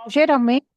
Geralmente,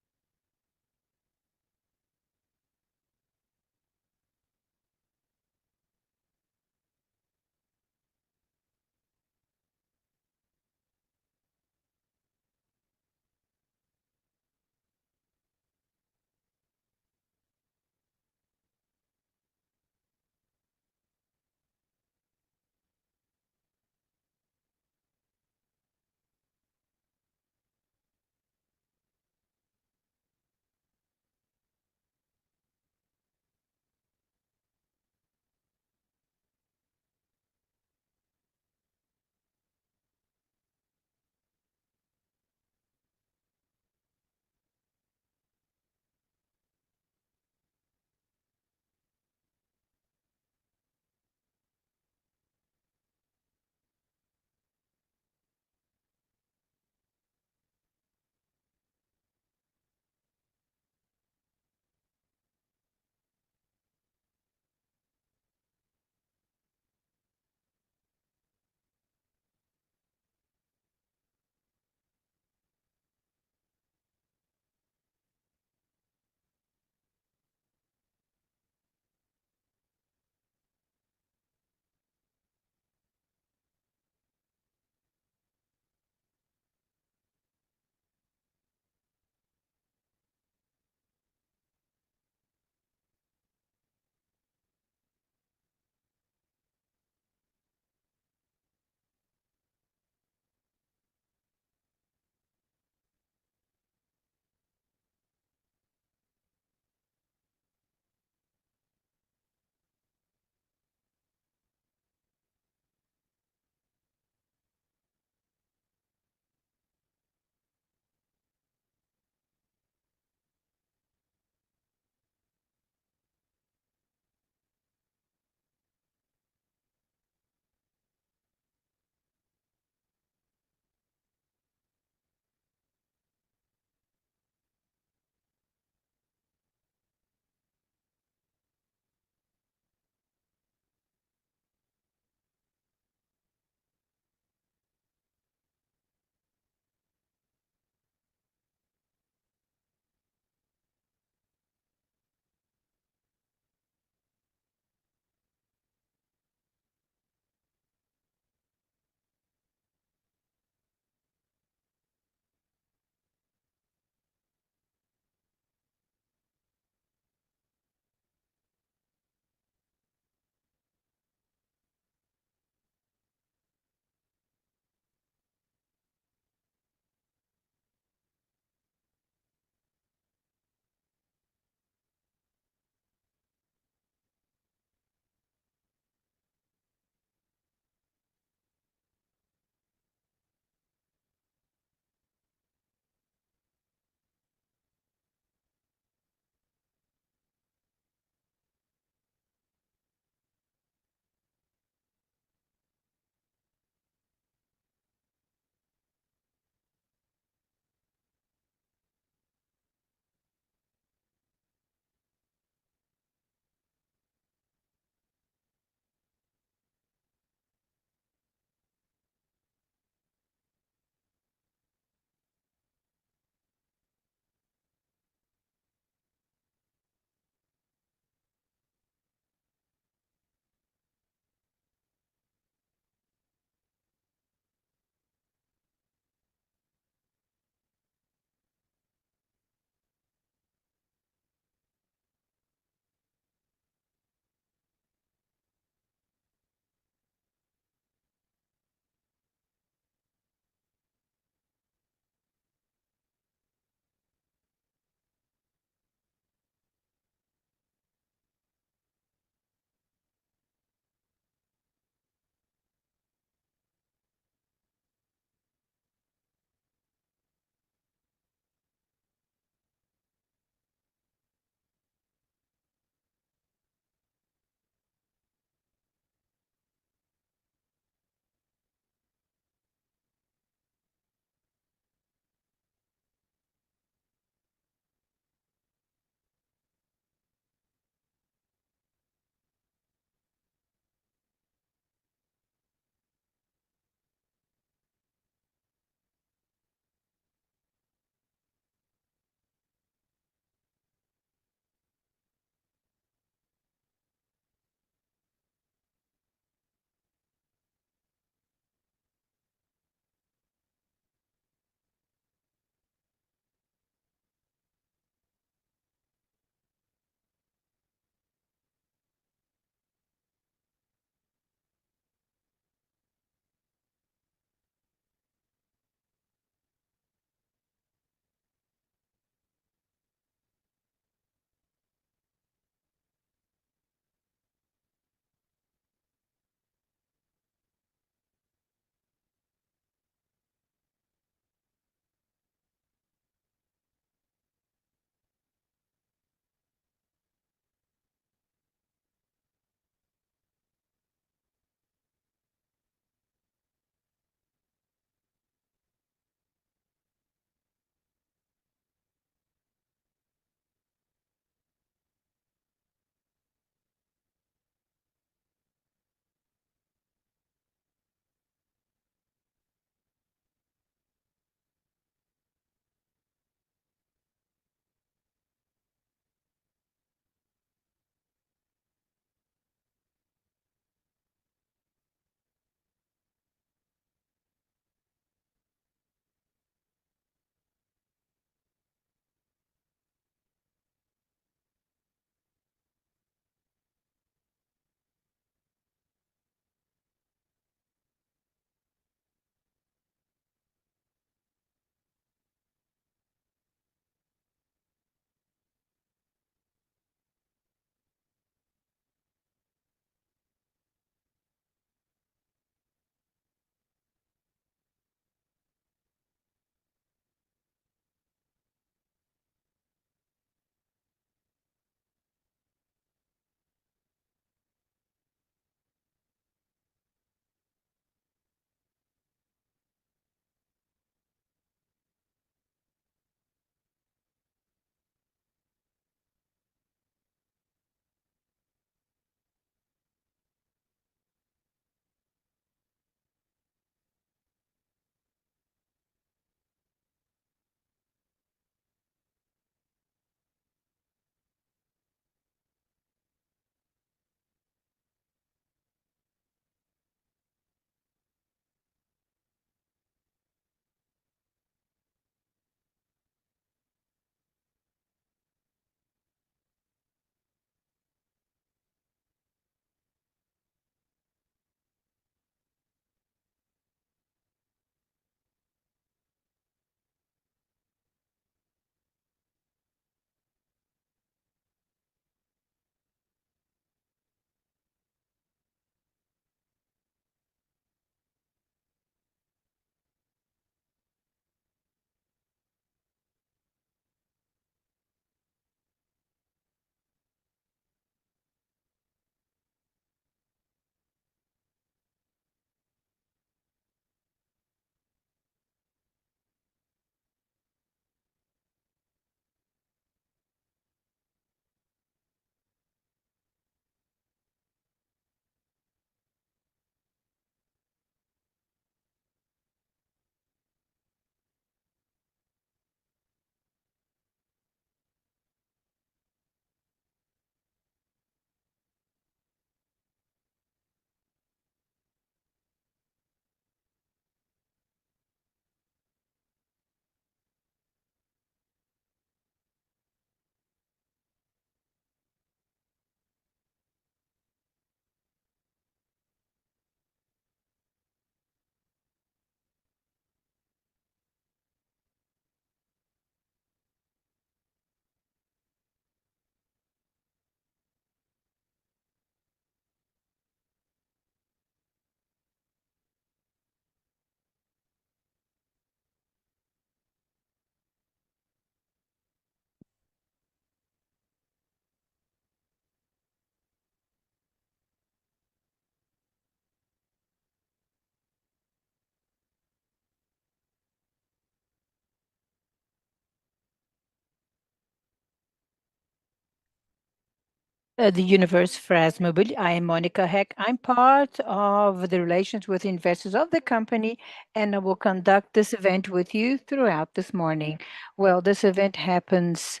the Universe Frasle Mobility. I am Monica Heck. I'm part of the relations with investors of the company, and I will conduct this event with you throughout this morning. Well, this event happens.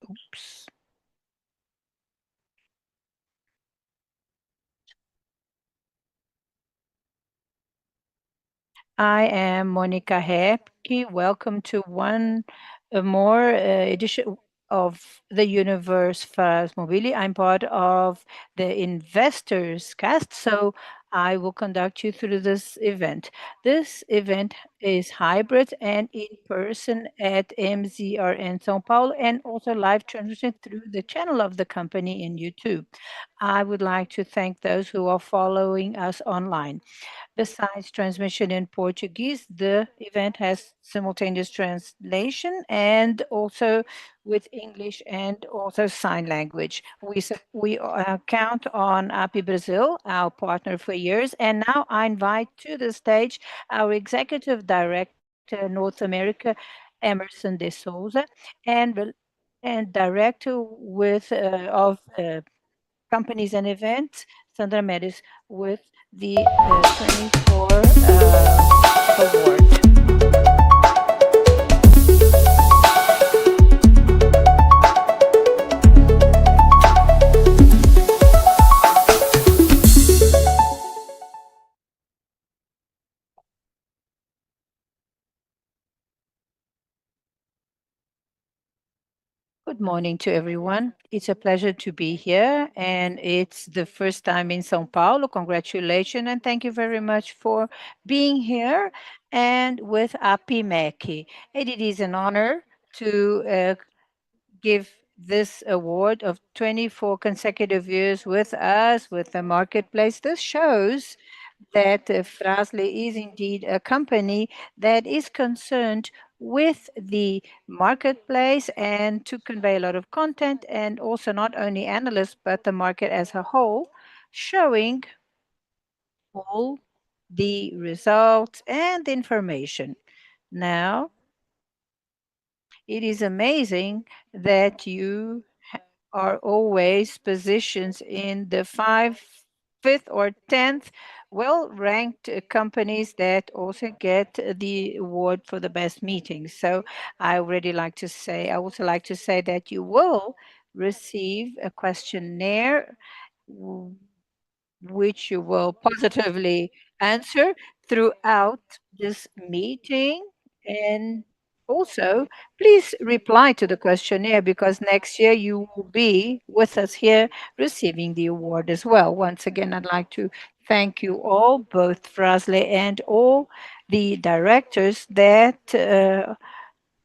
Oops. I am Monica Hepke. Welcome to one more edition of the Universe Fast Mobility. I'm part of the Investors Cast, so I will conduct you through this event. This event is hybrid and in person at MZRN São Paulo and also live transmission through the channel of the company in YouTube. I would like to thank those who are following us online. Besides transmission in Portuguese, the event has simultaneous translation and also with English and also sign language. We count on API Brazil, our partner for years, and now I invite to the stage our Executive Director North America, Emerson de Souza, and and Director of companies and events, Sandra Medes, with the 24 award. Good morning to everyone. It's a pleasure to be here, and it's the first time in São Paulo. Congratulations, and thank you very much for being here and with APIMEC. And it is an honor to give this award of 24 consecutive years with us, with the marketplace. This shows that Frasle is indeed a company that is concerned with the marketplace and to convey a lot of content, and also not only analysts but the market as a whole, showing all the results and information. Now, it is amazing that you are always positions in the fifth or 10th well-ranked companies that also get the award for the best meetings. So I also like to say that you will receive a questionnaire which you will positively answer throughout this meeting. And also, please reply to the questionnaire because next year you will be with us here receiving the award as well. Once again, I'd like to thank you all, both Frasle and all the directors that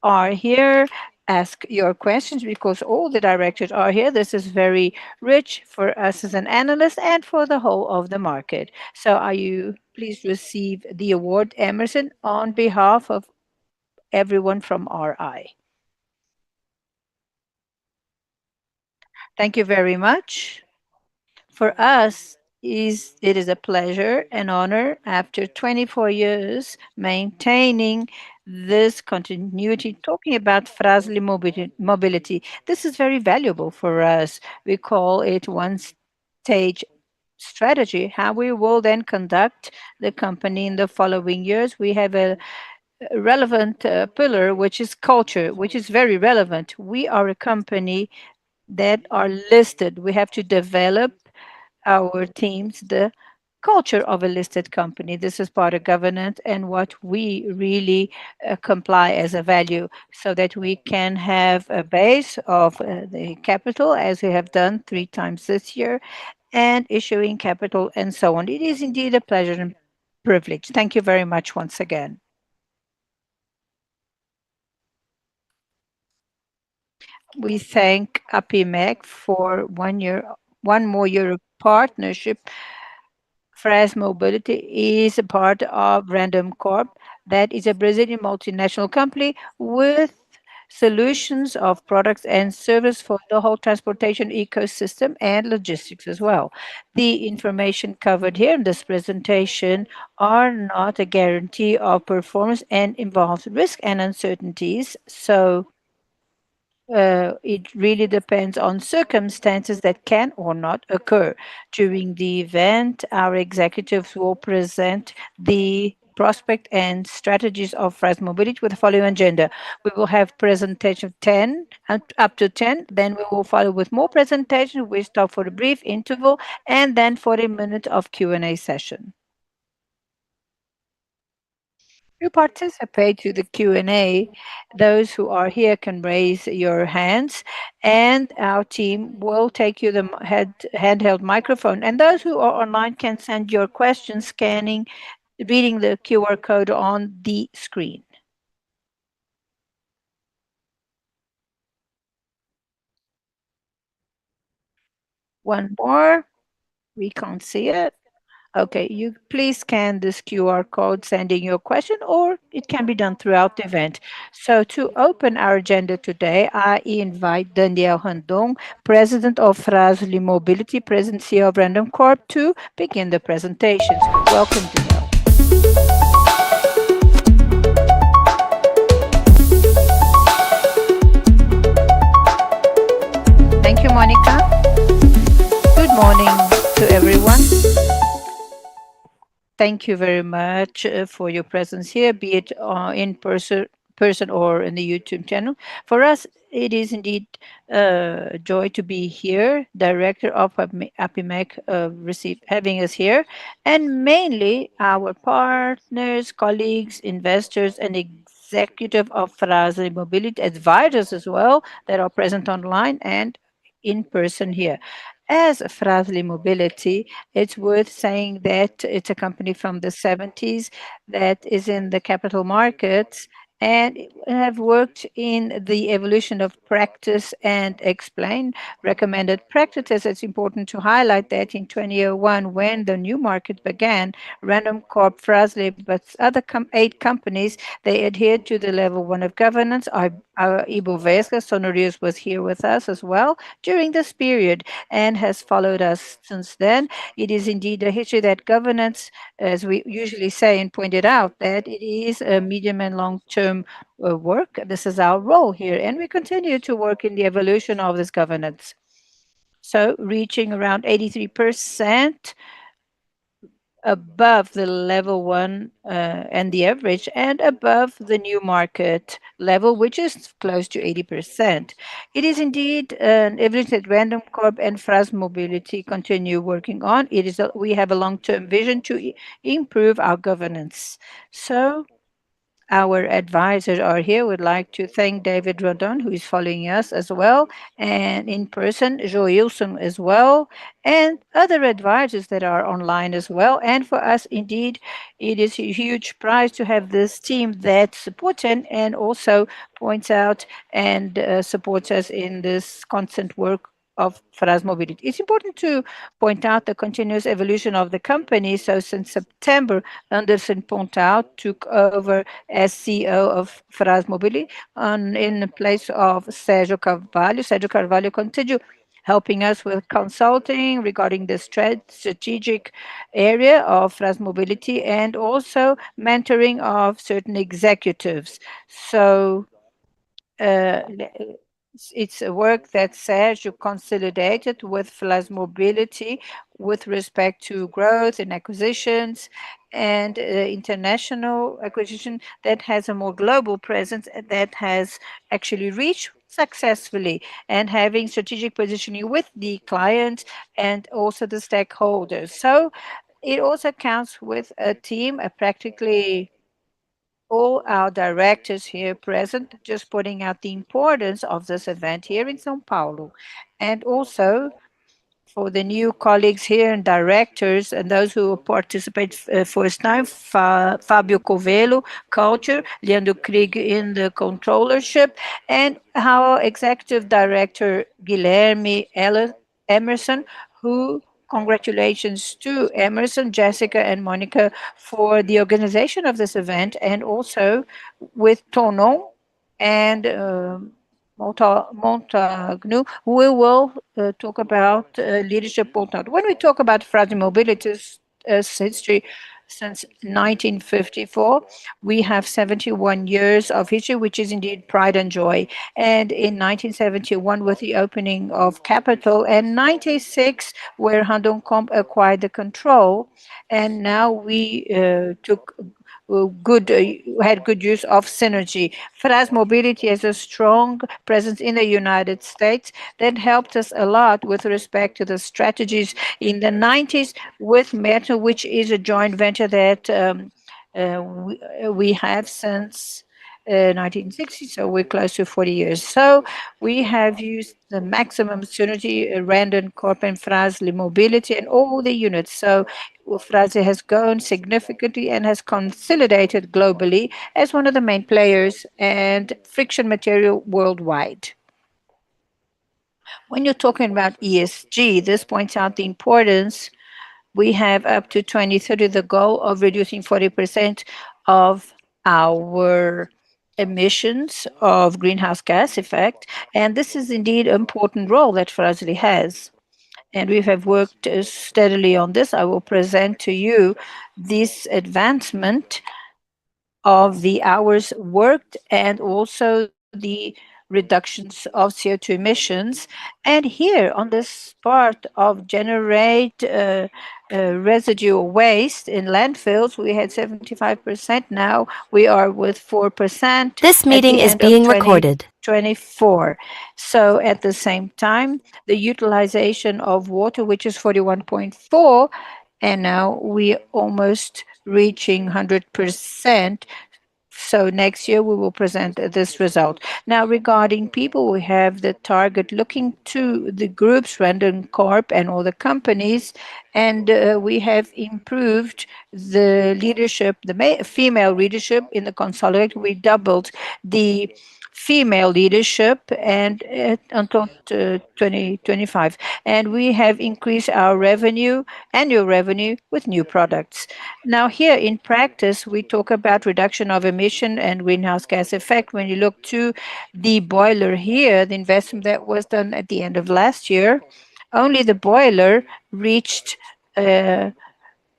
are here. Ask your questions because all the directors are here. This is very rich for us as an analyst and for the whole of the market. So, are you please receive the award, Emerson, on behalf of everyone from RI. Thank you very much. For us, it is a pleasure and honor after 24 years maintaining this continuity, talking about Frasle mobility. This is very valuable for us. We call it one stage strategy, how we will then conduct the company in the following years. We have a relevant pillar, which is culture, which is very relevant. We are a company that are listed. We have to develop our teams the culture of a listed company. This is part of governance and what we really comply as a value so that we can have a base of the capital as we have done 3 times this year and issuing capital and so on. It is indeed a pleasure and privilege. Thank you very much once again. We thank APIMEC for 1 year, 1 more year of partnership. Frasle Mobility is a part of Random Corp, that is a Brazilian multinational company with solutions of products and service for the whole transportation ecosystem and logistics as well. The information covered here in this presentation are not a guarantee of performance and involves risk and uncertainties. So it really depends on circumstances that can or not occur. During the event, our executives will present the prospect and strategies of Frasle Mobility with the following agenda. We will have presentation of 10 and up to 10, then we will follow with more presentation. We stop for a brief interval and then 40 minutes of Q&A session. To participate to the Q&A, those who are here can raise your hands and our team will take you the handheld microphone. And those who are online can send your questions scanning, reading the QR code on the screen. One more. We can't see it. Okay, you please scan this QR code sending your question, or it can be done throughout the event. So to open our agenda today, I invite Daniel Randon, President of Frasle Mobility, President CEO of Random Corp, to begin the presentations. Welcome, Daniel. Thank you, Monica. Good morning to everyone. Thank you very much for your presence here, be it in person or in the YouTube channel. For us, it is indeed a joy to be here. Director of APIMEC having us here, and mainly our partners, colleagues, investors, and executive of Frasle Mobility, advisors as well that are present online and in person here. As Frasle Mobility, it's worth saying that it's a company from the 70s that is in the capital markets and have worked in the evolution of practice and explain recommended practices. It's important to highlight that in 2001, when the new market began, Random Corp, Frasle, but other 8 companies, they adhered to the level 1 of governance. Our Ibovespa, Sonorius, was here with us as well during this period and has followed us since then. It is indeed a history that governance, as we usually say and pointed out, that it is a medium and long-term work. This is our role here, and we continue to work in the evolution of this governance. So reaching around 83% above the level 1 and the average, and above the new market level, which is close to 80%. It is indeed an evidence that Random Corp and Frasle Mobility continue working on. We have a long-term vision to improve our governance. So our advisors are here. Would like to thank David Rondon, who is following us as well, and in person, Joilson as well, and other advisors that are online as well. And for us, indeed, it is a huge prize to have this team that supports and also points out and supports us in this constant work of Frasle Mobility. It's important to point out the continuous evolution of the company. So since September, Anderson Pontal took over as CEO of Frasle Mobility in place of Sérgio Carvalho. Sérgio Carvalho continued helping us with consulting regarding the strategic area of Frasle Mobility and also mentoring of certain executives. So it's a work that Sergio consolidated with Frasle Mobility with respect to growth and acquisitions and international acquisition that has a more global presence that has actually reached successfully and having strategic positioning with the client and also the stakeholders. So it also counts with a team, a practically all our directors here present, just putting out the importance of this event here in São Paulo. And also for the new colleagues here and directors and those who participate first time, Fabio Covello, culture, Leandro Krieg in the controllership, and our executive director, Guilherme Emerson, who congratulations to Emerson, Jessica, and Monica for the organization of this event, and also with Tonon and Montagnu, we will talk about leadership. When we talk about Frasle Mobility's history, since 1954. We have 71 years of history, which is indeed pride and joy. And in 1971, with the opening of capital, and 96, where Handong acquired the control, and now we took good had good use of synergy. Frasle Mobility has a strong presence in the United States that helped us a lot with respect to the strategies in the 90s with Meta, which is a joint venture that we have since 1960, so we're close to 40 years. So we have used the maximum synergy, Randon Corp and Frasle Mobility and all the units. So Frasle has grown significantly and has consolidated globally as one of the main players and friction material worldwide. When you're talking about ESG, this points out the importance. We have up to 2030 the goal of reducing 40% of our emissions of greenhouse gas effect. And this is indeed an important role that Frasle has. And we have worked steadily on this. I will present to you this advancement of the hours worked and also the reductions of CO2 emissions. And here on this part of generate residual waste in landfills, we had 75%. Now we are with 4% This at meeting the is end of being recorded. 2024. So at the same time, the utilization of water, which is 41.4, and now we almost reaching 100%. So next year we will present this result. Now regarding people, we have the target looking to the groups, Random Corp and all the companies, and we have improved the leadership, the female leadership in the consolidate. We doubled the female leadership and until 2025, and we have increased our revenue, annual revenue, with new products. Now here in practice we talk about reduction of emission and greenhouse gas effect. When you look to the boiler here, the investment that was done at the end of last year, only the boiler reached uh,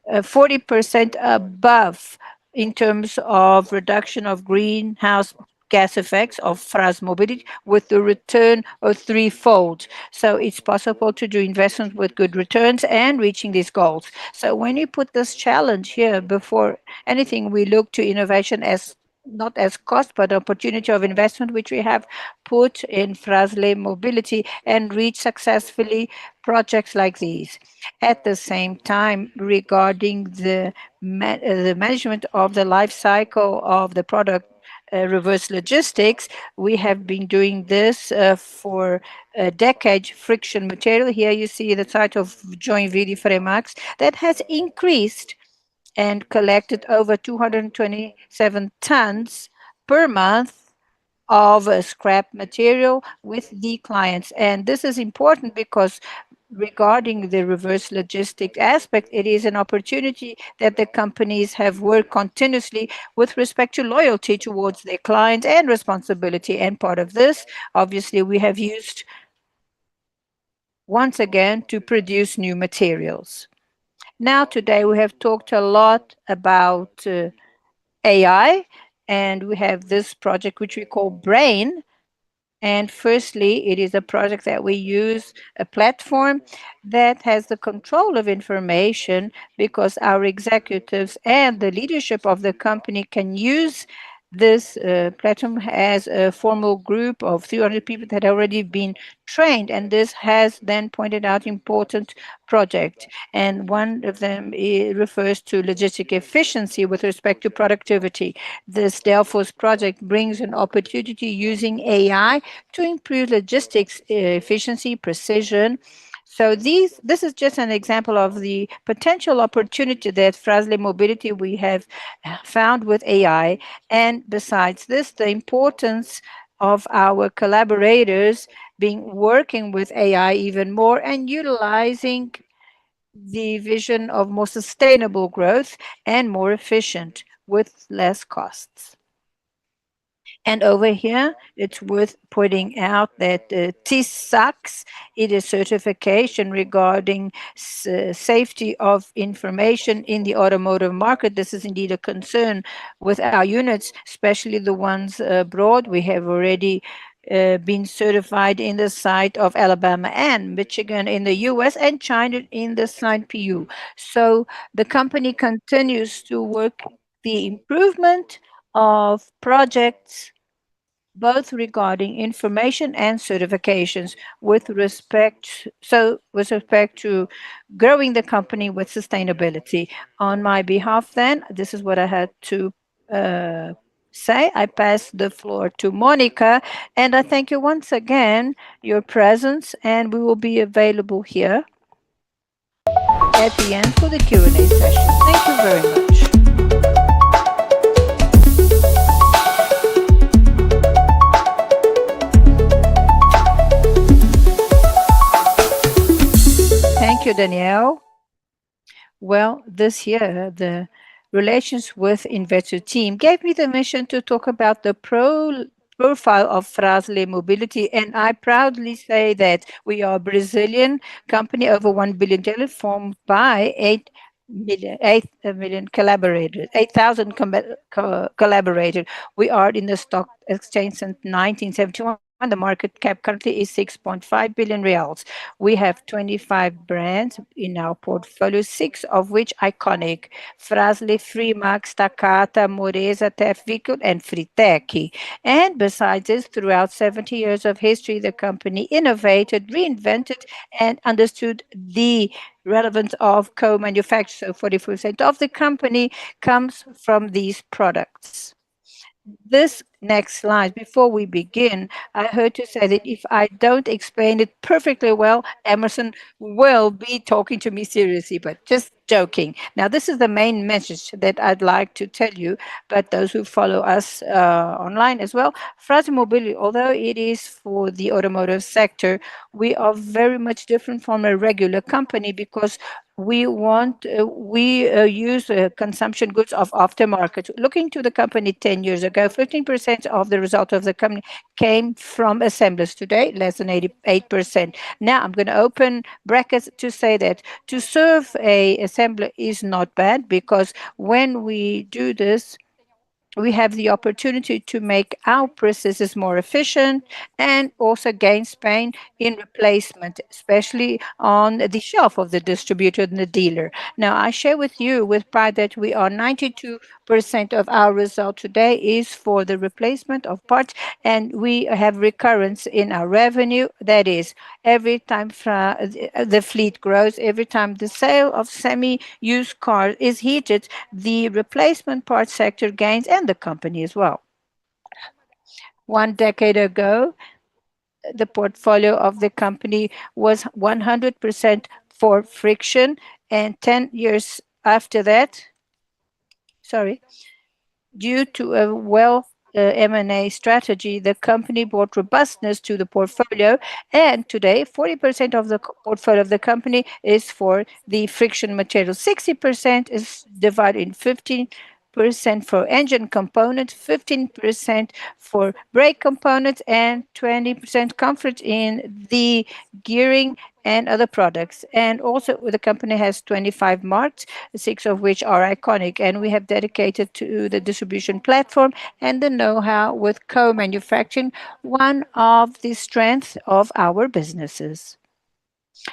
40% above in terms of reduction of greenhouse gas effects of Frasle Mobility with the return of threefold. So it's possible to do investments with good returns and reaching these goals. So when you put this challenge here before anything, we look to innovation as not as cost but opportunity of investment, which we have put in Frasle Mobility and reach successfully projects like these. At the same time, regarding the management of the life cycle of the product, reverse logistics, we have been doing this for a decade. Friction material, here you see the site of Joinville Fremax that has increased and collected over 227 tons per month of scrap material with the clients. And this is important because regarding the reverse logistic aspect, it is an opportunity that the companies have worked continuously with respect to loyalty towards their clients and responsibility. And part of this, obviously, we have used once again to produce new materials. Now, today we have talked a lot about AI, and we have this project which we call Brain. And firstly, it is a project that we use a platform that has the control of information because our executives and the leadership of the company can use this platform as a formal group of 300 people that have already been trained, and this has then pointed out important project, and one of them refers to logistic efficiency with respect to productivity. This Delphos project brings an opportunity using AI to improve logistics efficiency, precision. So this is just an example of the potential opportunity that Frasle Mobility we have found with AI. And besides this, the importance of our collaborators being working with AI even more and utilizing the vision of more sustainable growth and more efficient with less costs. And over here, it's worth pointing out that TISAX, it is certification regarding safety of information in the automotive market. This is indeed a concern with our units, especially the ones abroad. We have already been certified in the site of Alabama and Michigan in the US and China in the site PU. So the company continues to work the improvement of projects both regarding information and certifications with respect to growing the company with sustainability. On my behalf then, this is what I had to uh, say. I pass the floor to Monica, and I thank you once again your presence, and we will be available here at the end for the Q&A session. Thank you very much. Thank you, Danielle. Well, this year, the Relations with Investor team gave me the mission to talk about the profile of Frasle Mobility, and I proudly say that we are a Brazilian company over 1 billion formed by 8 million collaborators, 8,000 collaborators. We are in the stock exchange since 1971. The market cap currently is 6.5 billion reals. We have 25 brands in our portfolio, six of which iconic: Frasle, Freemax, Takata, Moresa, Tefvico, and Fritec. And besides this, throughout 70 years of history, the company innovated, reinvented, and understood the relevance of co-manufacture. So 40% of the company comes from these products. This next slide, before we begin, I heard you say that if I don't explain it perfectly well, Emerson will be talking to me seriously, but just joking. Now, this is the main message that I'd like to tell you, but those who follow us online as well. Frasle Mobility, although it is for the automotive sector, we are very much different from a regular company because we use consumption goods of aftermarket. Looking to the company 10 years ago, 15% of the result of the company came from assemblers. Today, less than 88%. Now, I'm going to open brackets to say that to serve a assembler is not bad, because when we do this, we have the opportunity to make our processes more efficient and also gain space in replacement, especially on the shelf of the distributor and the dealer. Now, I share with you with pride that we are 92% of our result today is for the replacement of parts, and we have recurrence in our revenue. That is, every time the fleet grows, every time the sale of semi-used cars is heated, the replacement parts sector gains and the company as well. 1 decade ago, the portfolio of the company was 100% for friction, and 10 years after that, sorry, due to a M&A strategy, the company brought robustness to the portfolio, and today 40% of the portfolio of the company is for the friction material. 60% is divided in 15% for engine components, 15% for brake components, and 20% comfort in the gearing and other products. And also, the company has 25 marks, six of which are iconic, and we have dedicated to the distribution platform and the know-how with co-manufacturing, one of the strengths of our businesses.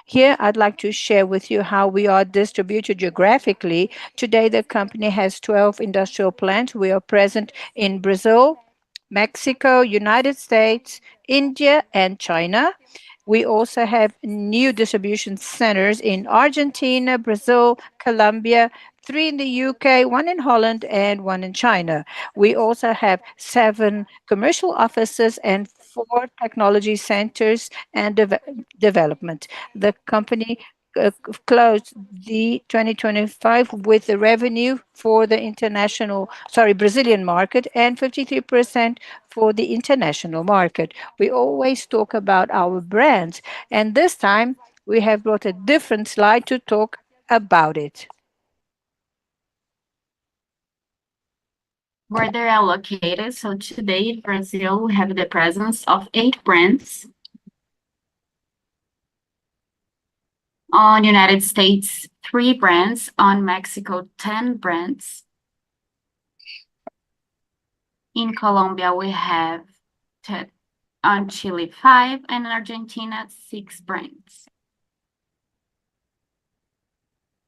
Here, I'd like to share with you how we are distributed geographically. Today, the company has 12 industrial plants. We are present in Brazil, Mexico, United States, India, and China. We also have new distribution centers in Argentina, Brazil, Colombia, three in the UK, one in Holland, and one in China. We also have 7 commercial offices and 4 technology centers and development. The company closed the 2025 with the revenue for the Brazilian market, and 53% for the international market. We always talk about our brands, and this time we have brought a different slide to talk about it. where they are located. So today in Brazil, we have the presence of 8 brands. On United States, 3 brands. On Mexico, 10 brands. In Colombia, we have 10. On Chile, 5, and in Argentina, 6 brands.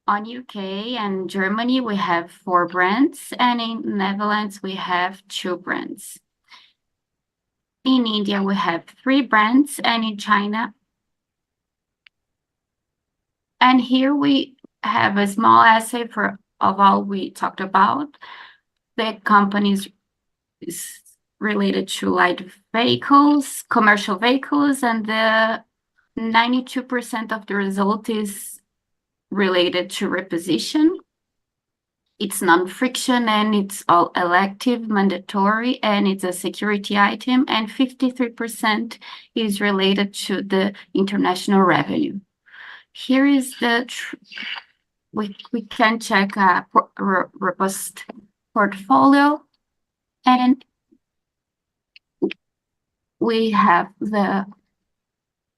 On UK and Germany, we have 4 brands, and in Netherlands, we have 2 brands. In India, we have 3 brands, and in China. And here we have a small essay of all we talked about. The companies is related to light vehicles, commercial vehicles, and the 92% of the result is related to reposition. It's non-friction and it's all elective, mandatory, and it's a security item, and 53% is related to the international revenue. Here is we can check a robust portfolio, and we have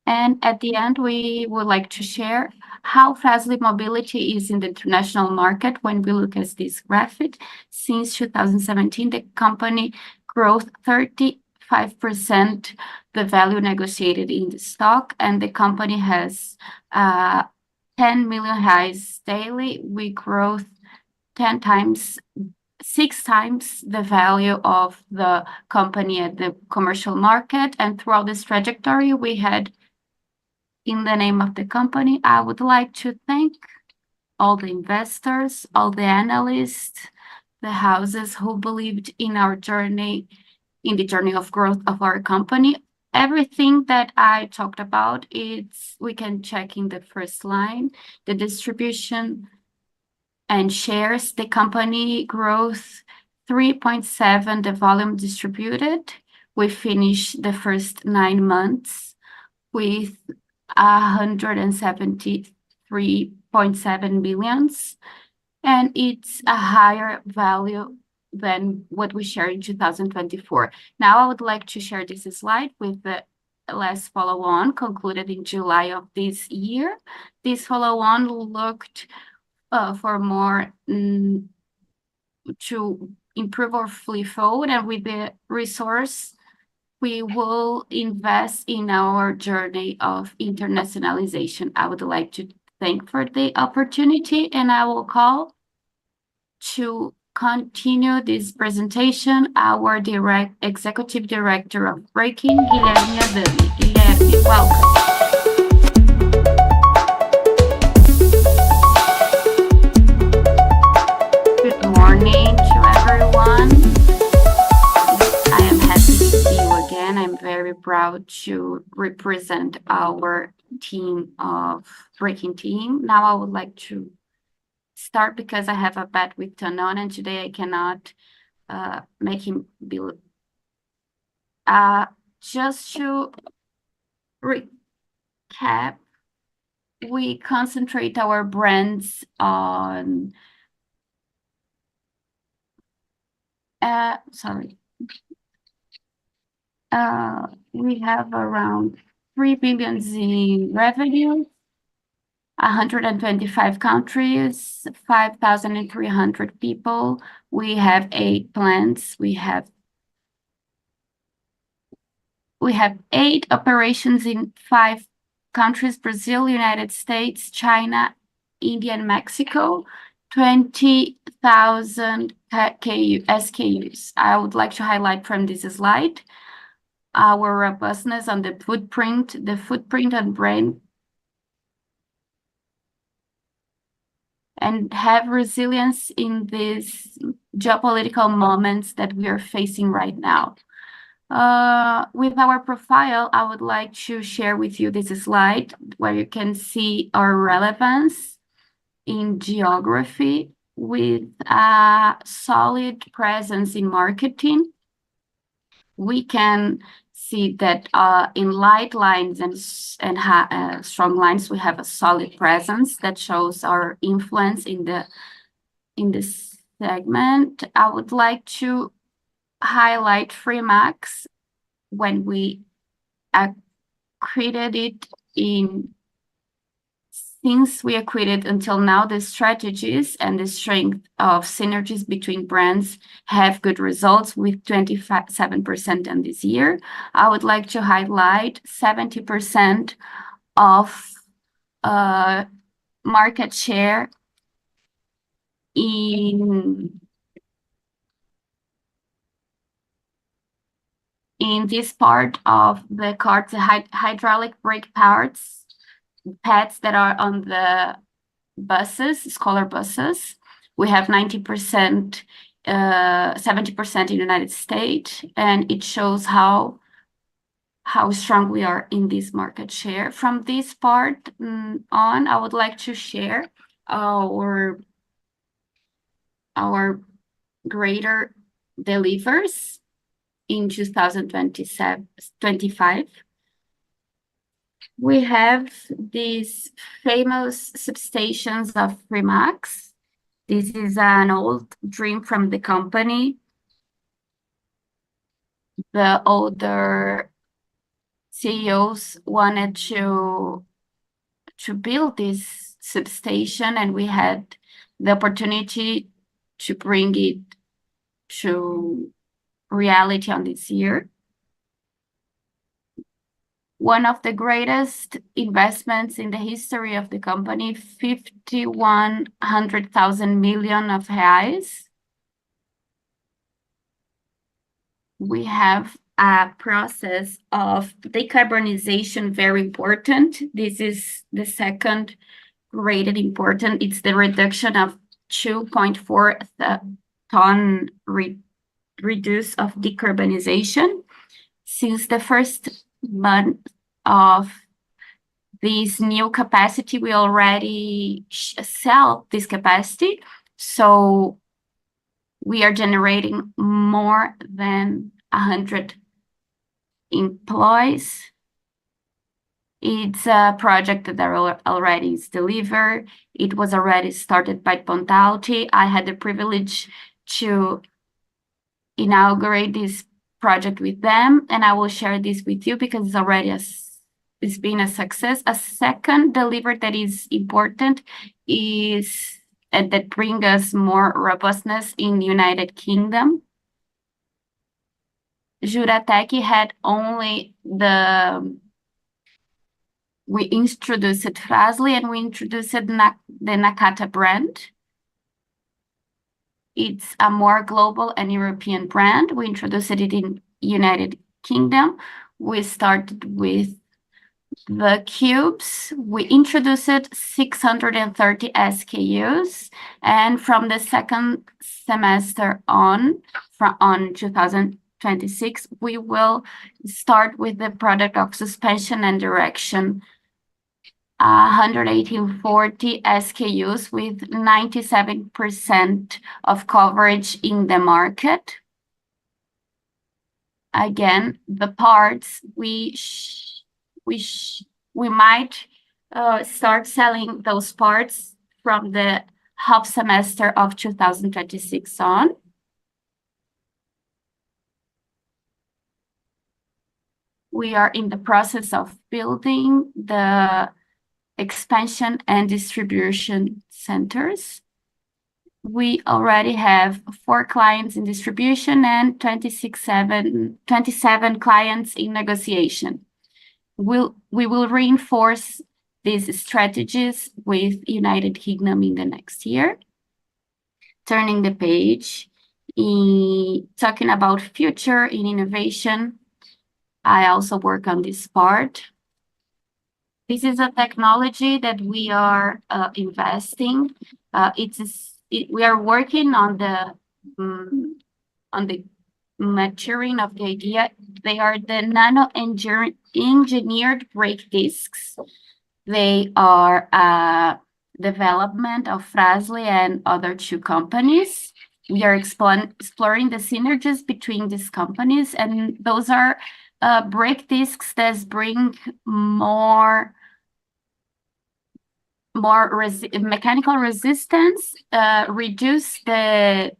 and at the end, we would like to share how Frasle Mobility is in the international market. When we look at this graphic, since 2017, the company growth 35% the value negotiated in the stock, and the company has 10 million highs daily. We grow 10 times, 6 times the value of the company at the commercial market. And throughout this trajectory, we had, in the name of the company, I would like to thank all the investors, all the analysts, the houses who believed in our journey, in the journey of growth of our company. Everything that I talked about, we can check in the first line, the distribution and shares. The company growth 3.7, the volume distributed. We finished the first 9 months with 173.7 billions, and it's a higher value than what we shared in 2024. Now I would like to share this slide with the last follow-on concluded in July of this year. This follow-on looked for more to improve our fleet flow, and with the resource we will invest in our journey of internationalization. I would like to thank for the opportunity, and I will call to continue this presentation our Executive Director of Braking, Guilherme Adami. Guilherme, welcome. Good morning to everyone. I am happy to see you again. I'm very proud to represent our team of braking team. Now I would like to start because I have a bet with Tanon, and today I cannot make him be. Just to recap, we concentrate our brands on. We have around 3 billion in revenue, 125 countries, 5,300 people. We have 8 plants. We have 8 operations in 5 countries: Brazil, United States, China, India, and Mexico. 20,000 SKUs. I would like to highlight from this slide our robustness on the footprint on brand, and have resilience in these geopolitical moments that we are facing right now. With our profile, I would like to share with you this slide where you can see our relevance in geography with a solid presence in marketing. We can see that in light lines and strong lines, we have a solid presence that shows our influence in the segment, I would like to highlight Freemax. When we created it since we acquired until now, the strategies and the strength of synergies between brands have good results with 27% in this year. I would like to highlight 70% of market share in this part of the cars, the hydraulic brake parts, pads that are on the buses, scholar buses. We have 90%, 70% in the United States, and it shows how strong we are in this market share. From this part on, I would like to share our greater delivers in 2025. We have these famous substations of Remax. This is an old dream from the company. The older CEOs wanted to build this substation, and we had the opportunity to bring it to reality on this year. One of the greatest investments in the history of the company, 5,100,000 million of reais. We have a process of decarbonization very important. This is the second rated important. It's the reduction of 2.4 ton reduce of decarbonization. Since the first month of this new capacity, we already sell this capacity. So we are generating more than 100 employees. It's a project that already is delivered. It was already started by Pontalti. I had the privilege to inaugurate this project with them, and I will share this with you because it's already it's been a success. A second delivery that is important is that brings us more robustness in the United Kingdom. Juratec had only we introduced Frasle and we introduced the Nakata brand. It's a more global and European brand. We introduced it in United Kingdom. We started with the cubes. We introduced 630 SKUs, and from the second semester on 2026, we will start with the product of suspension and direction. 140 SKUs with 97% of coverage in the market. Again, the parts we might start selling those parts from the half semester of 2026 on. We are in the process of building the expansion and distribution centers. We already have 4 clients in distribution and 27 clients in negotiation. We will reinforce these strategies with United Kingdom in the next year. Turning the page, talking about future in innovation, I also work on this part. This is a technology that we are investing. We are working on the maturing of the idea. They are the nano-engineered brake discs. They are a development of Frasle and other 2 companies. We are exploring the synergies between these companies, and those are brake discs that bring more more mechanical resistance, reduce the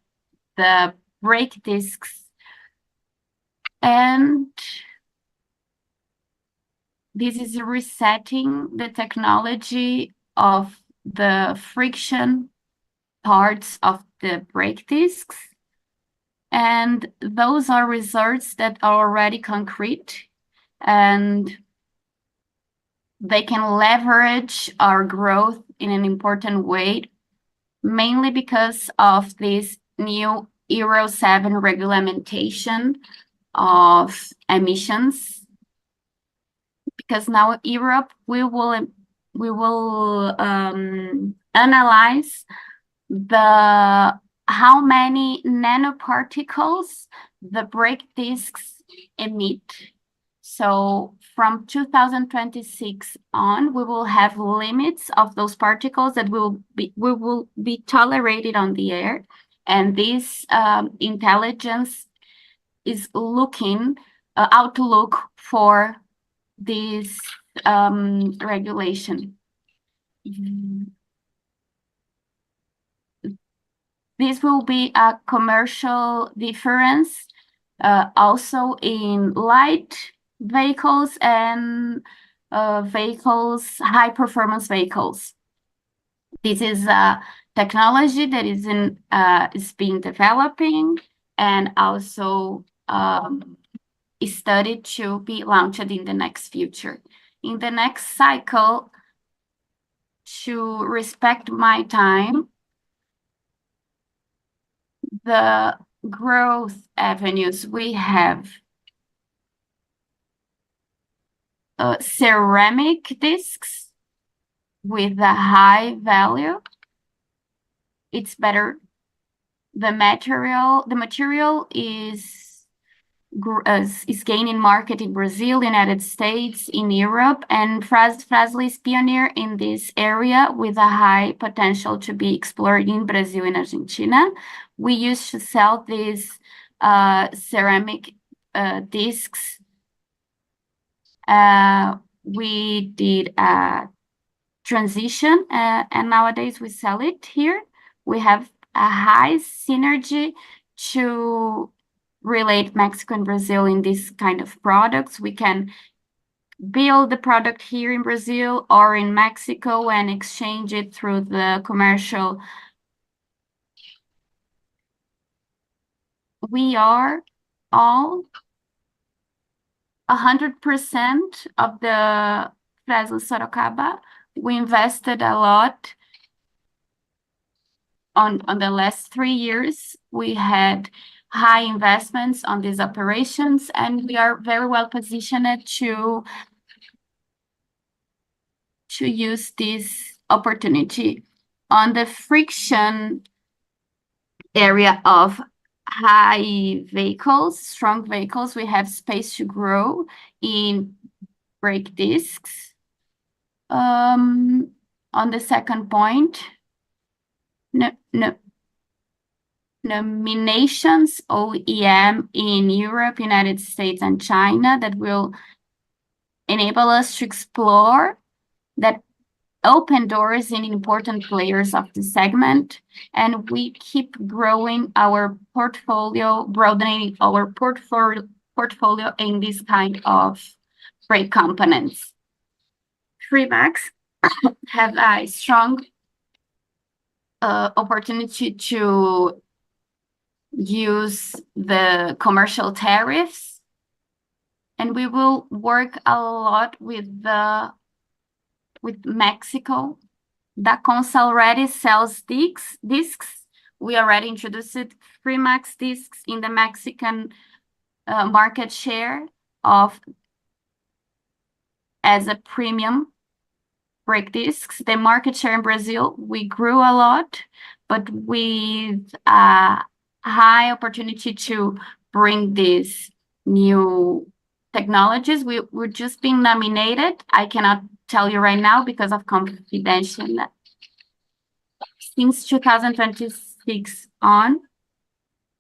brake discs, and this is resetting the technology of the friction parts of the brake discs. And those are results that are already concrete, and they can leverage our growth in an important way, mainly because of this new Euro 7 regulation of emissions. Because now Europe, we will analyze the how many nanoparticles the brake discs emit. So from 2026 on, we will have limits of those particles that will be tolerated on the air, and this intelligence is looking out to look for this regulation. This will be a commercial difference also in light vehicles and high performance vehicles. This is a technology that is being developing and also is studied to be launched in the next future. In the next cycle, to respect my time, the growth avenues we have ceramic discs with a high value. It's better. The material is gaining market in Brazil, United States, in Europe, and Frasle is pioneer in this area with a high potential to be explored in Brazil and Argentina. We used to sell these ceramic discs. We did a transition, and nowadays we sell it here. We have a high synergy to relate Mexico and Brazil in this kind of products. We can build the product here in Brazil or in Mexico and exchange it through the commercial. We are all 100% of the Frasle Sorocaba. We invested a lot on the last 3 years. We had high investments on these operations, and we are very well positioned to use this opportunity. On the friction area of high vehicles, strong vehicles, we have space to grow in brake discs. On the second point, nominations OEM in Europe, United States, and China that will enable us to explore, that open doors in important players of the segment, and we keep growing our portfolio, broadening our portfolio in this kind of brake components. Fremax have a strong opportunity to use the commercial tariffs, and we will work a lot with Mexico. Dacons already sells discs. We already introduced Fremax discs in the Mexican market share as a premium brake discs. The market share in Brazil, we grew a lot, but with a high opportunity to bring these new technologies. We're just being nominated. I cannot tell you right now because of confidential. Since 2026 on,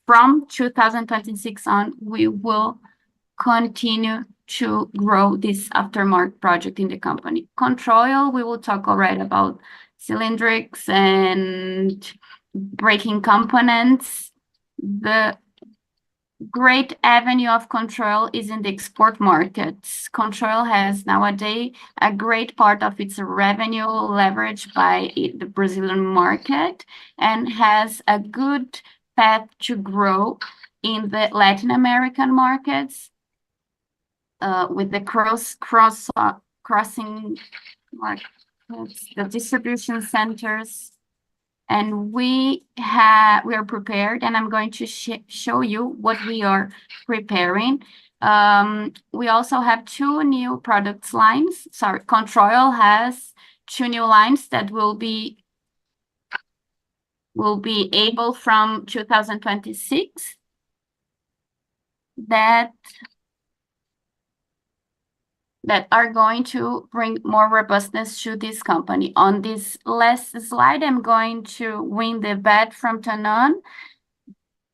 from 2026 on, we will continue to grow this aftermarket project in the company. Control, we will talk already about cylindrics and braking components. The great avenue of Control is in the export markets. Control has nowadays a great part of its revenue leveraged by the Brazilian market and has a good path to grow in the Latin American markets with the crossing markets, the distribution centers. And we are prepared, and I'm going to show you what we are preparing. We also have two new product lines. Sorry, Control has two new lines that will be able from 2026 that are going to bring more robustness to this company. On this last slide, I'm going to win the bet from Tanan,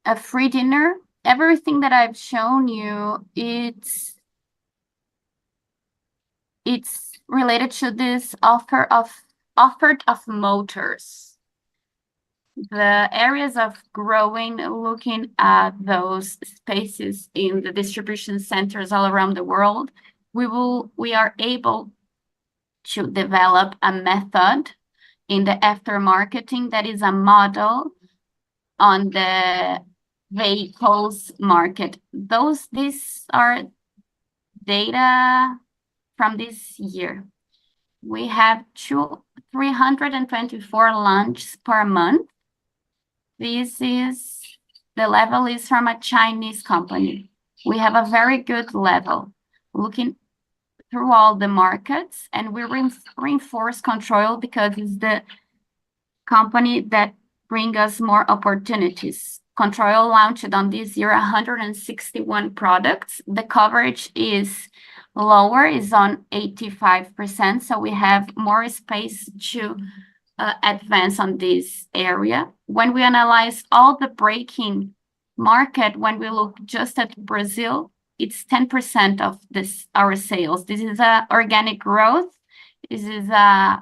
a free dinner. Everything that I've shown you, it's related to this offer of motors. The areas of growing, looking at those spaces in the distribution centers all around the world, we are able to develop a method in the aftermarketing that is a model on the vehicles market. These are data from this year. We have 324 launches per month. The level is from a Chinese company. We have a very good level. Looking through all the markets, and we reinforce Control because it's the company that bring us more opportunities. Control launched on this year 161 products. The coverage is lower, is on 85%, so we have more space to advance on this area. When we analyze all the braking market, when we look just at Brazil, it's 10% of our sales. This is organic growth. This is the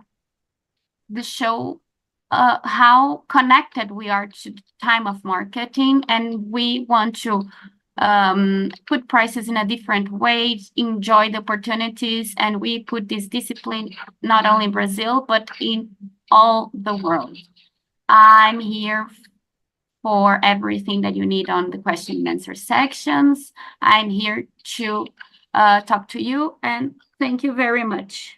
show how connected we are to the time of marketing, and we want to put prices in a different way, enjoy the opportunities, and we put this discipline not only in Brazil, but in all the world. I'm here for everything that you need on the question and answer sections. I'm here to talk to you, and thank you very much.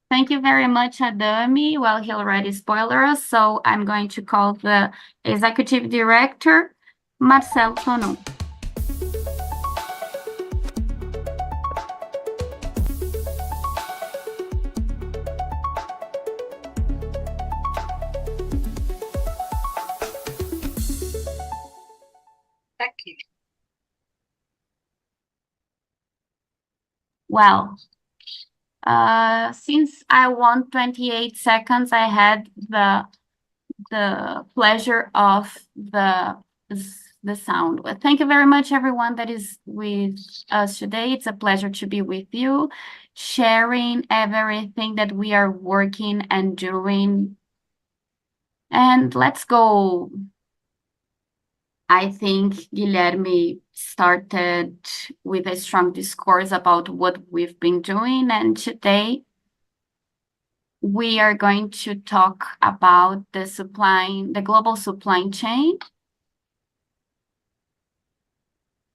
Thank you very much, Adami. Well, he already spoiled us, so I'm going to call the Executive Director, Marcelo Tonon. Thank you. Well, since I won 28 seconds, I had the pleasure of the sound. Well, thank you very much, everyone that is with us today. It's a pleasure to be with you, sharing everything that we are working and doing. And let's go. I think Guilherme started with a strong discourse about what we've been doing, and today we are going to talk about the global supply chain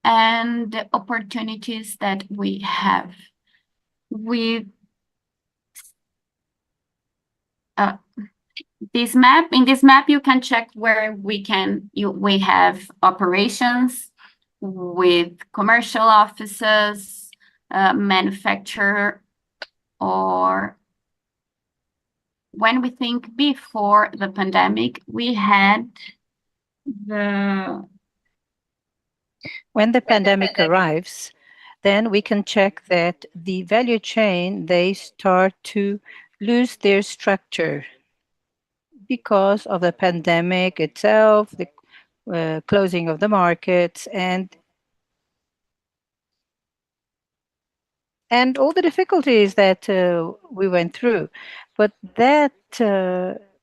and the opportunities that we have. In this map, you can check where we have operations with commercial offices, manufacturer, or when we think before the pandemic, we had when the pandemic arrives, then we can check that the value chain, they start to lose their structure because of the pandemic itself, the closing of the markets, and and all the difficulties that we went through. But that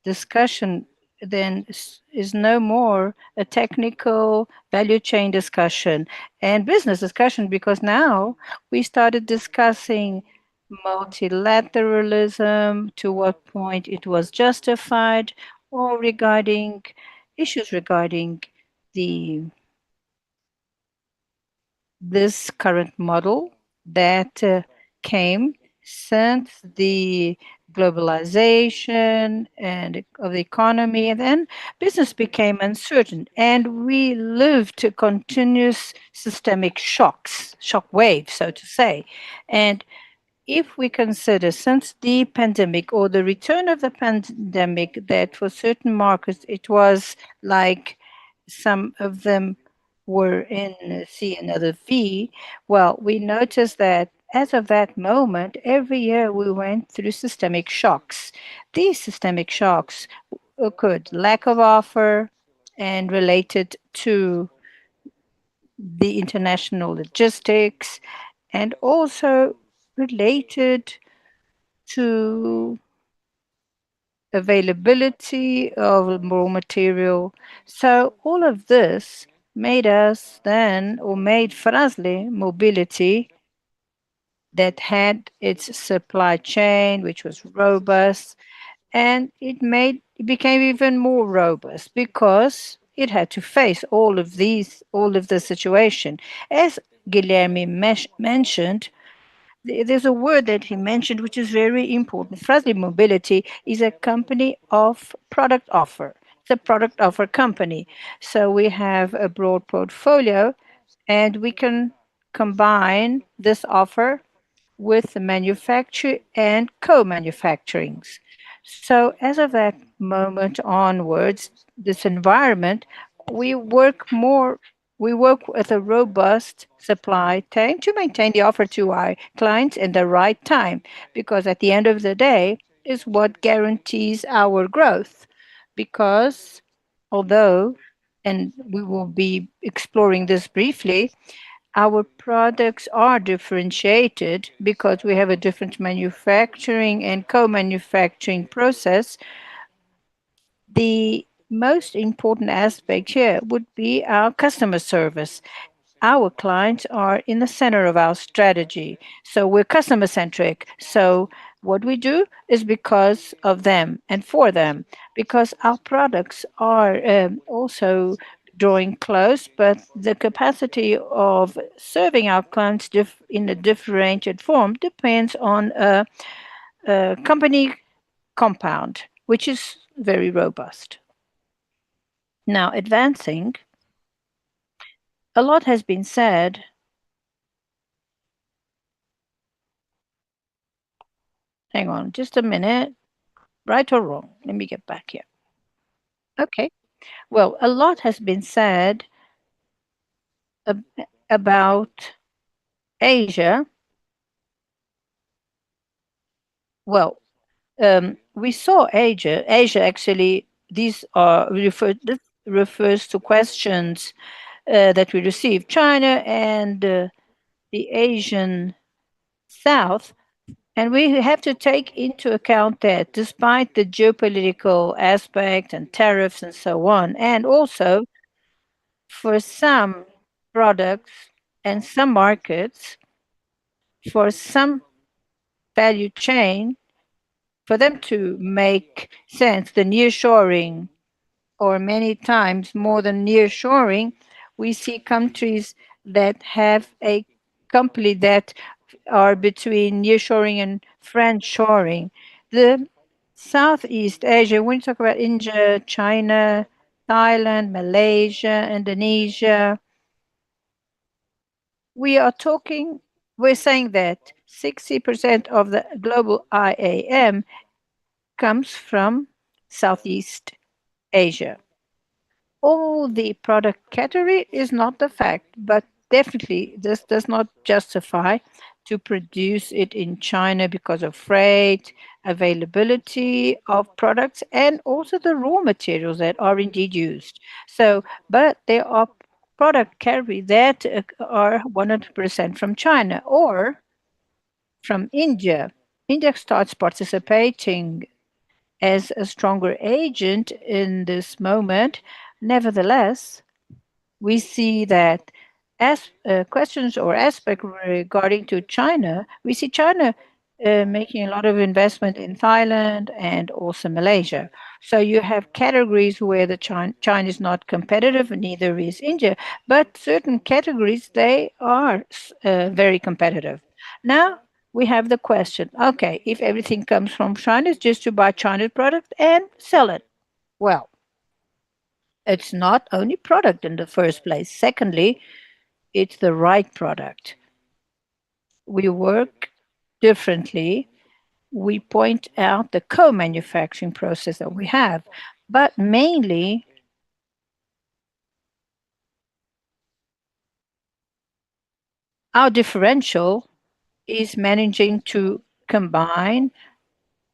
discussion then is no more a technical value chain discussion and business discussion, because now we started discussing multilateralism, to what point it was justified, or regarding issues regarding the this current model that came since the globalization and of the economy, and then business became uncertain, and we lived to continuous systemic shocks, shock waves, so to say. And if we consider since the pandemic or the return of the pandemic, that for certain markets it was like some of them were in C, another V, well, we noticed that as of that moment, every year we went through systemic shocks. These systemic shocks occurred lack of offer and related to the international logistics, and also related to availability of raw material. So all of this made us then, or made Frasle Mobility, that had its supply chain, which was robust, and it became even more robust because it had to face all of the situation. As Guilherme mentioned, there's a word that he mentioned which is very important. Frasle Mobility is a company of product offer. It's a product offer company. So we have a broad portfolio, and we can combine this offer with the manufacture and co-manufacturing. So as of that moment onwards, this environment, we work more, we work with a robust supply chain to maintain the offer to our clients in the right time, because at the end of the day is what guarantees our growth. Because although, and we will be exploring this briefly, our products are differentiated because we have a different manufacturing and co-manufacturing process. The most important aspect here would be our customer service. Our clients are in the center of our strategy. So we're customer centric. So what we do is because of them and for them, because our products are also drawing close, but the capacity of serving our clients in a differentiated form depends on a company compound, which is very robust. Now, advancing, a lot has been said. Hang on just a minute. Right or wrong? Let me get back here. Okay. Well, a lot has been said ab- about Asia. Well, we saw Asia actually. These are this refers to questions that we received. China and the Asian South. And we have to take into account that despite the geopolitical aspect and tariffs and so on, and also for some products and some markets, for some value chain, for them to make sense, the nearshoring, or many times more than nearshoring, we see countries that have a complete that are between nearshoring and friendshoring. The Southeast Asia, when you talk about India, China, Thailand, Malaysia, Indonesia, we are talking, we're saying that 60% of the global IAM comes from Southeast Asia. All the product category is not the fact, but definitely this does not justify to produce it in China because of freight, availability of products, and also the raw materials that are indeed used. So, but there are product categories that are 100% from China, or from India. India starts participating as a stronger agent in this moment. Nevertheless, we see that as questions or aspect regarding to China, we see China making a lot of investment in Thailand and also Malaysia. So you have categories where the China is not competitive, and neither is India, but certain categories they are very competitive. Now we have the question: okay, if everything comes from China, it's just to buy China product and sell it. Well, it's not only product in the first place. Secondly, it's the right product. We work differently. We point out the co manufacturing process that we have, but mainly our differential is managing to combine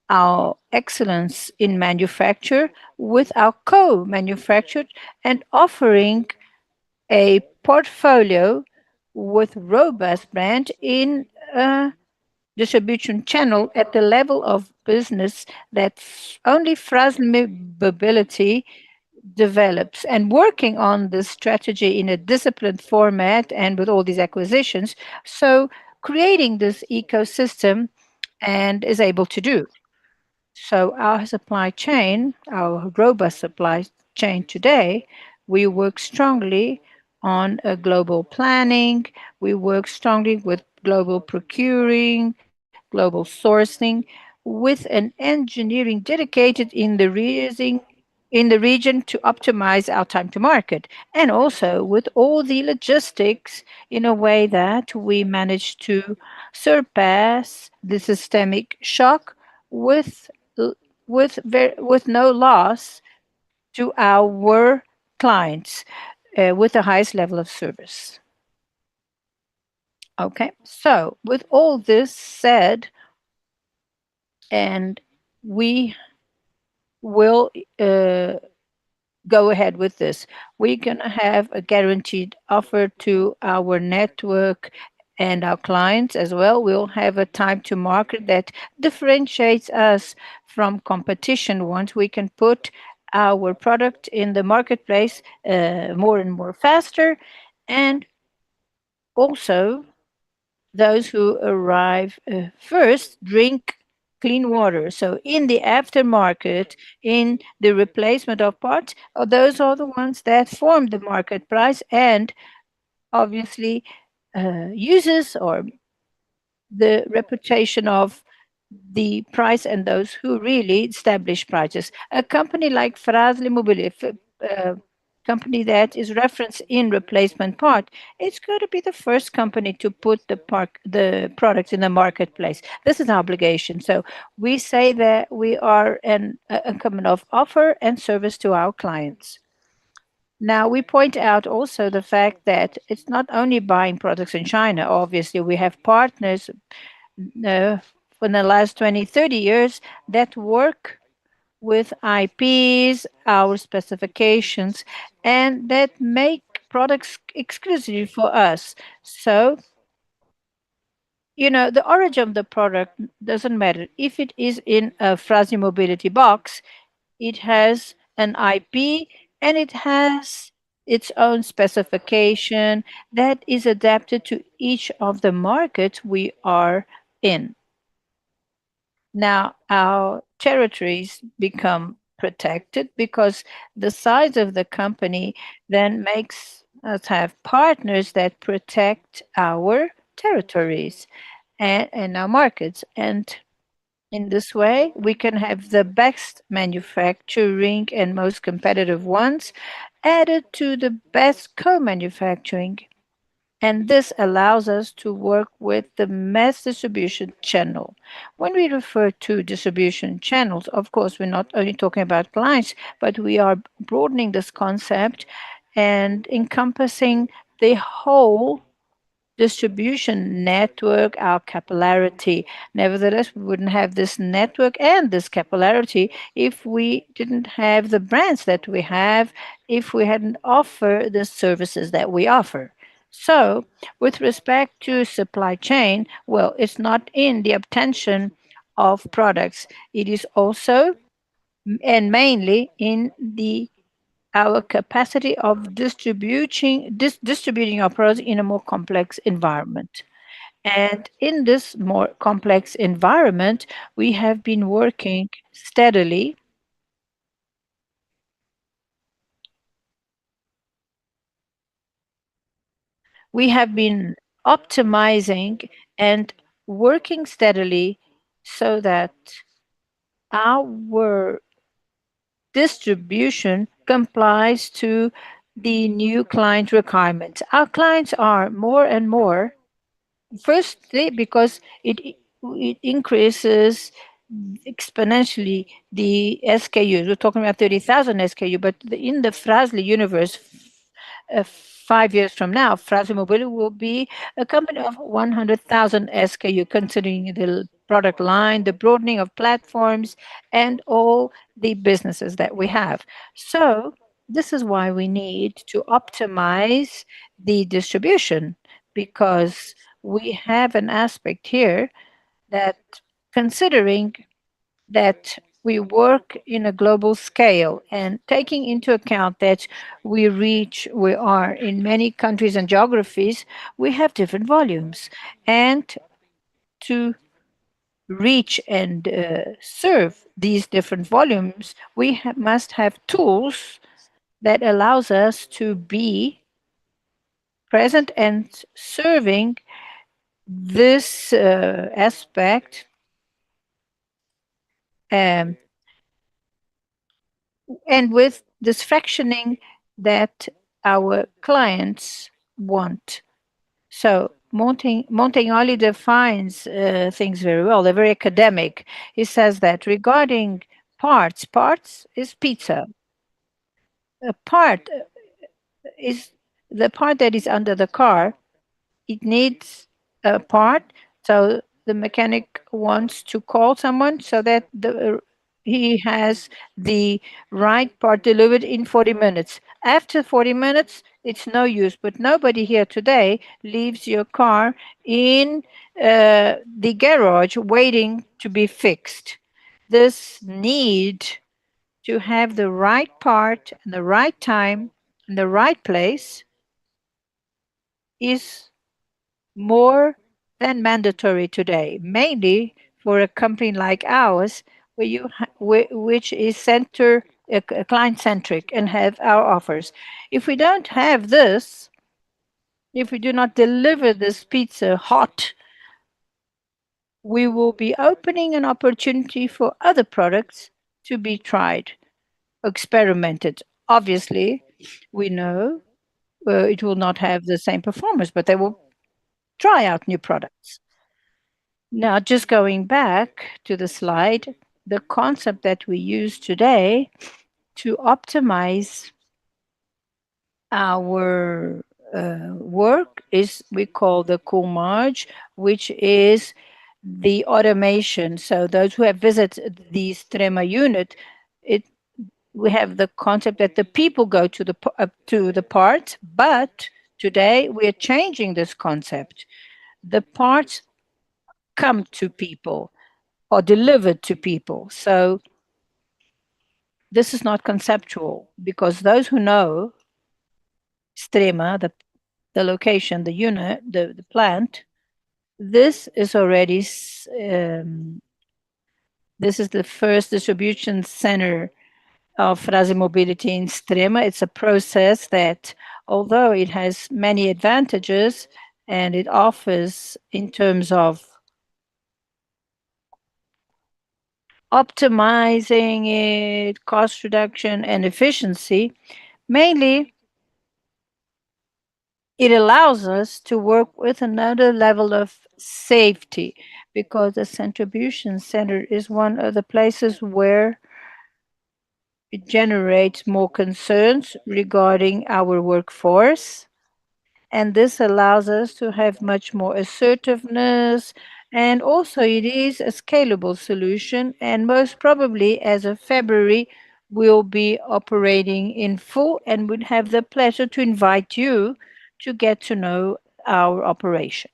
our excellence in manufacture with our co manufactured and offering a portfolio with robust brand in a distribution channel at the level of business that only Frasle Mobility develops. And working on this strategy in a disciplined format and with all these acquisitions, so creating this ecosystem and is able to do. So our supply chain, our robust supply chain today, we work strongly on a global planning. We work strongly with global procuring, global sourcing, with an engineering dedicated in the region to optimize our time to market, and also with all the logistics in a way that we manage to surpass the systemic shock with with no loss to our clients, with the highest level of service. Okay, so with all this said, and we will go ahead with this. We're going to have a guaranteed offer to our network and our clients as well. We'll have a time to market that differentiates us from competition once we can put our product in the marketplace more and more faster. And also, those who arrive first drink clean water. So in the aftermarket, in the replacement of parts, those are the ones that form the market price and obviously uses or the reputation of the price and those who really establish prices. A company like Frasle Mobility, company that is referenced in replacement part, it's going to be the first company to put the product in the marketplace. This is an obligation. So we say that we are a company of offer and service to our clients. Now, we point out also the fact that it's not only buying products in China. Obviously, we have partners uh, for the last 20, 30 years that work with IPs, our specifications, and that make products exclusively for us. So, the origin of the product doesn't matter. If it is in a Frasle Mobility box, it has an IP and it has its own specification that is adapted to each of the markets we are in. Now, our territories become protected because the size of the company then makes us have partners that protect our territories and our markets. And in this way, we can have the best manufacturing and most competitive ones added to the best co manufacturing, and this allows us to work with the mass distribution channel. When we refer to distribution channels, of course, we're not only talking about clients, but we are broadening this concept and encompassing the whole distribution network, our capillarity. Nevertheless, we wouldn't have this network and this capillarity if we didn't have the brands that we have, if we hadn't offer the services that we offer. So, with respect to supply chain, well, it's not in the obtention of products. It is also and mainly in the our capacity of distributing our products in a more complex environment. And in this more complex environment, we have been working steadily. We have been optimizing and working steadily so that our distribution complies to the new client requirements. Our clients are more and more, firstly, because it increases exponentially the SKUs. We're talking about 30,000 SKU, but in the Frasle universe, 5 years from now, Frasle Mobility will be a company of 100,000 SKU, considering the product line, the broadening of platforms, and all the businesses that we have. So, this is why we need to optimize the distribution, because we have an aspect here that, considering that we work in a global scale and taking into account that we are in many countries and geographies, we have different volumes. And to reach and serve these different volumes, we must have tools that allows us to be present and serving this aspect, um, and with this fractioning that our clients want. So Montagnoli defines things very well. They're very academic. He says that regarding parts is pizza. A part is the part that is under the car. It needs a part. So the mechanic wants to call someone so that he has the right part delivered in 40 minutes. After 40 minutes, it's no use. But nobody here today leaves your car in the garage waiting to be fixed. This need to have the right part and the right time and the right place is more than mandatory today, mainly for a company like ours, which is client centric and have our offers. If we don't have this, if we do not deliver this pizza hot, we will be opening an opportunity for other products to be tried, experimented. Obviously, we know it will not have the same performance, but they will try out new products. Now, just going back to the slide, the concept that we use today to optimize our work is we call the Coolmarge, which is the automation. So those who have visited the Strema unit, it we have the concept that the people go to the parts, but today we are changing this concept. The parts come to people or delivered to people. So this is not conceptual, because those who know Strema, the location, the unit, the plant, this is already this is the first distribution center of Frasle Mobility in Strema. It's a process that, although it has many advantages and it offers in terms of optimizing it, cost reduction, and efficiency, mainly it allows us to work with another level of safety, because the centrifusion center is one of the places where it generates more concerns regarding our workforce. And this allows us to have much more assertiveness. And also, it is a scalable solution. And most probably, as of February, we'll be operating in full and would have the pleasure to invite you to get to know our operation.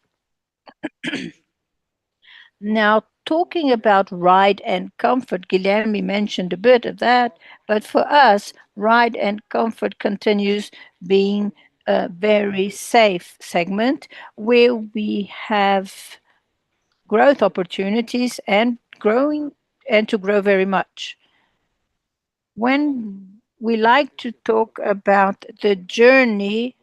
Now, talking about ride and comfort, Guilherme mentioned a bit of that, but for us, ride and comfort continues being a very safe segment where we have growth opportunities and growing and to grow very much. When we like to talk about the journey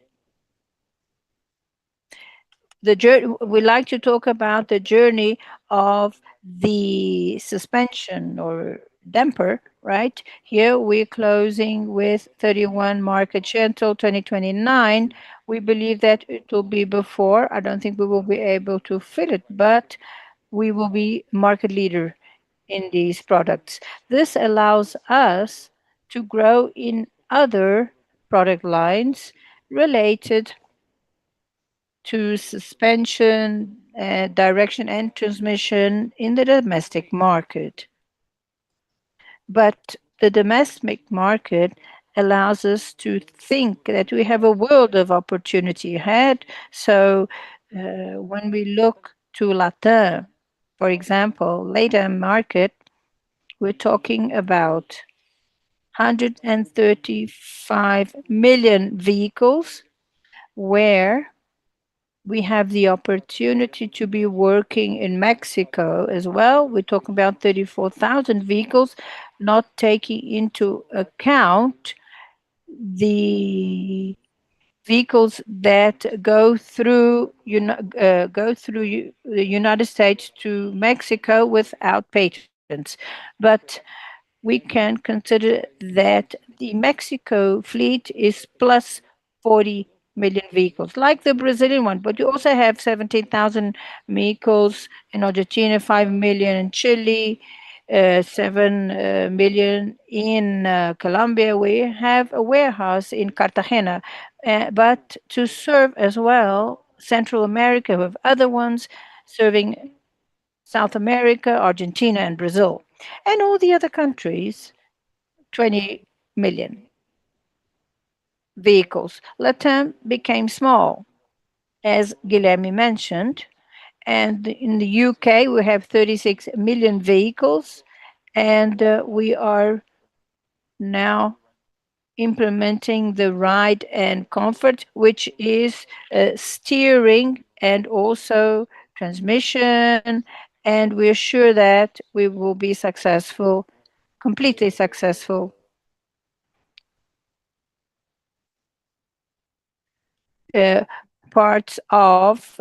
we like to talk about the journey of the suspension or damper, right? Here we're closing with 31 market share until 2029. We believe that it will be before. I don't think we will be able to fill it, but we will be market leader in these products. This allows us to grow in other product lines related to suspension, direction, and transmission in the domestic market. But the domestic market allows us to think that we have a world of opportunity ahead. So when we look to Latam, for example, later market, we're talking about 135 million vehicles where we have the opportunity to be working in Mexico as well. We're talking about 34,000 vehicles, not taking into account the vehicles that go through the United States to Mexico without patents. But we can consider that the Mexico fleet is plus 40 million vehicles, like the Brazilian one. But you also have 17,000 vehicles in Argentina, 5 million in Chile, 7 million in Colombia. We have a warehouse in Cartagena, but to serve as well Central America with other ones serving South America, Argentina, and Brazil, and all the other countries, 20 million vehicles. Latam became small, as Guilherme mentioned, and in the UK we have 36 million vehicles, and we are now implementing the ride and comfort, which is steering and also transmission, and we're sure that we will be successful, completely successful. uh, Parts of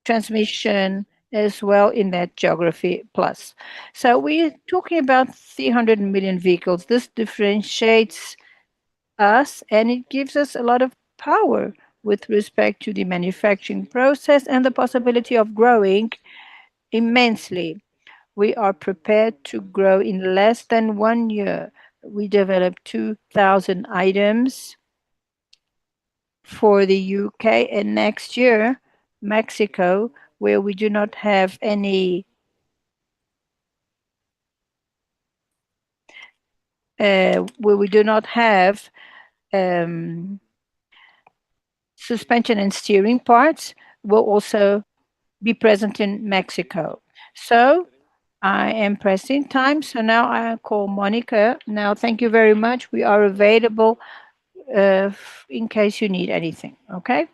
transmission as well in that geography plus. So we're talking about 300 million vehicles. This differentiates us and it gives us a lot of power with respect to the manufacturing process and the possibility of growing immensely. We are prepared to grow in less than 1 year. We developed 2,000 items for the UK, and next year, Mexico, where we do not have any, where we do not have um, suspension and steering parts, will also be present in Mexico. So I am pressing time. So now I call Monica. Now, thank you very much. We are available in case you need anything. Okay.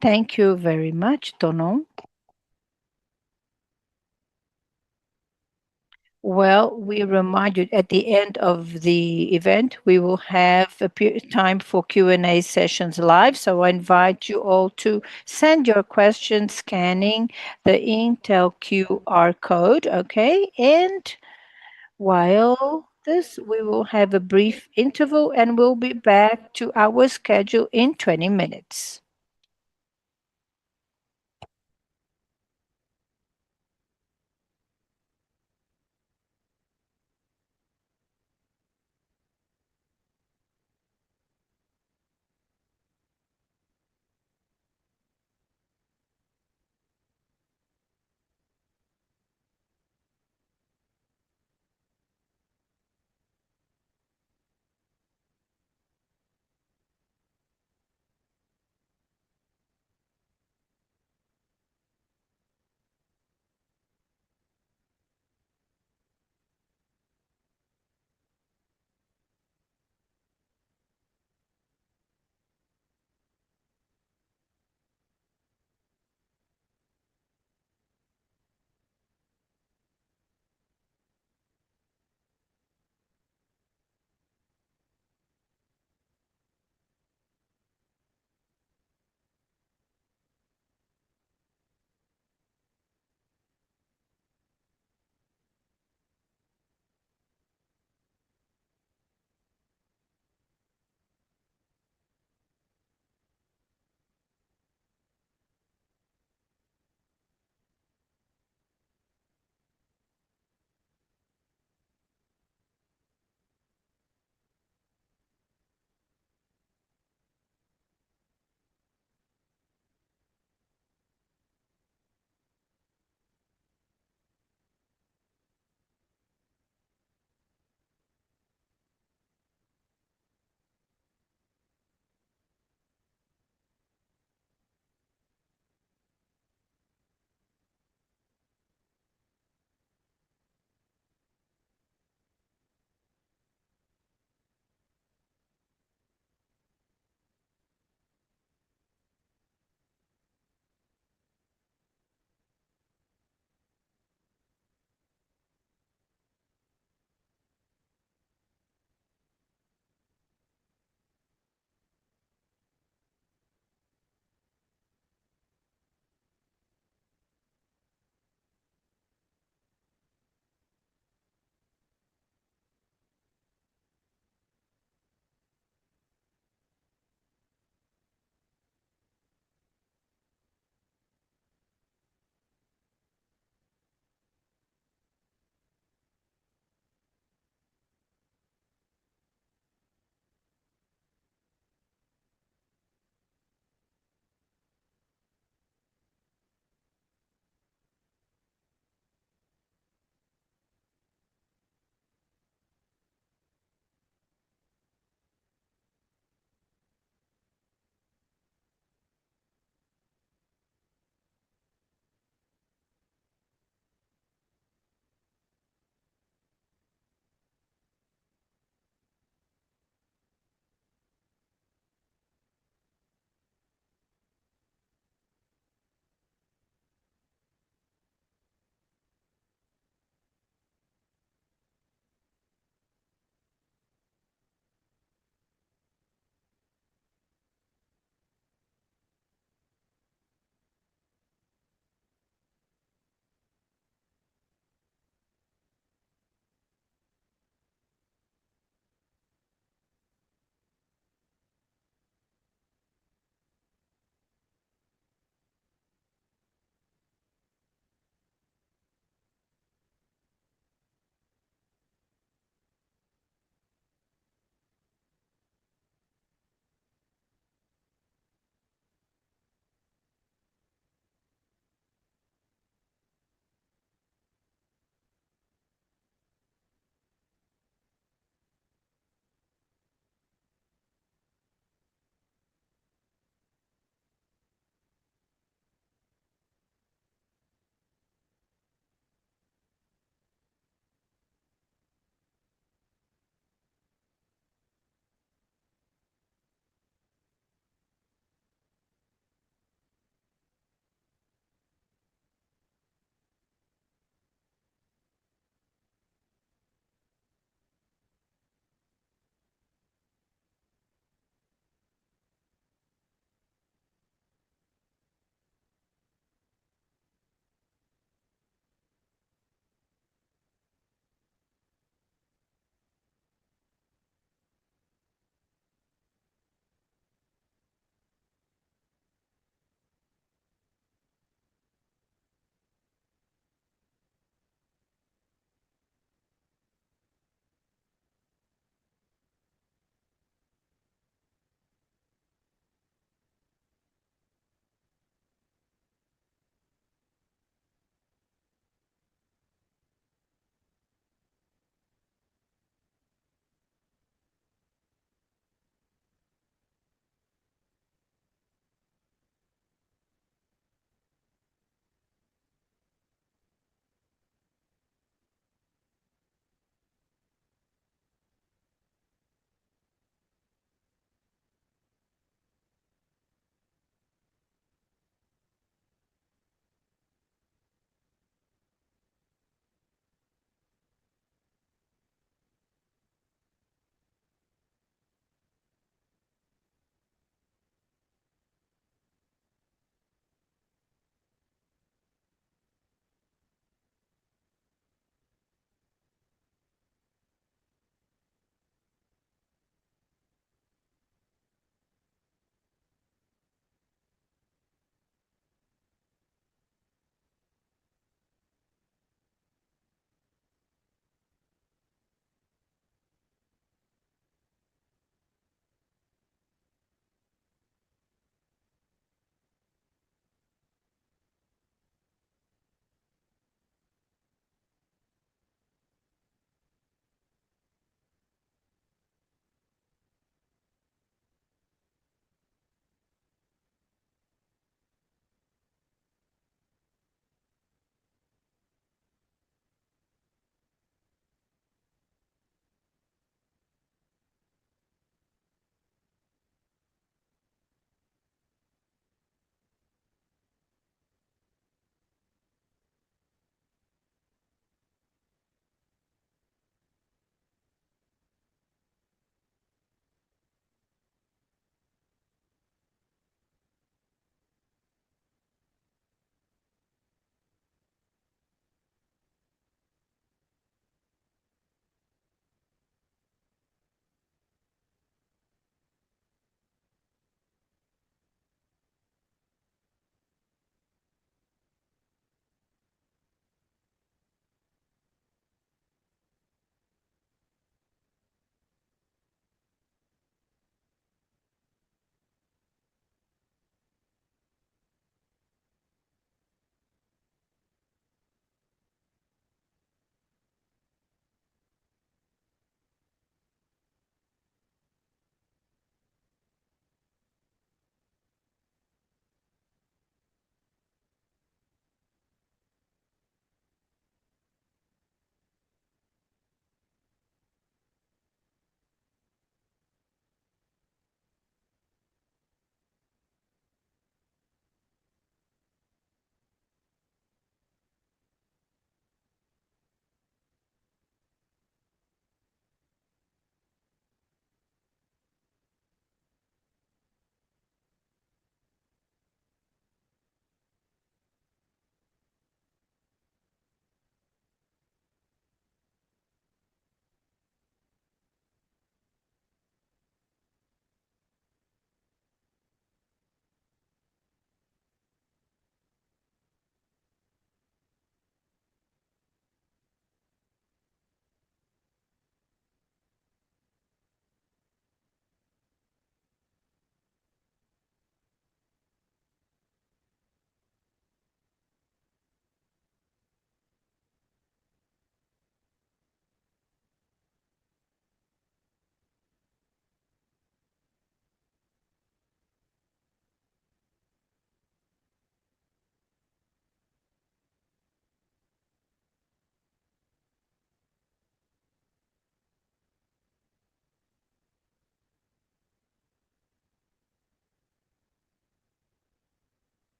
Thank you very much, Tonon. Well, we remind you at the end of the event, we will have a time for Q&A sessions live. So I invite you all to send your questions scanning the Intel QR code, okay? And while this, we will have a brief interval and we'll be back to our schedule in 20 minutes.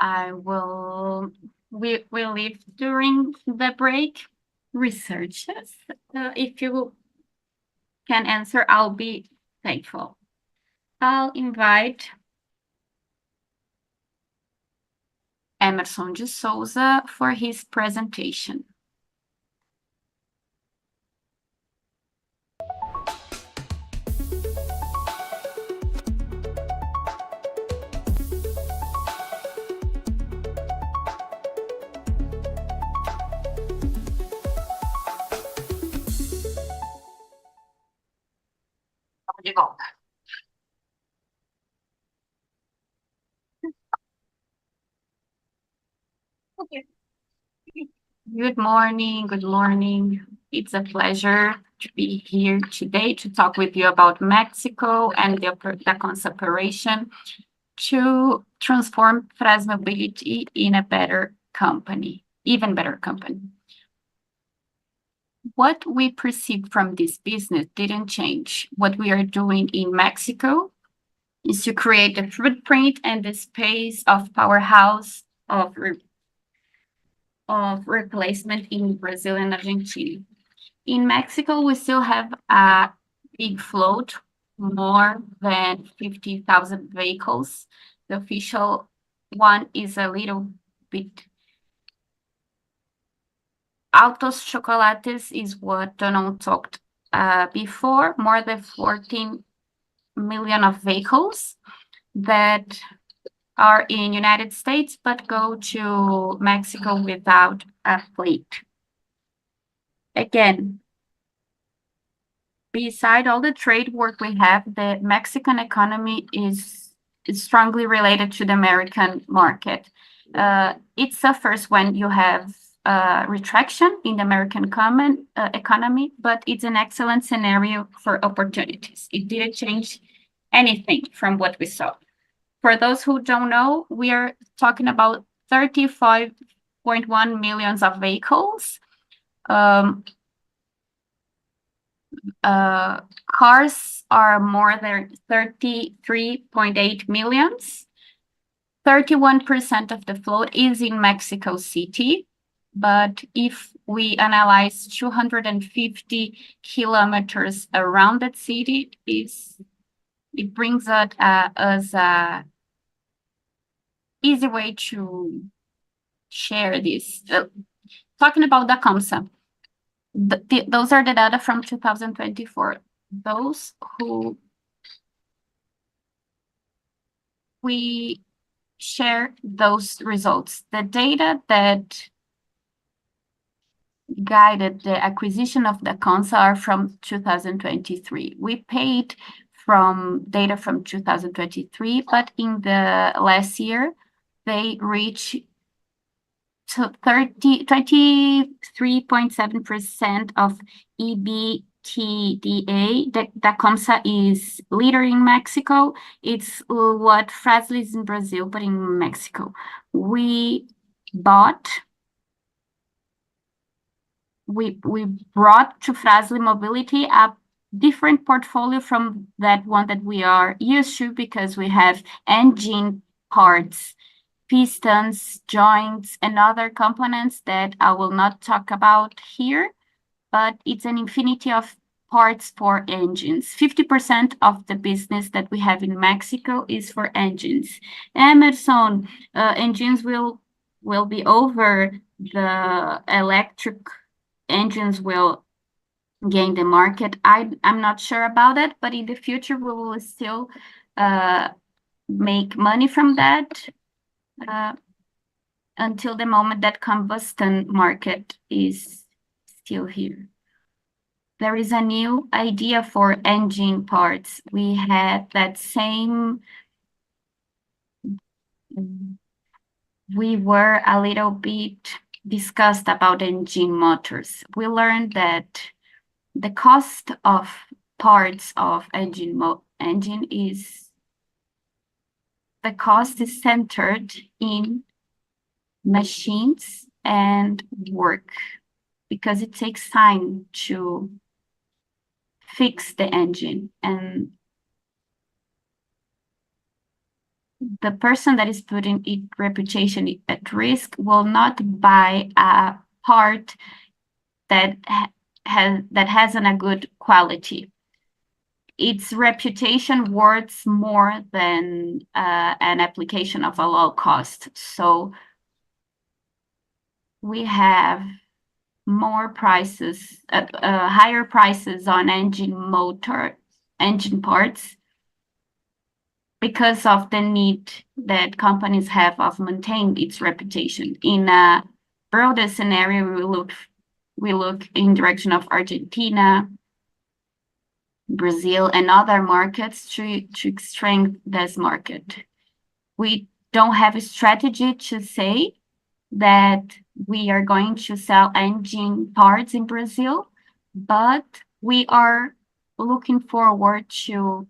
We will leave during the break researches. If you can answer, I'll be thankful. I'll invite Emerson de Souza for his presentation. De volta. Good morning. Good morning. It's a pleasure to be here today to talk with you about Mexico and the concept operation to transform Frasle Mobility in a better company, even better company. What we perceive from this business didn't change. What we are doing in Mexico is to create a footprint and the space of powerhouse of replacement in Brazil and Argentina. In Mexico, we still have a big float, more than 50,000 vehicles. The official one is a little bit. Autos Chocolates is what Donald talked before, more than 14 million of vehicles that are in United States but go to Mexico without a fleet. Again, beside all the trade work we have, the Mexican economy is strongly related to the American market. It suffers when you have retraction in the American economy, but it's an excellent scenario for opportunities. It didn't change anything from what we saw. For those who don't know, we are talking about 35.1 millions of vehicles. Cars are more than 33.8 millions. 31% of the float is in Mexico City, but if we analyze 250 kilometers around that city, it brings us a easy way to share this. Talking about the concept, those are the data from 2024. Those who we share those results. The data that guided the acquisition of the Consa are from 2023. We paid from data from 2023, but in the last year, they reached to 23.7% of EBITDA. The Comsa is leader in Mexico. It's what Frasle is in Brazil, but in Mexico. We brought to Frasle Mobility a different portfolio from that one that we are used to, because we have engine parts, pistons, joints, and other components that I will not talk about here, but it's an infinity of parts for engines. 50% of the business that we have in Mexico is for engines. Emerson, engines will be over, the electric engines will gain the market. I'm not sure about it, but in the future, we will still make money from that. Until the moment that combustion market is still here. There is a new idea for engine parts. We had that same, we were a little bit discussed about engine motors. We learned that the cost of parts of engine is, the cost is centered in machines and work, because it takes time to fix the engine, and the person that is putting its reputation at risk will not buy a part that hasn't a good quality. Its reputation worth more than an application of a low cost. So we have more prices, higher prices on engine parts because of the need that companies have of maintaining its reputation. In a broader scenario, we look in direction of Argentina, Brazil, and other markets to strengthen this market. We don't have a strategy to say that we are going to sell engine parts in Brazil, but we are looking forward to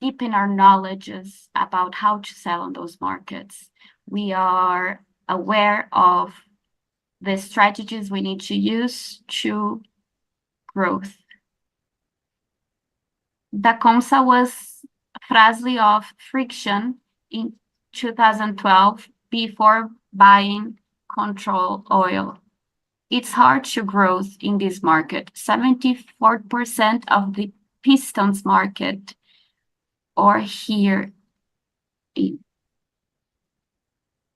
deepen our knowledges about how to sell on those markets. We are aware of the strategies we need to use to growth. Dacomsa was Frasle of Friction in 2012 before buying Control Oil. It's hard to grow in this market. 74% of the pistons market are here.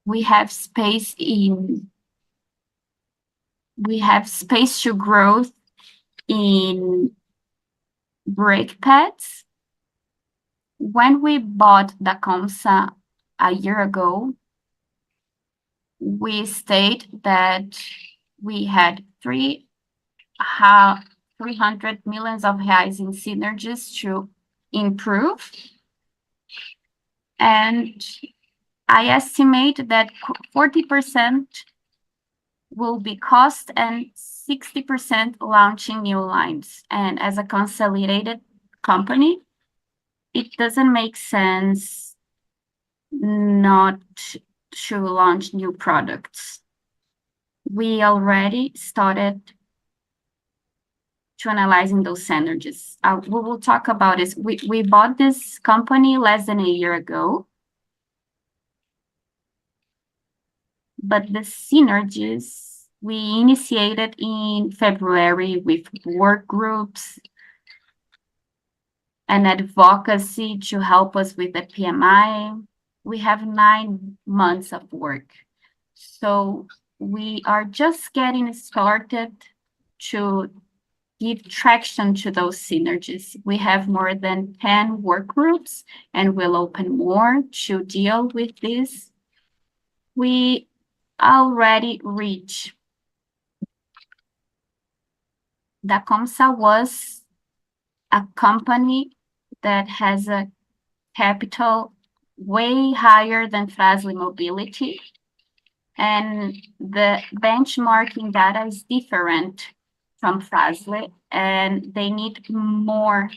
We have space to grow in brake pads. When we bought Dacomsa a year ago, we stated that we had 300 millions of reais in synergies to improve. And I estimate that 40% will be cost and 60% launching new lines. And as a consolidated company, it doesn't make sense not to launch new products. We already started to analyzing those synergies. We will talk about this. We bought this company less than a year ago, but the synergies we initiated in February with work groups and advocacy to help us with the PMI. We have 9 months of work. So we are just getting started to give traction to those synergies. We have more than 10 work groups and we'll open more to deal with this. We already reached. Dacomsa was a company that has a capital way higher than Frasle Mobility, and the benchmarking data is different from Frasle, and they need more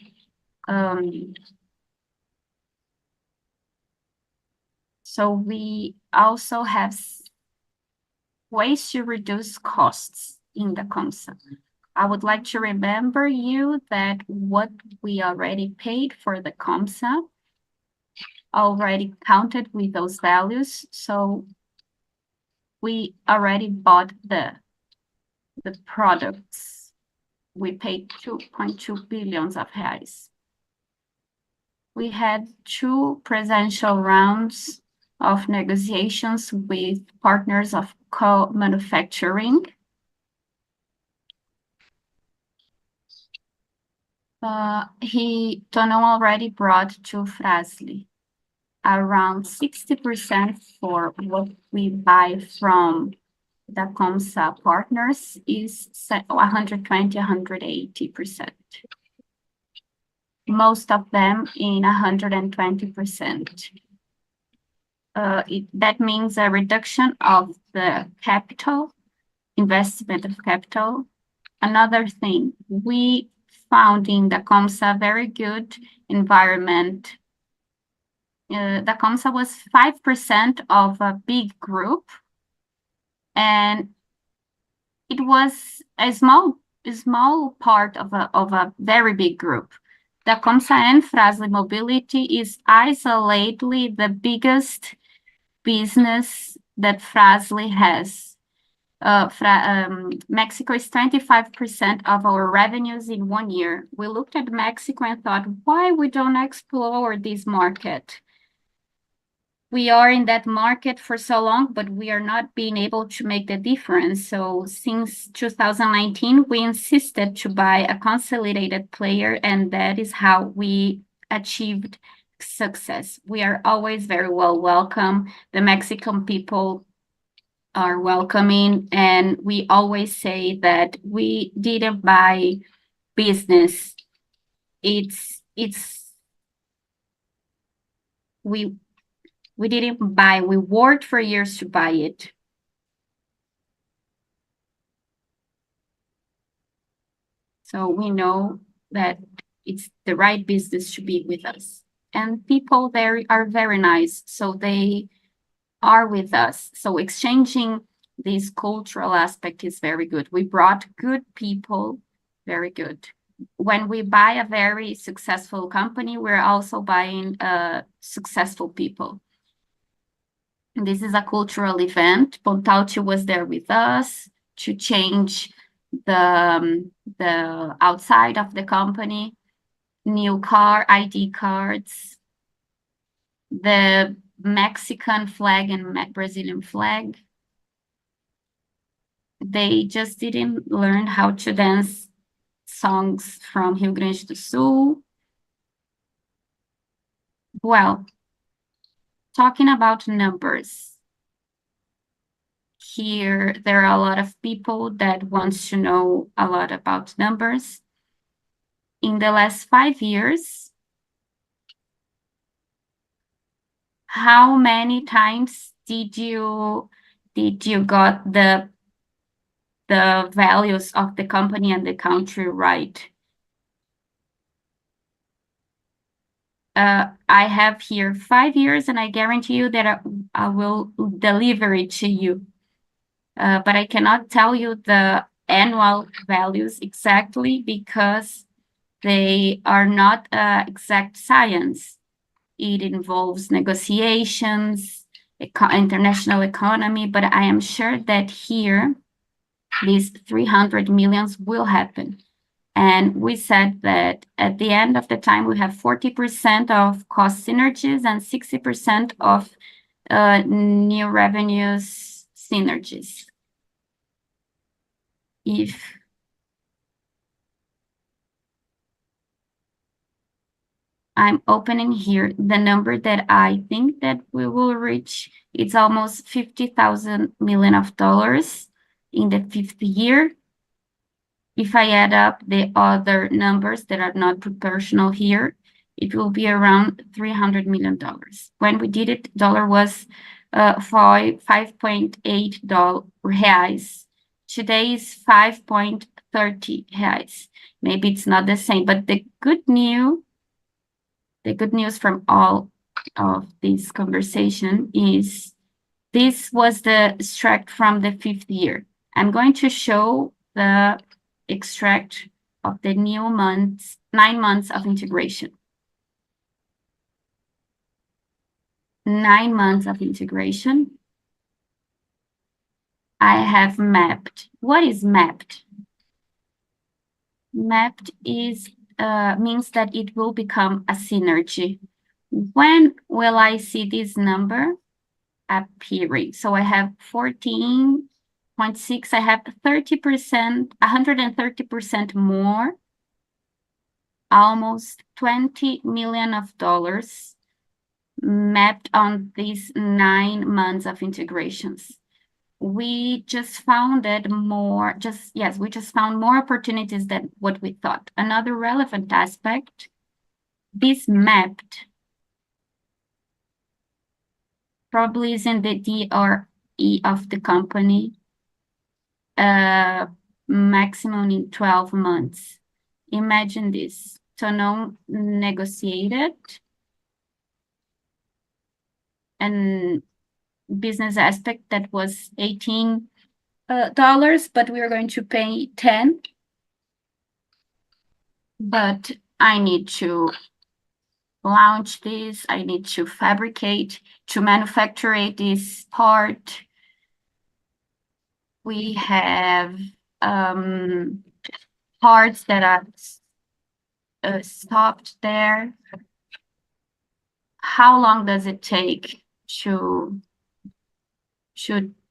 so we also have ways to reduce costs in Dacomsa. I would like to remember you that what we already paid for the Comsa already counted with those values. So we already bought the products. We paid 2.2 billions of reais. We had 2 presential rounds of negotiations with partners of co-manufacturing. Tonon already brought to Frasle around 60% for what we buy from the Comsa partners is 120, 180%. Most of them in 120%. That means a reduction of the capital, investment of capital. Another thing, we found in the Comsa very good environment. The Comsa was 5% of a big group, and it was a small part of a very big group. Tecumseh and Frasle Mobility is isolatedly the biggest business that Frasle has. Mexico is 25% of our revenues in 1 year. We looked at Mexico and thought, why we don't explore this market? We are in that market for so long, but we are not being able to make the difference. So since 2019, we insisted to buy a consolidated player, and that is how we achieved success. We are always very well welcome. The Mexican people are welcoming, and we always say that we didn't buy business. It's we didn't buy, we worked for years to buy it. So we know that it's the right business to be with us. And people there are very nice, so they are with us. So exchanging this cultural aspect is very good. We brought good people, very good. When we buy a very successful company, we're also buying successful people. And this is a cultural event. Pontalti was there with us to change the outside of the company, new car, ID cards, the Mexican flag and Brazilian flag. They just didn't learn how to dance songs from Rio Grande do Sul. Well, talking about numbers. Here, there are a lot of people that wants to know a lot about numbers. In the last 5 years, how many times did you got the values of the company and the country right? I have here 5 years, and I guarantee you that I will deliver it to you. But I cannot tell you the annual values exactly because they are not exact science. It involves negotiations, international economy, but I am sure that here, these 300 millions will happen. And we said that at the end of the time, we have 40% of cost synergies and 60% of new revenues synergies. If I'm opening here the number that I think that we will reach, it's almost 50,000 million of dollars in the 5th year. If I add up the other numbers that are not proportional here, it will be around $300 million. When we did it, dollar was 5.8 reais. Today is 5.30 reais. Maybe it's not the same, but the good news from all of this conversation is this was the extract from the 5th year. I'm going to show the extract of the new 9 months of integration. 9 months of integration. I have mapped. What is mapped? Mapped is means that it will become a synergy. When will I see this number appearing? So I have 14.6, I have 30%, 130% more, almost $20 million mapped on these 9 months of integrations. We just found more opportunities than what we thought. Another relevant aspect, this mapped probably is in the DRE of the company, maximum in 12 months. Imagine this, Tonon negotiated and business aspect that was $18, but we are going to pay 10. But I need to launch this, I need to fabricate, to manufacture this part. We have parts that are stopped there. How long does it take to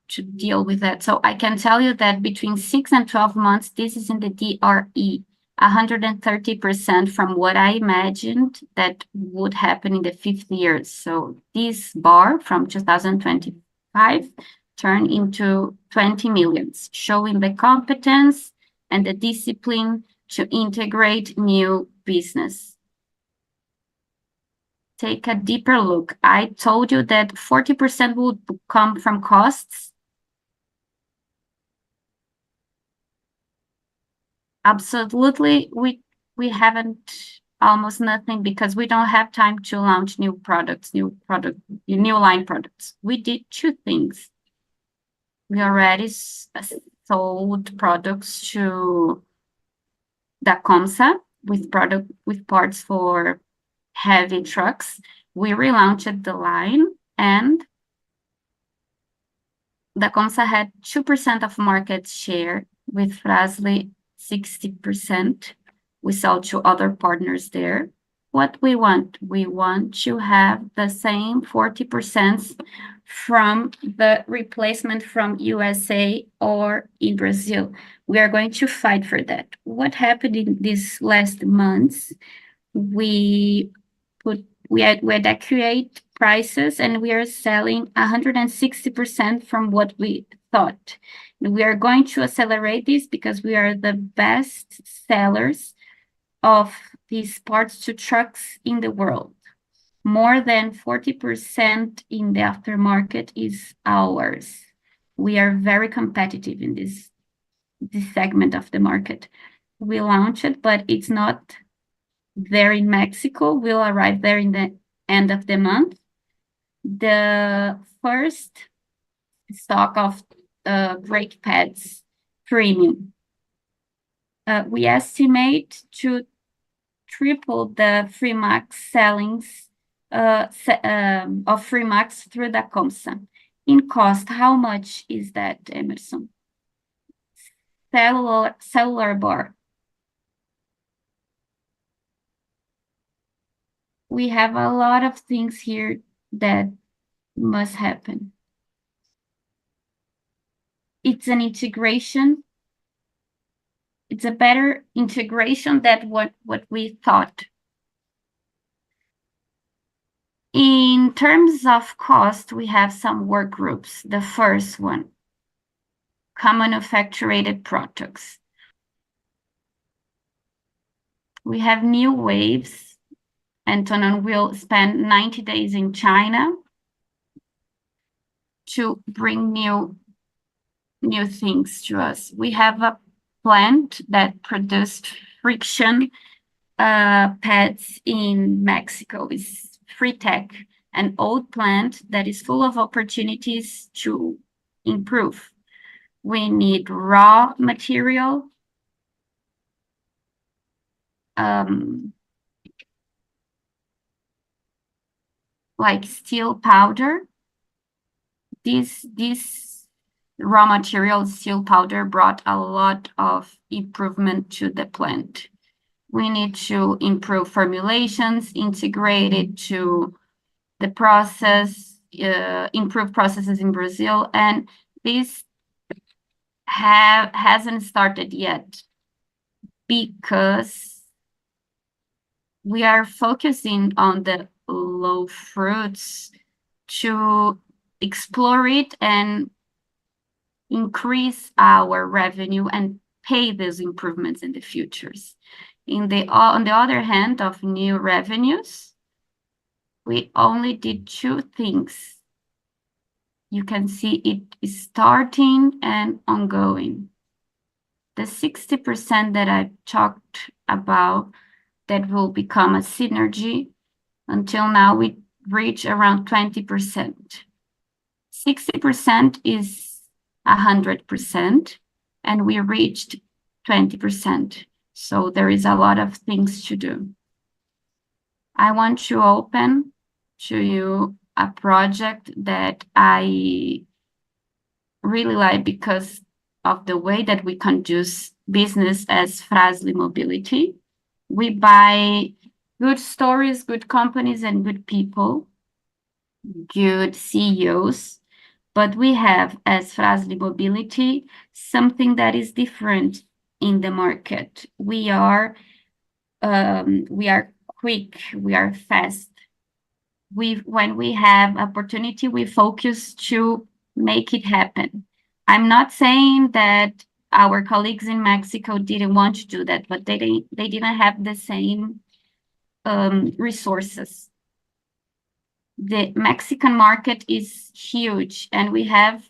to deal with that? So I can tell you that between 6 and 12 months, this is in the DRE, 130% from what I imagined that would happen in the 5th year. So this bar from 2025 turned into 20 millions, showing the competence and the discipline to integrate new business. Take a deeper look. I told you that 40% would come from costs. Absolutely, we haven't almost nothing because we don't have time to launch new new line products. We did two things. We already sold products to Dacomsa with parts for heavy trucks. We relaunched the line, and Dacomsa had 2% of market share, with Frasle 60%. We sell to other partners there. What we want to have the same 40% from the replacement from USA or in Brazil. We are going to fight for that. What happened in these last months? We had accurate prices, and we are selling 160% from what we thought. We are going to accelerate this because we are the best sellers of these parts to trucks in the world. More than 40% in the aftermarket is ours. We are very competitive in this segment of the market. We launched it, but it's not there in Mexico. We'll arrive there in the end of the month. The first stock of brake pads premium. We estimate to triple the Freemax sellings of Freemax through Dacomsa. In cost, how much is that, Emerson? Cellular bar. We have a lot of things here that must happen. It's an integration. It's a better integration than what we thought. In terms of cost, we have some work groups. The first one, co-manufactured products. We have new waves. Antonin will spend 90 days in China to bring new things to us. We have a plant that produced friction pads in Mexico. It's Freetech, an old plant that is full of opportunities to improve. We need raw material, like steel powder. This raw material, steel powder, brought a lot of improvement to the plant. We need to improve formulations, integrate it to the process, improve processes in Brazil, and this hasn't started yet because we are focusing on the low fruits to explore it and increase our revenue and pay those improvements in the futures. On the other hand, of new revenues, we only did two things. You can see it is starting and ongoing. The 60% that I talked about that will become a synergy, until now we reach around 20%. 60% is 100%, and we reached 20%. So there is a lot of things to do. I want to open to you a project that I really like because of the way that we conduce business as Frasle Mobility. We buy good stories, good companies, and good people, good CEOs. But we have, as Frasle Mobility, something that is different in the market. We are quick, we are fast. When we have opportunity, we focus to make it happen. I'm not saying that our colleagues in Mexico didn't want to do that, but they didn't have the same resources. The Mexican market is huge, and we have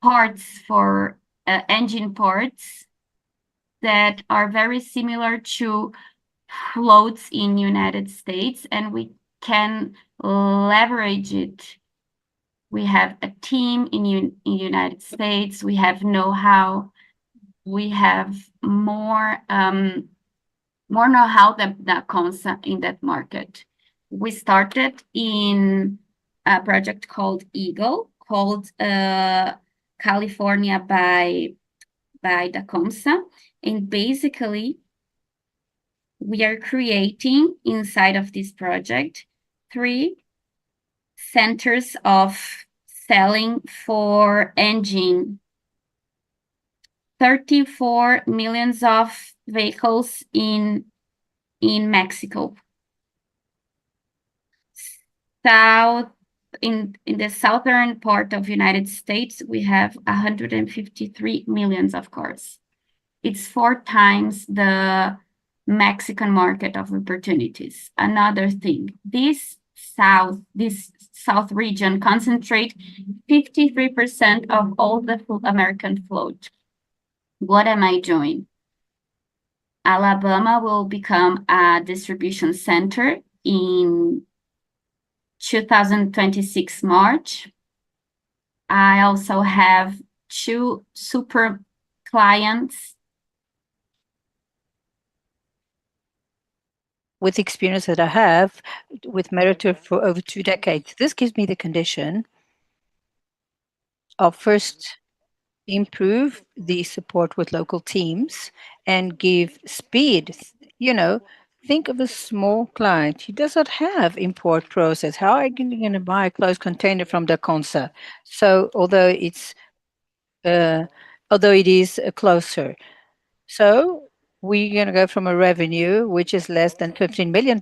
parts for engine parts that are very similar to floats in United States, and we can leverage it. We have a team in United States. We have know-how. We have more know-how than that concept in that market. We started in a project called Eagle, called California by Dacomsa, and basically we are creating inside of this project 3 centers of selling for engine. 34 millions of vehicles in Mexico. South in the southern part of United States, we have 153 millions of cars. It's 4 times the Mexican market of opportunities. Another thing, this south region concentrate 53% of all the American float. What am I doing? Alabama will become a distribution center in 2026 March. I also have 2 super clients. With the experience that I have with Meritor for over 2 decades, this gives me the condition of first improve the support with local teams and give speed. You know, think of a small client. He does not have import process. How are you going to buy a closed container from the Consa? So uh, although it is closer, so we're going to go from a revenue which is less than $15 million,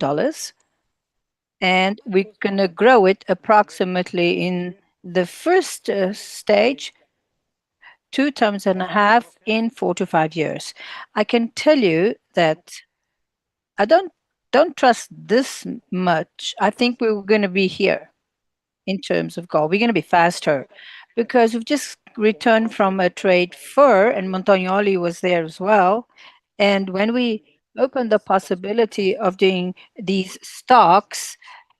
and we're going to grow it approximately in the first stage 2 times and a half in 4 to 5 years. I can tell you that I don't trust this much. I think we're going to be here in terms of goal. We're going to be faster because we've just returned from a trade fair, and Montagnoli was there as well. And when we opened the possibility of doing these stocks,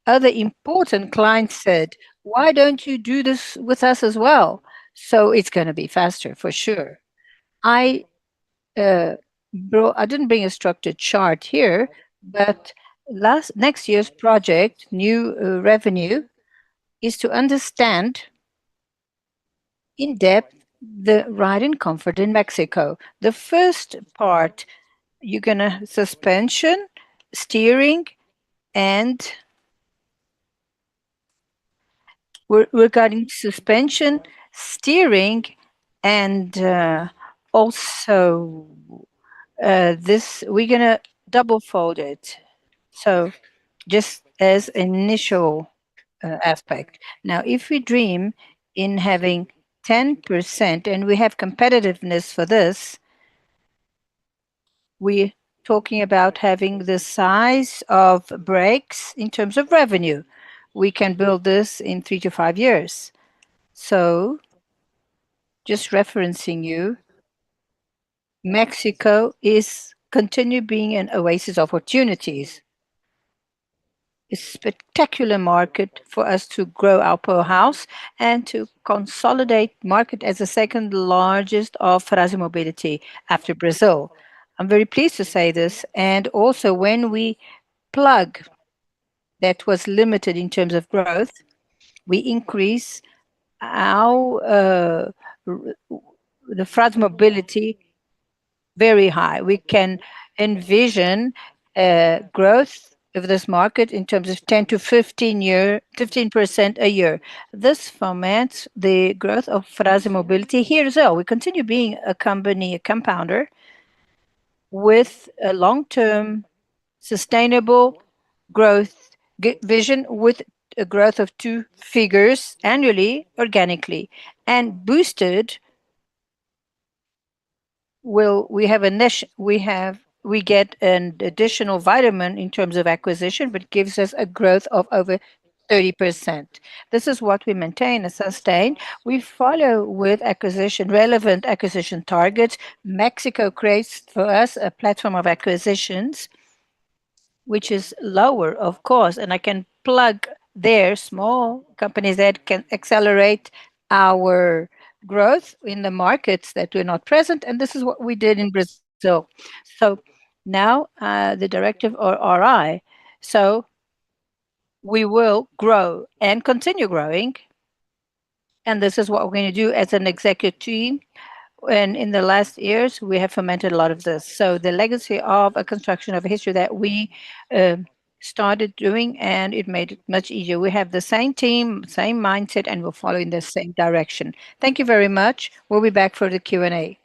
other important clients said, "Why don't you do this with us as well?" So it's going to be faster for sure. I uh, I didn't bring a structured chart here, but last next year's project, new revenue, is to understand in depth the ride and comfort in Mexico. The first part, you're gonna suspension, steering, and regarding suspension, steering, and also this we're gonna double fold it. So just as initial aspect. Now, if we dream in having 10% and we have competitiveness for this, we're talking about having the size of brakes in terms of revenue. We can build this in 3 to 5 years. So, just referencing you, Mexico is continue being an oasis of opportunities. A spectacular market for us to grow our powerhouse and to consolidate market as the second largest of Frasle Mobility after Brazil. I'm very pleased to say this. And also, when we plug that was limited in terms of growth, we increase our the Frasle Mobility very high. We can envision growth of this market in terms of 10 to 15% a year. This foments the growth of Frasle Mobility here as well. We continue being a company, a compounder with a long-term sustainable growth vision with a growth of two figures annually organically and boosted will we have a niche we get an additional vitamin in terms of acquisition but gives us a growth of over 30%. This is what we maintain and sustain. We follow with acquisition relevant acquisition targets. Mexico creates for us a platform of acquisitions which is lower, of course, and I can plug there small companies that can accelerate our growth in the markets that we're not present. And this is what we did in Brazil. So now the directive or RI, so we will grow and continue growing. And this is what we're going to do as an executive team and in the last years we have fermented a lot of this, so the legacy of a construction of a history that we started doing, and it made it much easier. We have the same team, same mindset, and we'll follow in the same direction. Thank you very much. We'll be back for the Q&A.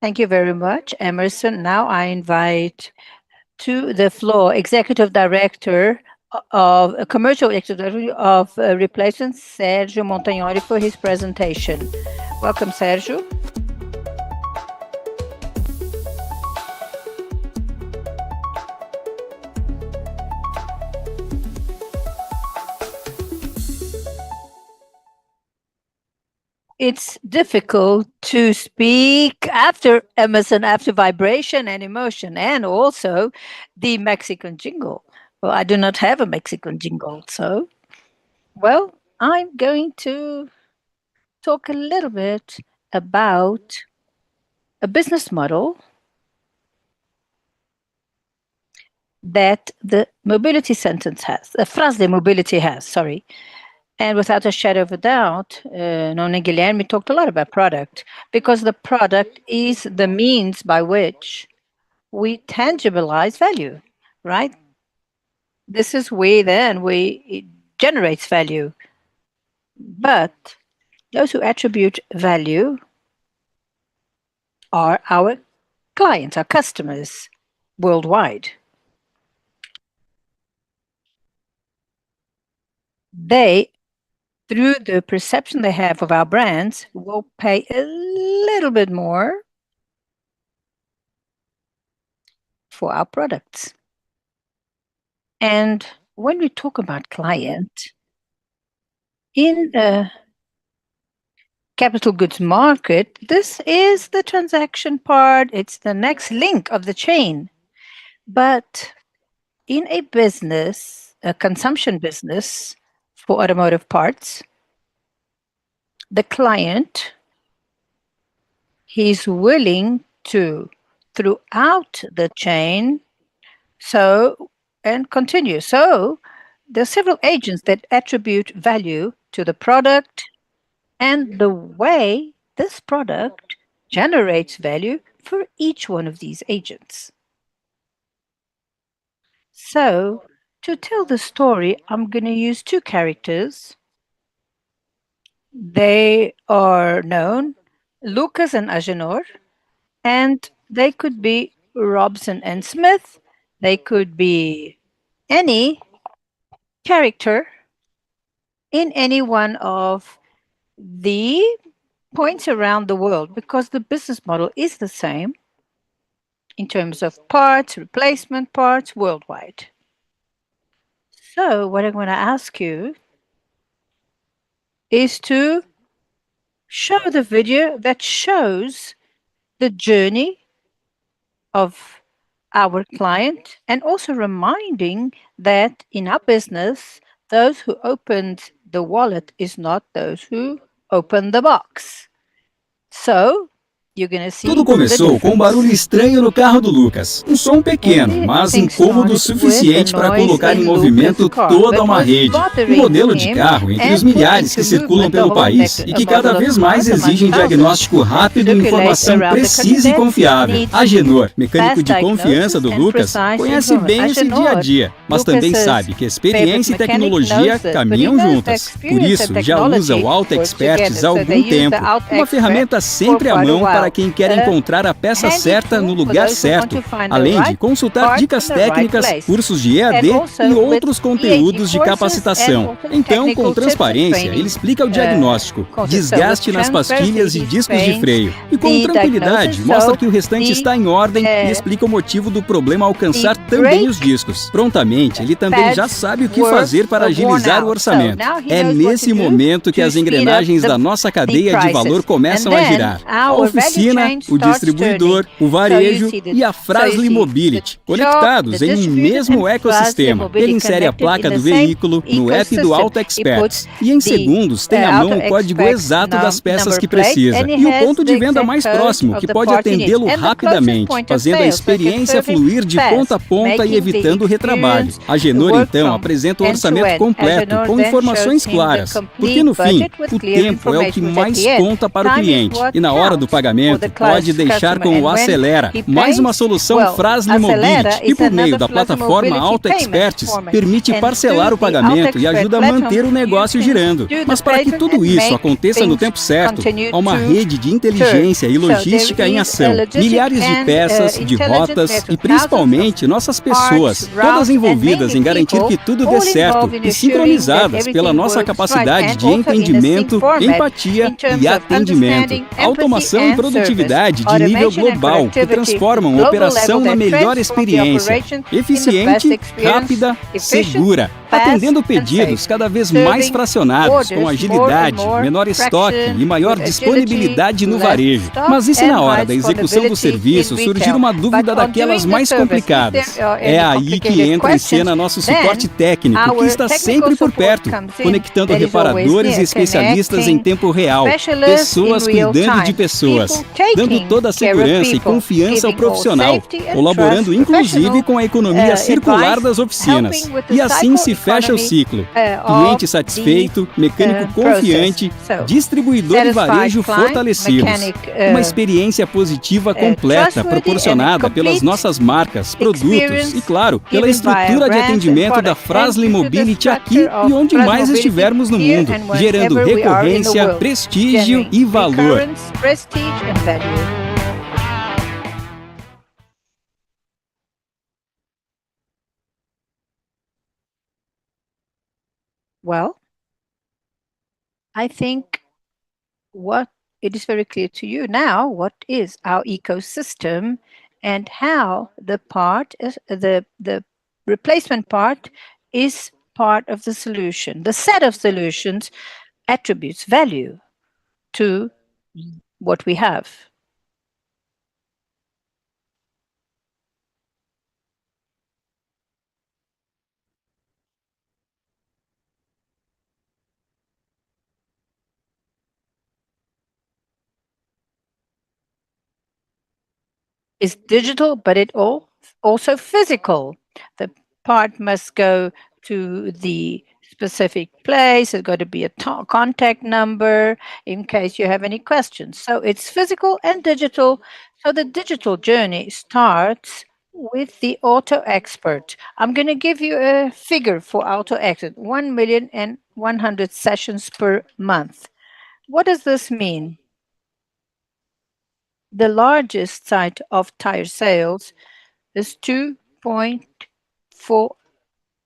Thank you very much, Emerson. Now I invite to the floor Executive Director of Commercial Executive of Replacement, Sergio Montagnoli, for his presentation. Welcome, Sergio. It's difficult to speak after Emerson, after vibration and emotion, and also the Mexican jingle. Well, I do not have a Mexican jingle, so, well, I'm going to talk a little bit about a business model that the mobility sentence has, Frasle Mobility has, sorry. And without a shadow of a doubt, Nona Guilherme talked a lot about product because the product is the means by which we tangibilize value, right? This is where then it generates value. But those who attribute value are our clients, our customers worldwide. They, through the perception they have of our brands, will pay a little bit more for our products. And when we talk about client, in the capital goods market, this is the transaction part, it's the next link of the chain. But in a business, a consumption business for automotive parts, the client, he's willing to, throughout the chain, so and continue. So there are several agents that attribute value to the product and the way this product generates value for each one of these agents. So to tell the story, I'm going to use two characters. They are known, Lucas and Agenor, and they could be Robson and Smith. They could be any character in any one of the points around the world because the business model is the same in terms of parts, replacement parts worldwide. So, what I'm going to ask you is to show the video that shows the journey of our client, and also reminding that in our business, those who opened the wallet is not those who opened the box. So you're going to Tudo see the começou com um barulho difference. estranho no carro do Lucas. Um som And pequeno, the mas thing incômodo o started with a suficiente para noise colocar em in Lucas' movimento car, toda but uma was rede. Um bothering modelo de him carro entre os and put milhares que into circulam movement the pelo whole país e a que cada model of vez cars mais among exigem thousands diagnóstico that rápido e circulate informação around the country precisa e that confiável. needs Agenor, mecânico fast de confiança diagnosis do and Lucas, precise conhece improvement. bem esse dia a Agenor, dia, mas também Lucas's sabe que favorite experiência e mechanic tecnologia knows it, but he caminham knows the juntas. Por experience and isso, já usa o technology Auto work Experts together. há So they algum use the tempo, Auto uma Expert ferramenta for sempre à quite a mão para while. quem quer A encontrar a peça handy certa no tool for lugar those who want certo, to find the além de right consultar part dicas in the right técnicas, place. cursos de And EAD e also with outros EAD conteúdos de courses and capacitação. also Então, com technical tips and transparência, ele training explica o diagnóstico, courses. So with desgaste nas transparency, pastilhas e he discos de explains freio. E com the diagnosis, tranquilidade, mostra so que o restante the está em ordem e uh, explica o motivo do problema the alcançar também os brake discos. Prontamente, ele também já pads sabe o que were fazer para worn agilizar o out. So orçamento. now he É knows what to nesse do momento que to as speed up engrenagens da nossa the cadeia de valor prices. And começam a then girar. A our value oficina, chain o starts turning. distribuidor, o So you varejo see e a Frasle the Mobility, shop, the conectados em um distributor, and mesmo Frasle ecossistema. Ele Mobility insere a connected in placa the do same veículo no app do ecosystem. Auto He puts Experts e em the segundos tem à Auto mão o código Experts exato das peças number que plate, precisa and he e o has ponto the de venda exact mais code próximo of que the pode part he needs atendê-lo and the closest rapidamente, point of fazendo a sale, so he can experiência serve him fluir de ponta a fast, ponta e making the evitando o retrabalho. experience A Genor work então from apresenta o end to orçamento end. completo Agenor com then shows informações him the claras, porque complete no fim, budget with o clear tempo é o que information, because at mais the end, conta para o time is cliente what e na hora do counts for the pagamento pode deixar customer. com And o when Acelera, he mais uma pays, solução well, Frasle Acelera Mobility, que is por meio another da Frasle plataforma Mobility Auto payment Experts format. permite And parcelar through o the Auto pagamento e Expert ajuda a platform, manter o you negócio can girando. do the Mas para que payment tudo and isso make aconteça no things tempo certo, continue há uma to rede de turn. inteligência e So there logística em is a ação, logistic milhares de and peças, de intelligent rotas e network, thousands of principalmente nossas parts, pessoas, todas routes, and envolvidas mainly em garantir people, que tudo dê all certo involved in e assuring that sincronizadas pela everything nossa works right, capacidade and de also in a sync entendimento, format empatia in terms e of atendimento. understanding, empathy, Automação e and service. produtividade de nível Automation and global que productivity with transformam a global level operação na that melhor transform the experiência. operation in the best Eficiente, experience, rápida, efficient, segura, fast, atendendo and pedidos safe, cada vez mais serving fracionados, com orders more and agilidade, more menor estoque fraction e maior with agility, disponibilidade no less varejo. stock, Mas e se and na hora high da execução do disponibility in serviço surgir retail. uma But dúvida on daquelas doing the mais service, if there complicadas? are É any aí que complicated entra em questions, cena nosso then suporte técnico, que our está technical sempre por support perto, comes in, conectando that is always reparadores e near, especialistas em connecting tempo real, specialists in pessoas real cuidando de time, pessoas, people dando taking toda a care of segurança e people, confiança ao giving all profissional, safety and colaborando trust, inclusive professional com a economia circular advice, das oficinas. helping with the E assim cycle se fecha o economy ciclo. of Cliente the satisfeito, mecânico process. confiante, So, distribuidor e satisfied varejo client, fortalecidos. mechanic Uma experiência positiva completa, trustworthy and proporcionada pelas complete nossas marcas, produtos experience e, claro, pela given by estrutura de brands and atendimento da products, and Frasle due to the Mobility structure aqui e of onde Frasle mais Mobility estivermos no here mundo, and gerando whenever we are in the recorrência, world, prestígio generating e valor. recurrence, prestige, and value. Well, I think what it is very clear to you now what is our ecosystem and how the part is the replacement part is part of the solution. The set of solutions attributes value to what we have. It's digital, but it also physical. The part must go to the specific place. There's got to be a contact number in case you have any questions. So it's physical and digital. So the digital journey starts with the auto expert. I'm going to give you a figure for auto expert: 1,100,000 sessions per month. What does this mean? The largest site of tire sales is 2.4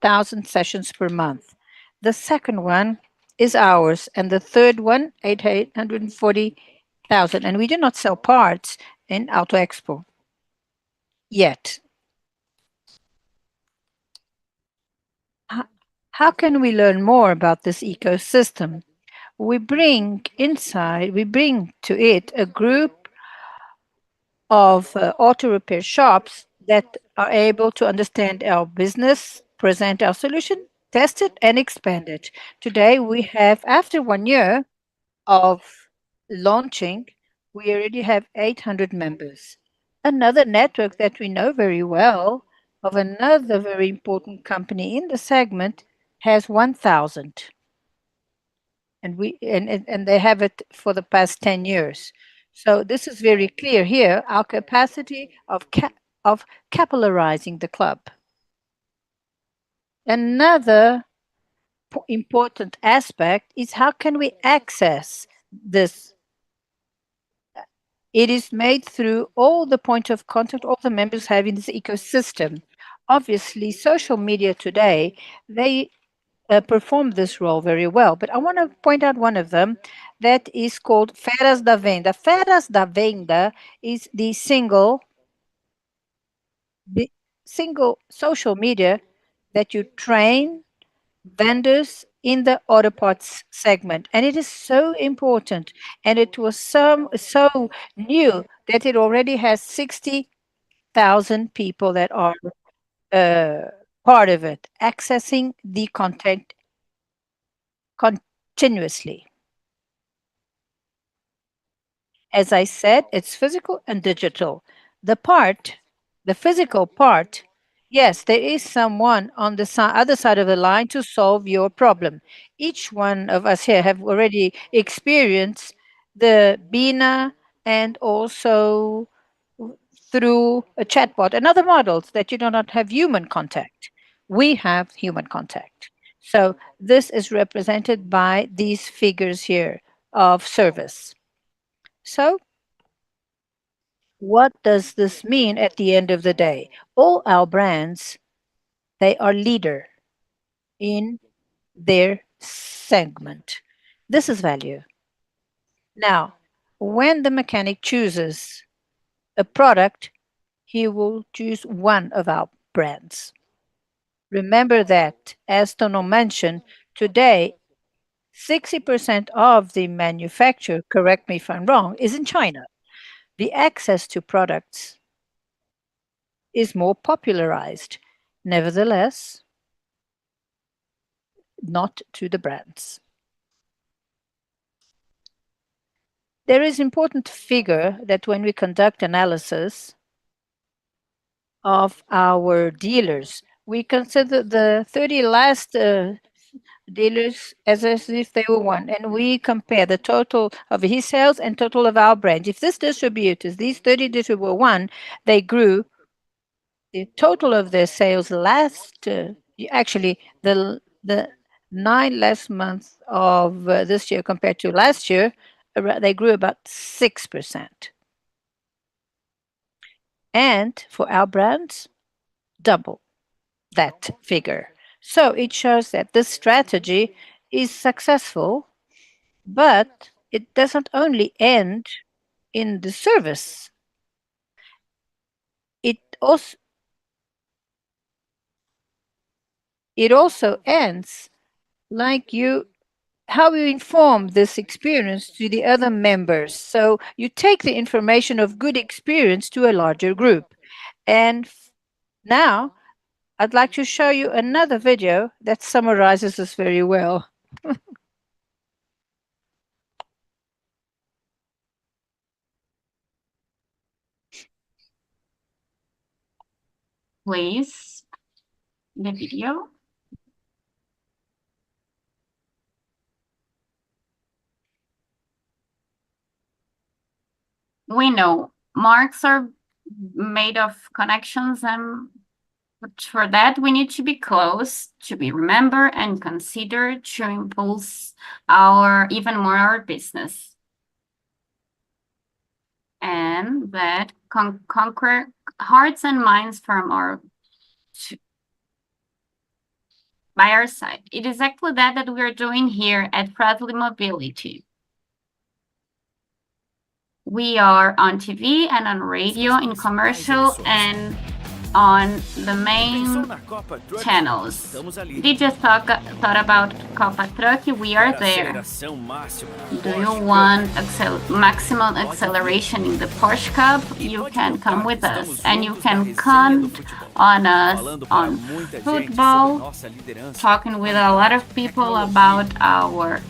thousand sessions per month. The second one is ours, and the third one, 840,000. And we do not sell parts in Auto Expo yet. How can we learn more about this ecosystem? We bring to it a group of auto repair shops that are able to understand our business, present our solution, test it, and expand it. Today, we have, after 1 year of launching, we already have 800 members. Another network that we know very well of another very important company in the segment has 1,000, and they have it for the past 10 years. So this is very clear here, our capacity of capillarizing the club. Another important aspect is how can we access this. It is made through all the point of contact all the members have in this ecosystem. Obviously, social media today, they perform this role very well. But I want to point out one of them that is called Feras da Venda. Feras da Venda is the single social media that you train vendors in the auto parts segment. And it is so important. And it was so new that it already has 60,000 people that are uh, part of it, accessing the content continuously. As I said, it's physical and digital. The part, the physical part, yes, there is someone on the other side of the line to solve your problem. Each one of us here have already experienced the Bina and also through a chatbot and other models that you do not have human contact. We have human contact. So this is represented by these figures here of service. So what does this mean at the end of the day? All our brands, they are leader in their segment. This is value. Now, when the mechanic chooses a product, he will choose one of our brands. Remember that, as Tono mentioned, today 60% of the manufacture, correct me if I'm wrong, is in China. The access to products is more popularized. Nevertheless, not to the brands. There is important figure that when we conduct analysis of our dealers, we consider the 30 last dealers as if they were one, and we compare the total of his sales and total of our brand. If this distributors, these 30 distributors were one, they grew the total of their sales last actually the 9 last months of this year compared to last year, they grew about 6%. And for our brands, double that figure. So it shows that this strategy is successful, but it doesn't only end in the service. It also it also ends like you how you inform this experience to the other members. So you take the information of good experience to a larger group. And now I'd like to show you another video that summarizes this very well. Please, the video. We know marks are made of connections, and for that we need to be close, to be remembered and considered to impulse our even more our business. And that conquer hearts and minds from our by our side. It is exactly that we are doing here at Frasle Mobility. We are on TV and on radio, in commercial and on the main channels. Did you thought about Copa Truck? We are there. Do you want maximum acceleration in the Porsche Cup? You can come with us, and you can count on us on football, talking with a lot of people about our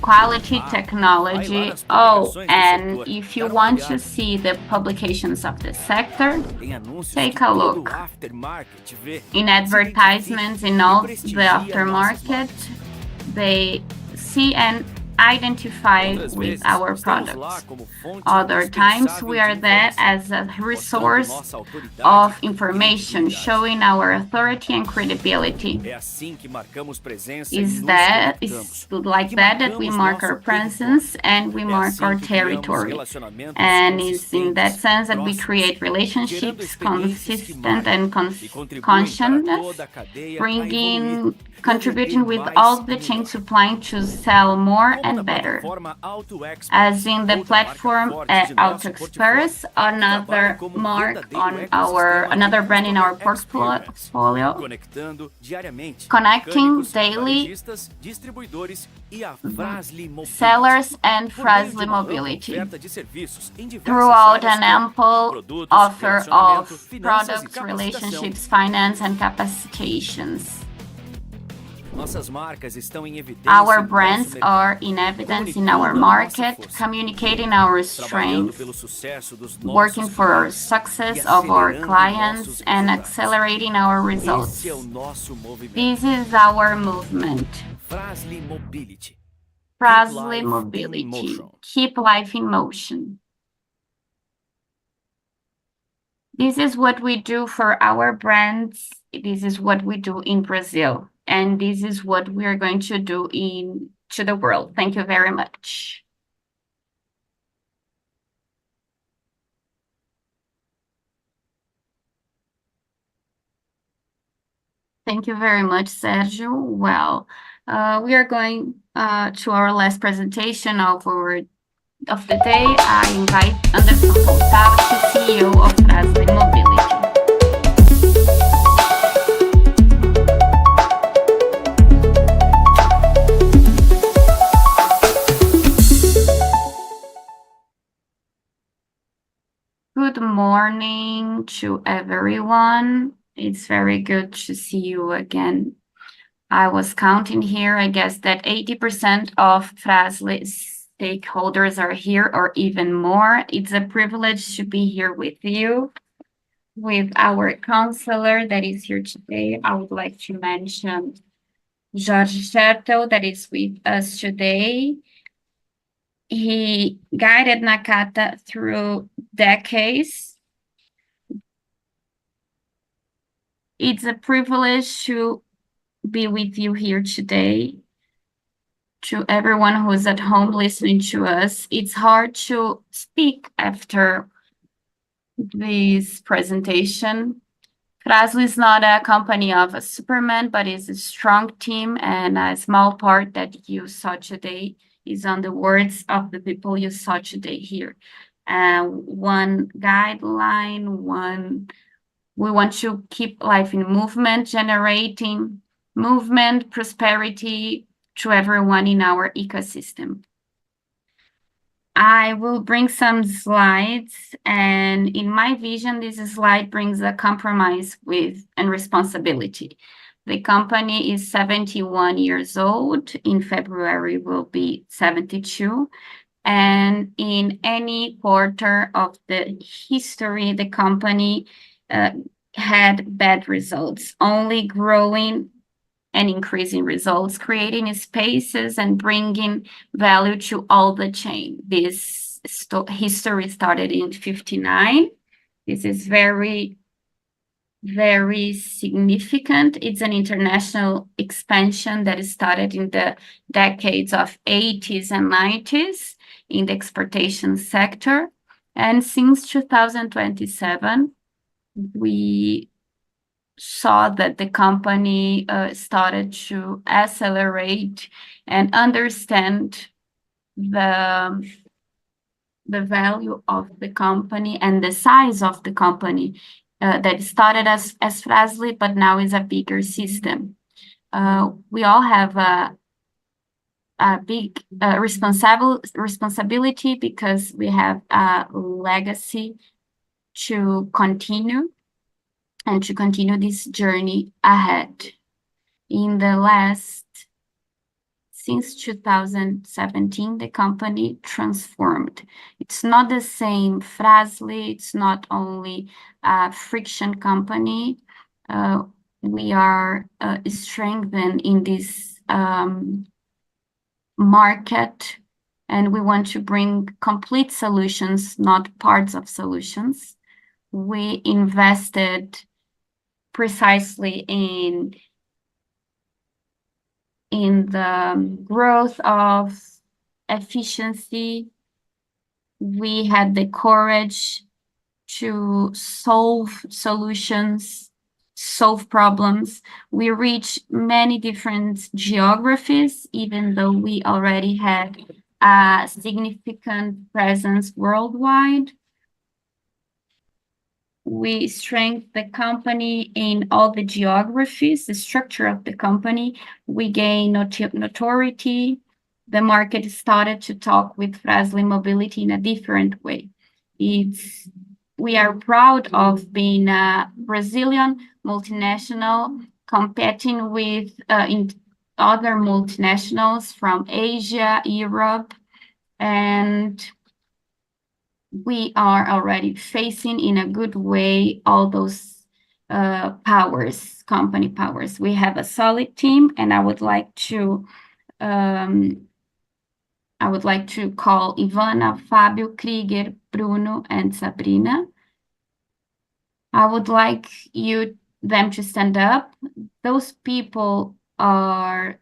quality technology. Oh, and if you want to see the publications of the sector, take a look in advertisements in all the aftermarket. They see and identify with our products. Other times we are there as a resource of information, showing our authority and credibility. Is like that we mark our presence and we mark our territory. And it's in that sense that we create relationships consistent and conscious, contributing with all the chain supplying to sell more and better. As in the platform at Auto Express, another brand in our portfolio, connecting daily sellers and Frasle Mobility throughout an ample offer of products, relationships, finance, and capacitations. Our brands are in evidence in our market, communicating our strength, working for our success of our clients, and accelerating our results. This is our movement. Frasle Mobility. Keep life in motion. This is what we do for our brands. This is what we do in Brazil. And this is what we are going to do to the world. Thank you very much. Thank you very much, Sergio. Well, we are going to our last presentation of the day. I invite Anderson Poltava, CEO of Frasle Mobility. Good morning to everyone. It's very good to see you again. I was counting here, I guess that 80% of Frasle stakeholders are here or even more. It's a privilege to be here with you, with our counselor that is here today. I would like to mention Jorge Schertel that is with us today. He guided Nakata through decades. It's a privilege to be with you here today. To everyone who is at home listening to us, it's hard to speak after this presentation. Frasle is not a company of a Superman, but it's a strong team, and a small part that you saw today is on the words of the people you saw today here. One guideline, we want to keep life in movement, generating movement, prosperity to everyone in our ecosystem. I will bring some slides, and in my vision, this slide brings a compromise and responsibility. The company is 71 years old. In February, will be 72. And in any quarter of the history, the company had bad results, only growing and increasing results, creating spaces and bringing value to all the chain. This history started in 59. This is very significant. It's an international expansion that started in the decades of 80s and 90s in the exportation sector. And since 2027, we saw that the company started to accelerate and understand the value of the company and the size of the company that started as Frasle, but now is a bigger system. We all have a big responsibility because we have a legacy to continue and to continue this journey ahead. In the last, since 2017, the company transformed. It's not the same Frasle, it's not only a friction company. We are strengthened in this market, and we want to bring complete solutions, not parts of solutions. We invested precisely in the growth of efficiency. We had the courage to solve solutions, solve problems. We reached many different geographies, even though we already had a significant presence worldwide. We strengthened the company in all the geographies, the structure of the company. We gained notoriety. The market started to talk with Frasle Mobility in a different way. We are proud of being a Brazilian multinational competing with other multinationals from Asia, Europe, and we are already facing in a good way all those company powers. We have a solid team, and I would like to call Ivana, Fabio, Krieger, Bruno, and Sabrina. I would like them to stand up. Those people are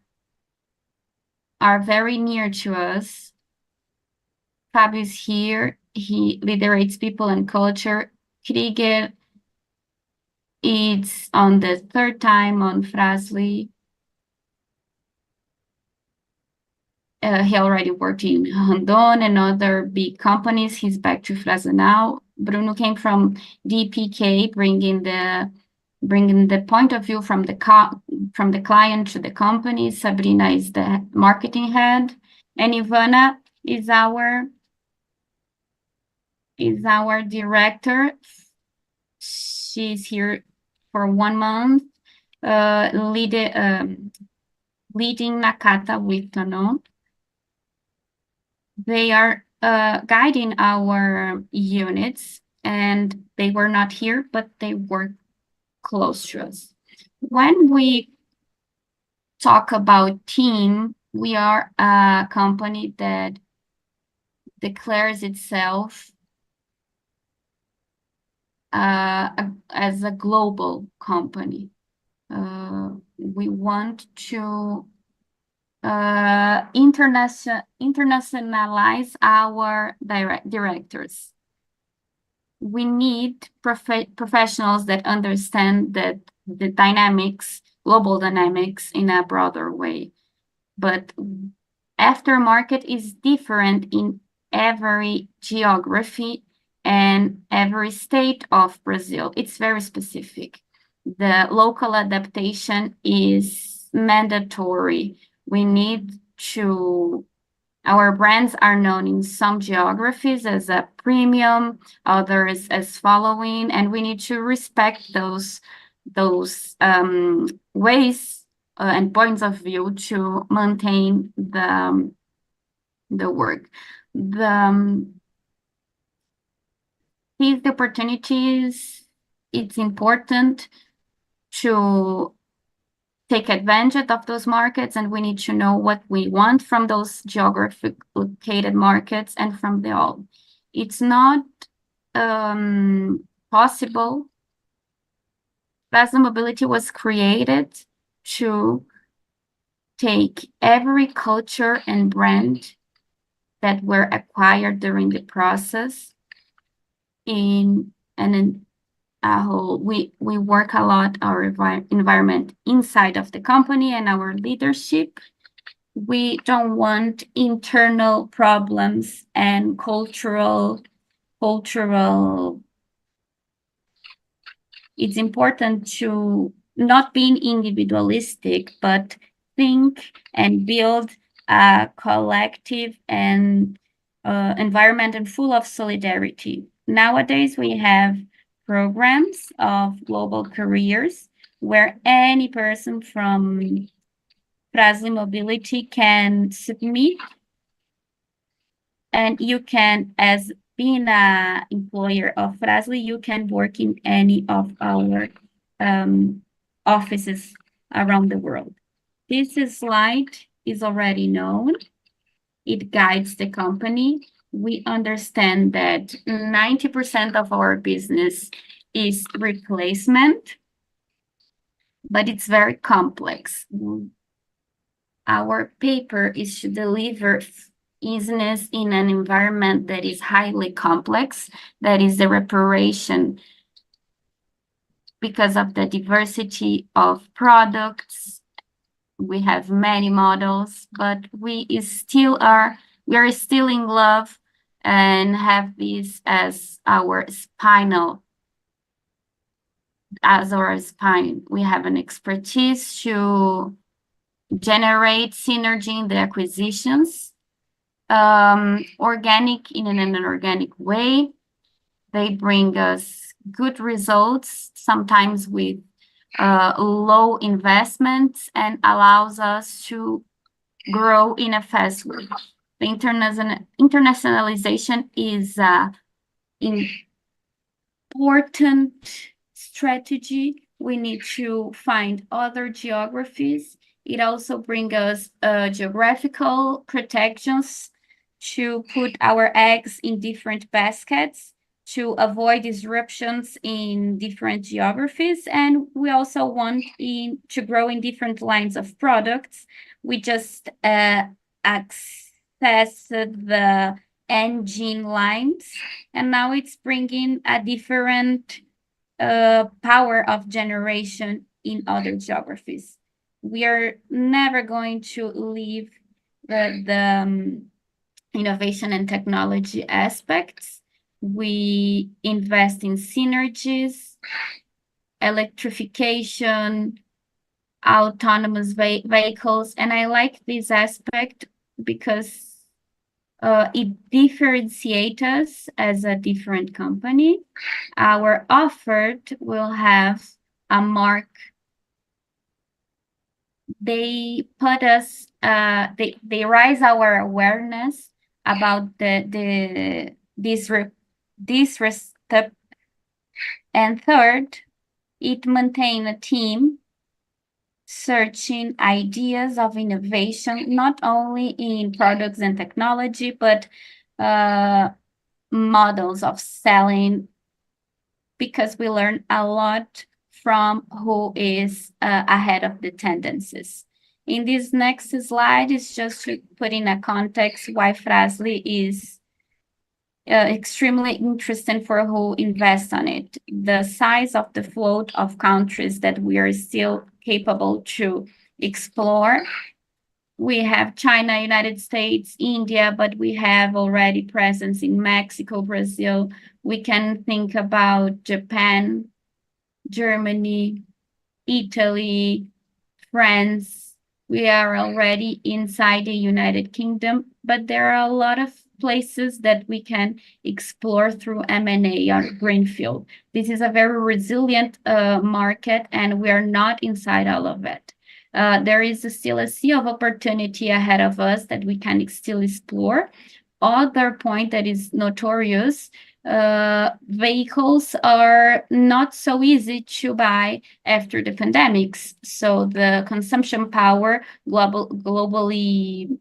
very near to us. Fabio is here. He liderates people and culture. Krieger is on the third time on Frasle. He already worked in Randon and other big companies. He's back to Frasle now. Bruno came from DPK, bringing the point of view from the client to the company. Sabrina is the marketing head, and Ivana is our director. She's here for 1 month, leading Nakata with Tonon. They are guiding our units, and they were not here, but they were close to us. When we talk about team, we are a company that declares itself as a global company. We want to internationalize our directors. We need professionals that understand that the global dynamics in a broader way. But aftermarket is different in every geography and every state of Brazil. It's very specific. The local adaptation is mandatory. Our brands are known in some geographies as a premium, others as following, and we need to respect those ways and points of view to maintain the work. These opportunities, it's important to take advantage of those markets, and we need to know what we want from those geographic located markets and from the all. It's not possible. Frasle Mobility was created to take every culture and brand that were acquired during the process in a whole. We work a lot our environment inside of the company and our leadership. We don't want internal problems and cultural it's important to not being individualistic, but think and build a collective and environment and full of solidarity. Nowadays, we have programs of global careers where any person from Frasle Mobility can submit, and you can, as being a employer of Frasle, you can work in any of our offices around the world. This slide is already known. It guides the company. We understand that 90% of our business is replacement, but it's very complex. Our paper is to deliver easiness in an environment that is highly complex, that is the reparation because of the diversity of products. We have many models, but we are still in love and have this as our spine. We have an expertise to generate synergy in the acquisitions, organic in an inorganic way. They bring us good results, sometimes with low investments, and allows us to grow in a fast way. The internationalization is an important strategy. We need to find other geographies. It also brings us geographical protections to put our eggs in different baskets to avoid disruptions in different geographies. And we also want to grow in different lines of products. We just accessed the engine lines, and now it's bringing a different power of generation in other geographies. We are never going to leave the innovation and technology aspects. We invest in synergies, electrification, autonomous vehicles, and I like this aspect because it differentiates us as a different company. Our offer will have a mark. They put us, they raise our awareness about this. And third, it maintains a team searching ideas of innovation, not only in products and technology, but models of selling, because we learn a lot from who is ahead of the tendencies. In this next slide is just to put in a context why Frasle is extremely interesting for who invests on it. The size of the float of countries that we are still capable to explore. We have China, United States, India, but we have already presence in Mexico, Brazil. We can think about Japan, Germany, Italy, France. We are already inside the United Kingdom, but there are a lot of places that we can explore through M&A or greenfield. This is a very resilient market, and we are not inside all of it. There is still a sea of opportunity ahead of us that we can still explore. Other point that is notorious, vehicles are not so easy to buy after the pandemics. So the consumption power globally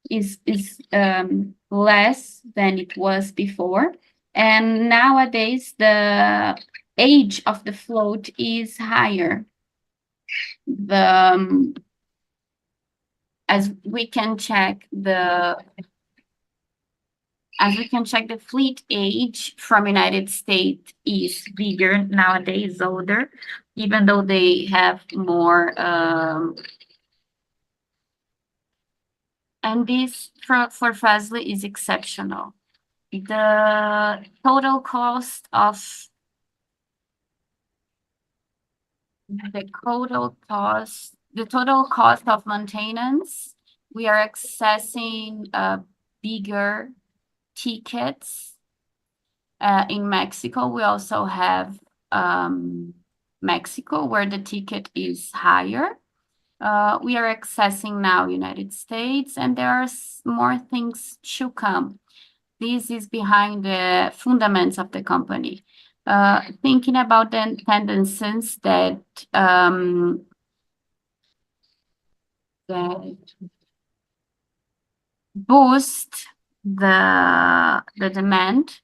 is less than it was before. And nowadays, the age of the float is higher. As we can check the fleet age from United States is bigger nowadays, older, even though they have more. And this for Frasle is exceptional. The total cost of the total cost of maintenance, we are accessing bigger tickets. In Mexico, we also have Mexico, where the ticket is higher. We are accessing now United States, and there are more things to come. This is behind the fundamentals of the company. Thinking about the tendencies that boost the demand,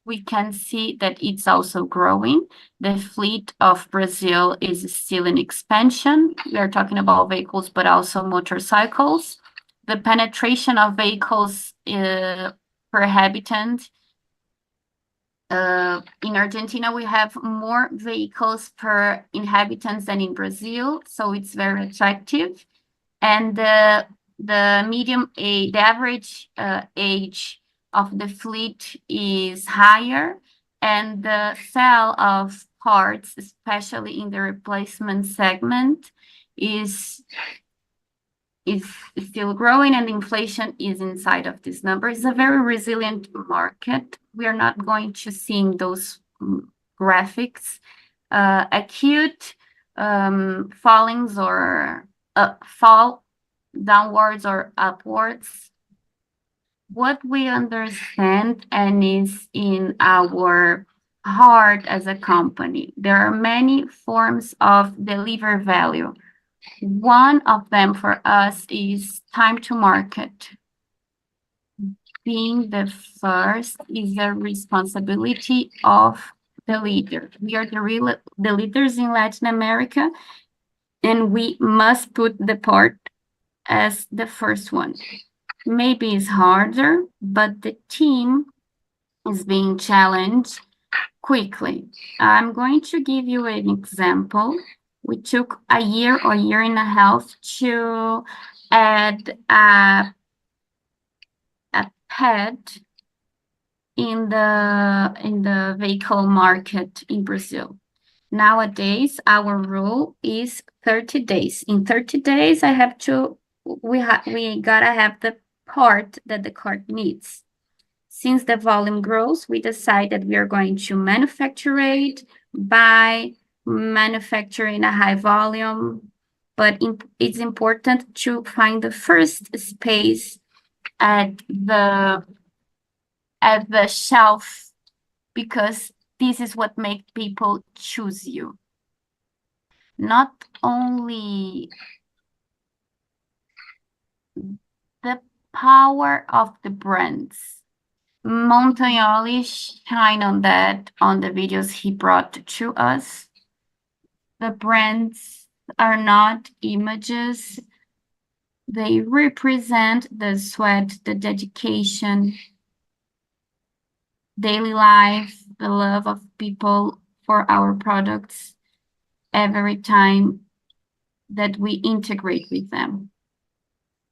we can see that it's also growing. The fleet of Brazil is still in expansion. We are talking about vehicles, but also motorcycles. The penetration of vehicles per habitant. In Argentina, we have more vehicles per inhabitants than in Brazil, so it's very attractive. And the average age of the fleet is higher, and the sale of parts, especially in the replacement segment, is still growing, and inflation is inside of this number. It's a very resilient market. We are not going to see those graphics, acute fallings or fall downwards or upwards. What we understand and is in our heart as a company, there are many forms of deliver value. One of them for us is time to market. Being the first is a responsibility of the leader. We are the leaders in Latin America, and we must put the part as the first one. Maybe it's harder, but the team is being challenged quickly. I'm going to give you an example. We took a year or year and a half to add a pad in the vehicle market in Brazil. Nowadays, our rule is 30 days. In 30 days, we gotta have the part that the car needs. Since the volume grows, we decided we are going to manufacture it by manufacturing a high volume, but it's important to find the first space at the shelf, because this is what makes people choose you. Not only the power of the brands. Montagnoli shine on that on the videos he brought to us. The brands are not images. They represent the sweat, the dedication, daily life, the love of people for our products every time that we integrate with them.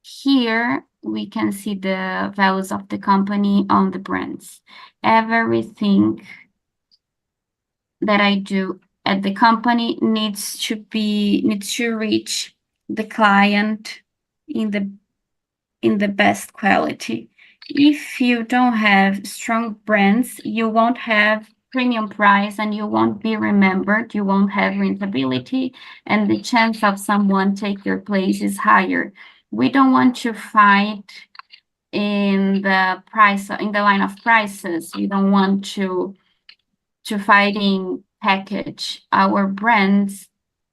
Here, we can see the values of the company on the brands. Everything that I do at the company needs to reach the client in the best quality. If you don't have strong brands, you won't have premium price, and you won't be remembered. You won't have rentability, and the chance of someone take your place is higher. We don't want to fight in the line of prices. We don't want to fight in package. Our brands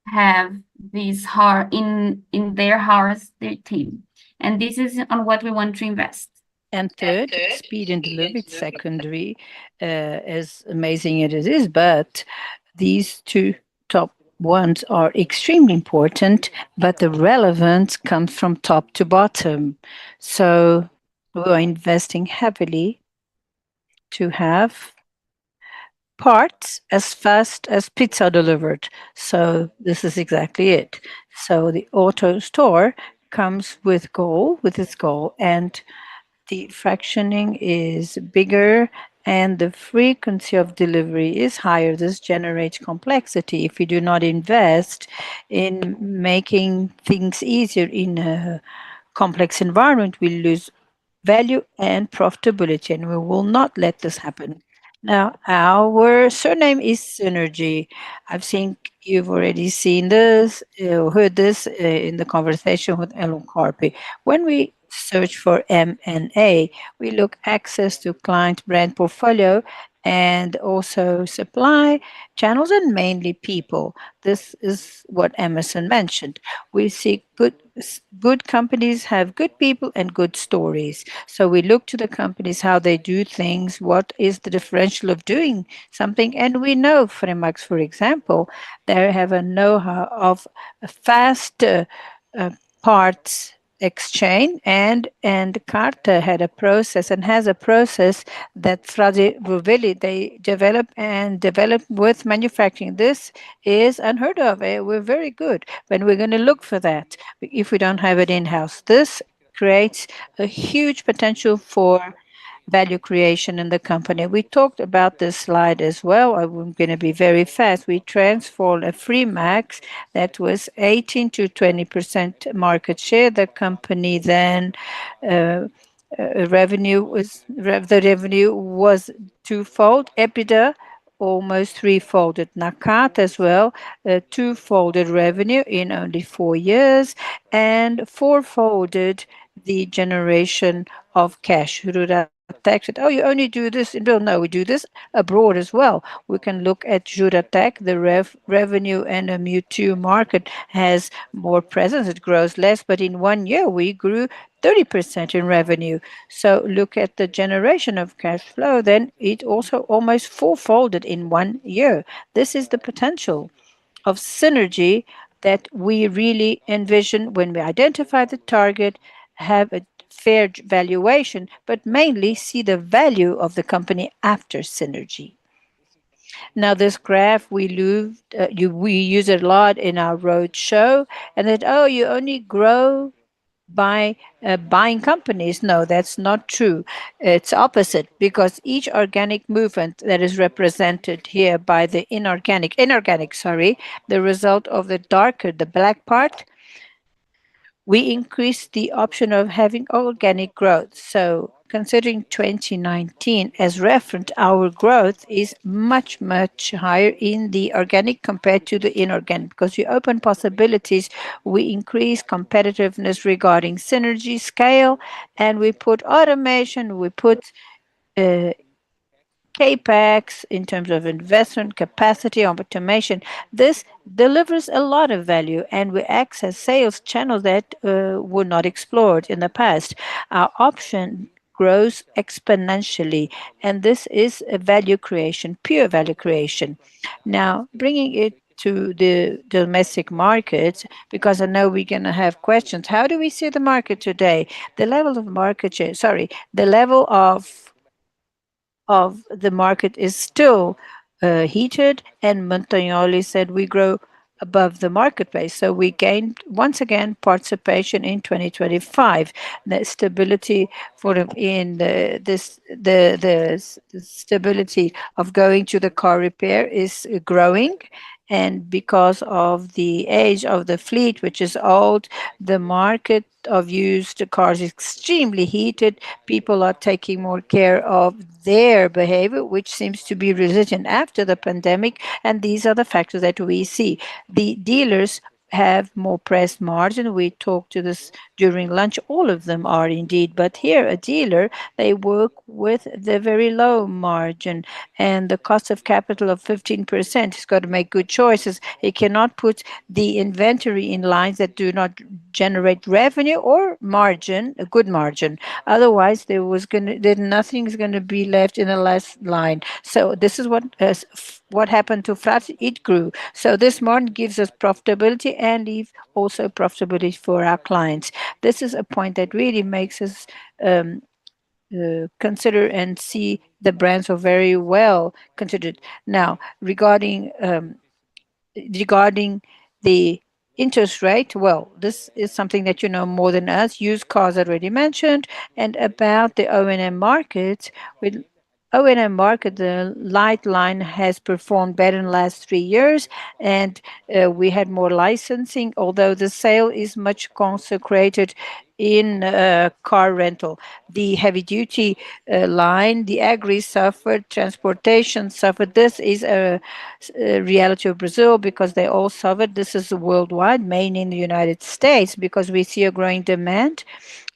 have this heart in their hearts, their team, and this is on what we want to invest. And third, speed and delivery, it's secondary, as amazing as it is, but these two top ones are extremely important, but the relevance comes from top to bottom. So we're investing heavily to have parts as fast as pizza delivered. So this is exactly it. So the auto store comes with its goal, and the fractioning is bigger and the frequency of delivery is higher. This generates complexity. If we do not invest in making things easier in a complex environment, we lose value and profitability, and we will not let this happen. Now, our surname is Synergy. I've seen you've already seen this, heard this in the conversation with Elon Corpi. When we search for M&A, we look access to client brand portfolio and also supply channels and mainly people. This is what Emerson mentioned. We see good companies have good people and good stories. So we look to the companies how they do things, what is the differential of doing something, and we know Fremax, for example, they have a know-how of a fast uh, parts exchange, and Carter had a process and has a process that Frasle Mobility they develop with manufacturing. This is unheard of. We're very good, but we're going to look for that if we don't have it in house. This creates a huge potential for value creation in the company. We talked about this slide as well. I'm going to be very fast. We transformed a free max that was 18 to 20% market share. The company then the revenue was twofold. EBITDA almost threefolded. Nakat as well, twofolded revenue in only 4 years and fourfolded the generation of cash. Juratek said, "Oh, you only do this in Brazil." No, we do this abroad as well. We can look at Juratek, the revenue and a Mewtwo market has more presence. It grows less, but in 1 year we grew 30% in revenue. So look at the generation of cash flow, then it also almost fourfolded in 1 year. This is the potential of synergy that we really envision when we identify the target, have a fair valuation, but mainly see the value of the company after synergy. Now, this graph we use it a lot in our road show, and that you only grow by buying companies. No, that's not true. It's opposite because each organic movement that is represented here by the inorganic, sorry, the result of the darker, the black part, we increased the option of having organic growth. So considering 2019 as reference, our growth is much, much higher in the organic compared to the inorganic because we open possibilities, we increase competitiveness regarding synergy, scale, and we put automation, we put uh, CapEx, in terms of investment capacity, automation. This delivers a lot of value, and we access sales channels that were not explored in the past. Our option grows exponentially, and this is a value creation, pure value creation. Now, bringing it to the domestic market, because I know we're going to have questions. How do we see the market today? The level of market share, sorry, the level of the market is still heated, and Montagnoli said we grow above the marketplace. So we gained once again participation in 2025. The stability in the stability of going to the car repair is growing. And because of the age of the fleet, which is old, the market of used cars is extremely heated. People are taking more care of their behavior, which seems to be resilient after the pandemic. And these are the factors that we see. The dealers have more pressed margin. We talked to this during lunch. All of them are indeed, but here a dealer they work with the very low margin and the cost of capital of 15%. He's got to make good choices. He cannot put the inventory in lines that do not generate revenue or margin, a good margin. Otherwise, nothing is going to be left in the last line. So this is what happened to Frasle. It grew. So this margin gives us profitability and leave also profitability for our clients. This is a point that really makes us um, consider and see the brands are very well considered. Now, regarding the interest rate, well, this is something that you know more than us. Used cars already mentioned, and about the O&M market, we O&M market, the light line has performed better in the last 3 years, and we had more licensing, although the sale is much consecrated in car rental. The heavy duty line, the agri suffered, transportation suffered. This is a reality of Brazil because they all suffered. This is worldwide, mainly in the United States, because we see a growing demand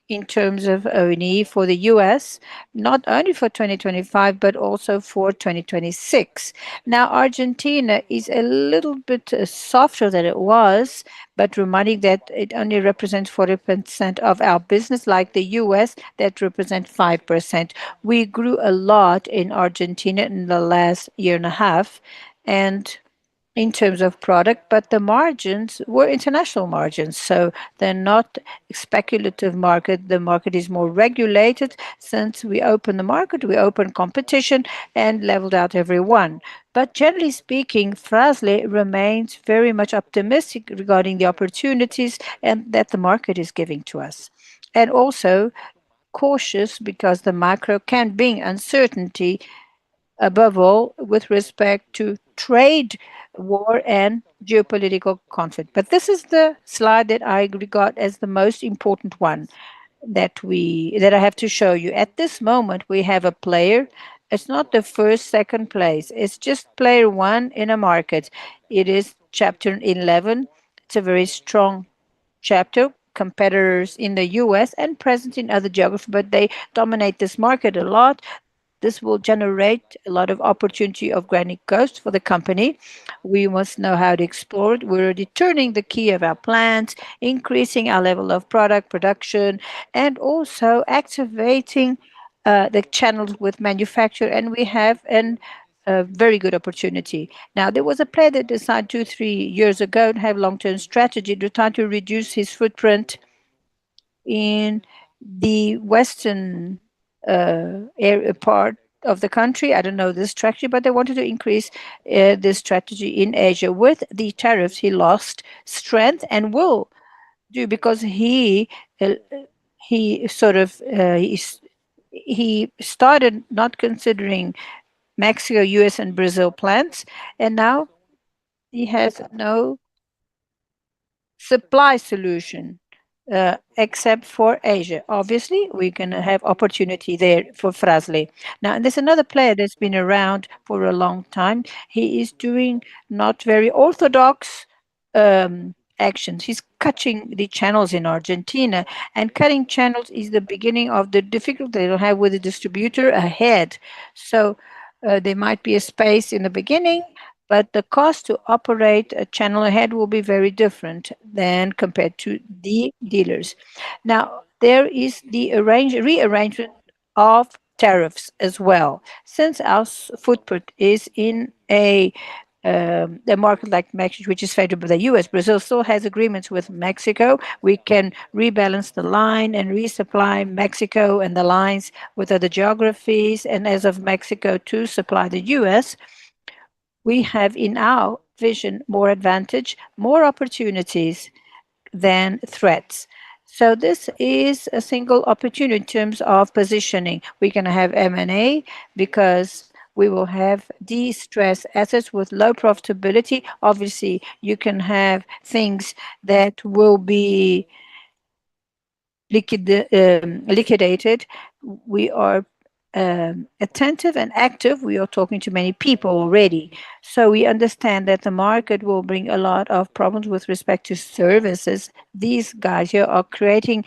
in terms of O&E for the US, not only for 2025, but also for 2026. Now, Argentina is a little bit softer than it was, but reminding that it only represents 40% of our business, like the US, that represent 5%. We grew a lot in Argentina in the last year and a half. And in terms of product, but the margins were international margins. So they're not speculative market. The market is more regulated. Since we open the market, we open competition and leveled out everyone. But generally speaking, Frasle remains very much optimistic regarding the opportunities and that the market is giving to us. And also cautious because the macro can bring uncertainty, above all with respect to trade war and geopolitical conflict. But this is the slide that I regard as the most important one that I have to show you. At this moment, we have a player. It's not the first, second place. It's just player one in a market. It is chapter 11. It's a very strong chapter. Competitors in the US and present in other geographies, but they dominate this market a lot. This will generate a lot of opportunity of organic growth for the company. We must know how to explore it. We're already turning the key of our plans, increasing our level of product production, and also activating the channels with manufacture. And we have a very good opportunity. Now, there was a player that decided 2, 3 years ago to have long-term strategy to try to reduce his footprint in the western area part of the country. I don't know this strategy, but they wanted to increase this strategy in Asia. With the tariffs, he lost strength and will do because uh, he sort of he started not considering Mexico, U.S., and Brazil plants, and now he has no supply solution except for Asia. Obviously, we're going to have opportunity there for Frasle. Now, and there's another player that's been around for a long time. He is doing not very orthodox actions. He's cutting the channels in Argentina, and cutting channels is the beginning of the difficulty they'll have with the distributor ahead. So there might be a space in the beginning, but the cost to operate a channel ahead will be very different than compared to the dealers. Now, there is the rearrangement of tariffs as well. Since our footprint is in a market like Mexico, which is favorable to the US, Brazil still has agreements with Mexico. We can rebalance the line and resupply Mexico and the lines with other geographies. And as of Mexico to supply the US, we have in our vision more advantage, more opportunities than threats. So this is a single opportunity in terms of positioning. We're going to have M&A because we will have distressed assets with low profitability. Obviously, you can have things that will be liquidated. We are attentive and active. We are talking to many people already. So we understand that the market will bring a lot of problems with respect to services. These guys here are creating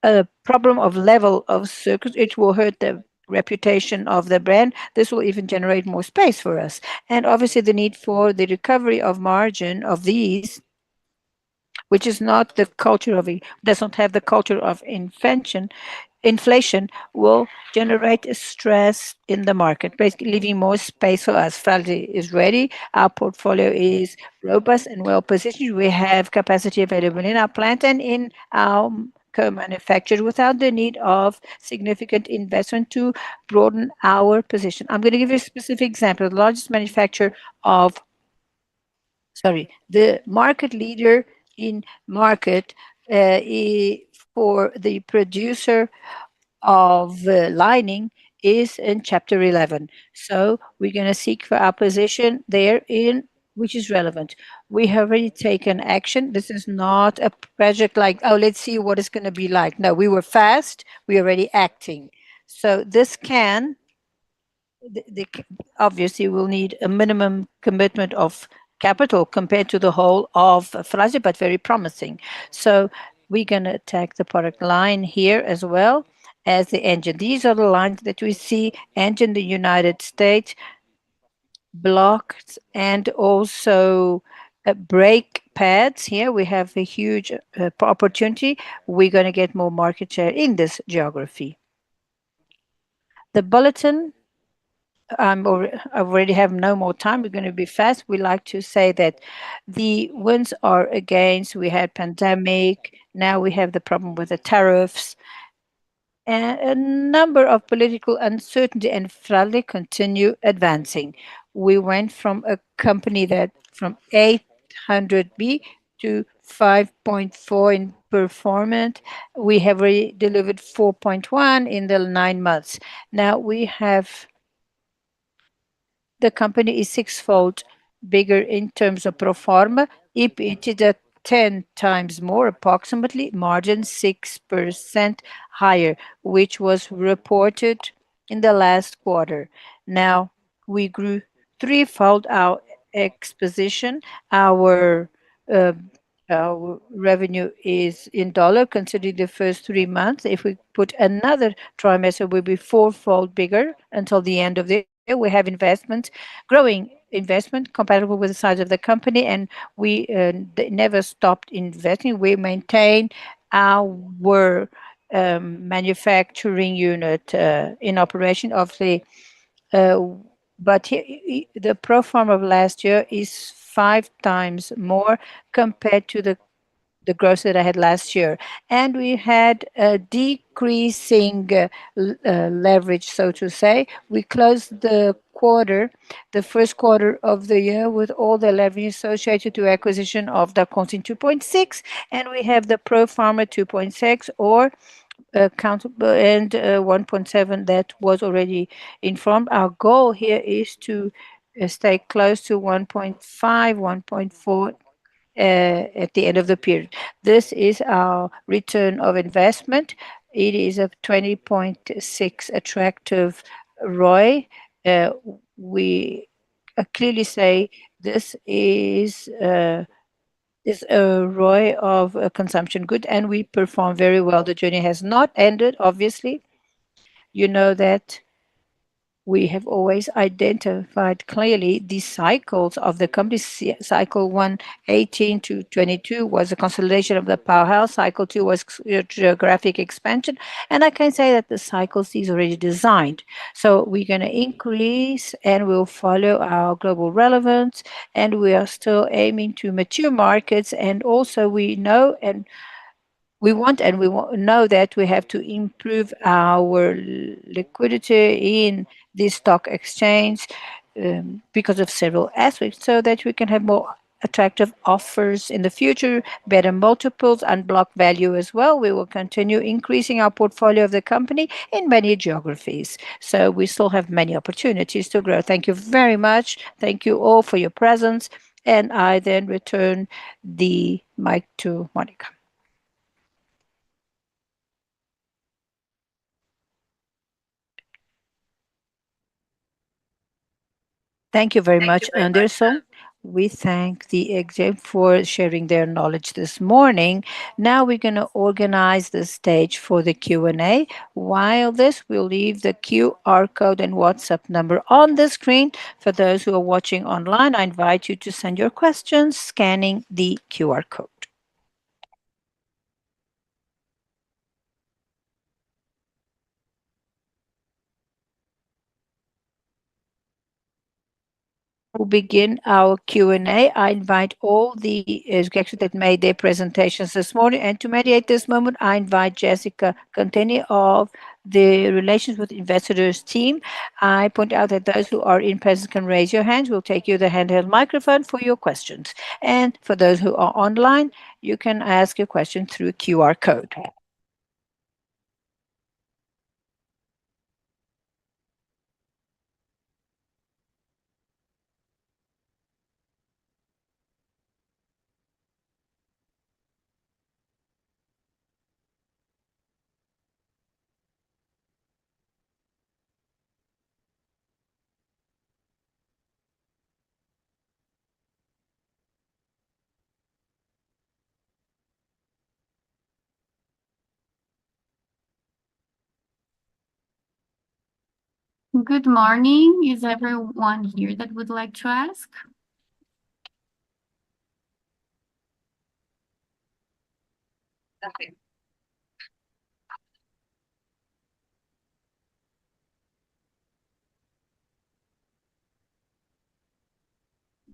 a problem of level of circuits. It will hurt the reputation of the brand. This will even generate more space for us. And obviously the need for the recovery of margin of these, which is not the culture of does not have the culture of inflation will generate a stress in the market, basically leaving more space for us. Fraldi is ready. Our portfolio is robust and well positioned. We have capacity available in our plant and in our co-manufactured without the need of significant investment to broaden our position. I'm going to give you a specific example. The largest manufacturer of the market leader in market for the producer of lining is in Chapter 11. So we're going to seek for our position there in which is relevant. We have already taken action. This is not a project like, oh, let's see what it's going to be like. No, we were fast. We're already acting. So this can obviously will need a minimum commitment of capital compared to the whole of Frasle, but very promising. So we're going to attack the product line here as well as the engine. These are the lines that we see: engine, the United States, blocks, and also brake pads. Here we have a huge opportunity. We're going to get more market share in this geography. The bulletin, I already have no more time. We're going to be fast. We like to say that the winds are against. We had pandemic. Now we have the problem with the tariffs and a number of political uncertainty, and Frale continue advancing. We went from a company that from 800B to 5.4 in performance. We have already delivered 4.1 in the 9 months. Now we have the company is sixfold bigger in terms of pro forma. EBITDA 10 times more, approximately, margin 6% higher, which was reported in the last quarter. Now, we grew threefold our exposition. Our uh, our revenue is in dollar, considering the first 3 months. If we put another trimester, we'll be fourfold bigger until the end of the year. We have investment, growing investment compatible with the size of the company, and we never stopped investing. We maintain our manufacturing unit in operation of the uh, but the pro forma of last year is 5 times more compared to the growth that I had last year. And we had a decreasing leverage, so to say. We closed the quarter, the first quarter of the year, with all the leverage associated to acquisition of the Contin 2.6, and we have the pro forma 2.6 or accountable and 1.7 that was already informed. Our goal here is to stay close to 1.5, 1.4 at the end of the period. This is our return of investment. It is a 20.6 attractive ROI. We clearly say this is a ROI of a consumption good, and we perform very well. The journey has not ended, obviously. You know that we have always identified clearly the cycles of the company. Cycle 1, 18 to 22, was a consolidation of the powerhouse. Cycle 2 was geographic expansion. And I can say that the cycle C is already designed. So we're going to increase and we'll follow our global relevance. And we are still aiming to mature markets. And also we know and we know that we have to improve our liquidity in the stock exchange because of several aspects, so that we can have more attractive offers in the future, better multiples, and block value as well. We will continue increasing our portfolio of the company in many geographies. So we still have many opportunities to grow. Thank you very much. Thank you all for your presence. And I then return the mic to Monica. Thank you very much, Anderson. We thank the exam for sharing their knowledge this morning. Now we're going to organize the stage for the Q&A. While this, we'll leave the QR code and WhatsApp number on the screen. For those who are watching online, I invite you to send your questions scanning the QR code. We'll begin our Q&A. I invite all the executives that made their presentations this morning. And to mediate this moment, I invite Jessica Contini of the Relations with Investors team. I point out that those who are in presence can raise your hands. We'll take you the handheld microphone for your questions. And for those who are online, you can ask your question through QR code. Good morning. Is everyone here that would like to ask?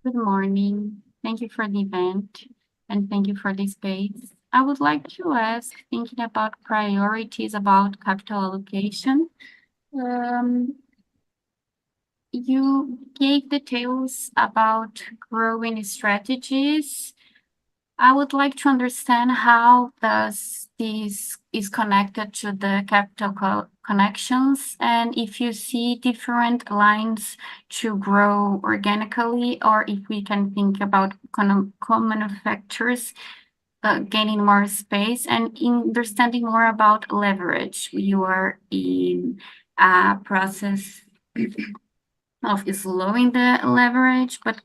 Good morning. Thank you for the event and thank you for the space. I would like to ask, thinking about priorities about capital allocation. Um, you gave details about growing strategies. I would like to understand how does this is connected to the capital connections, and if you see different lines to grow organically, or if we can think about co-manufacturers gaining more space and understanding more about leverage. You are in a process of slowing the leverage, but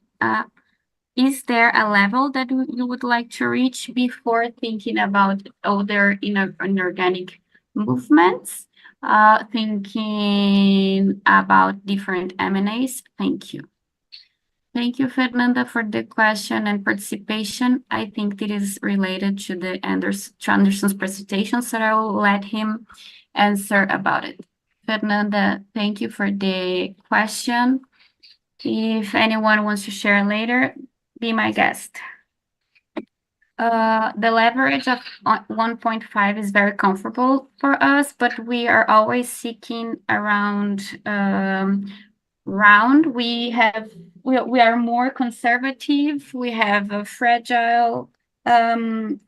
is there a level that you would like to reach before thinking about other inorganic movements? Thinking about different M&As. Thank you. Thank you, Fernanda, for the question and participation. I think it is related to Anderson's presentation, so I will let him answer about it. Fernanda, thank you for the question. If anyone wants to share later, be my guest. The leverage of 1.5 is very comfortable for us, but we are always seeking around round. We are more conservative. We have a fragile coin.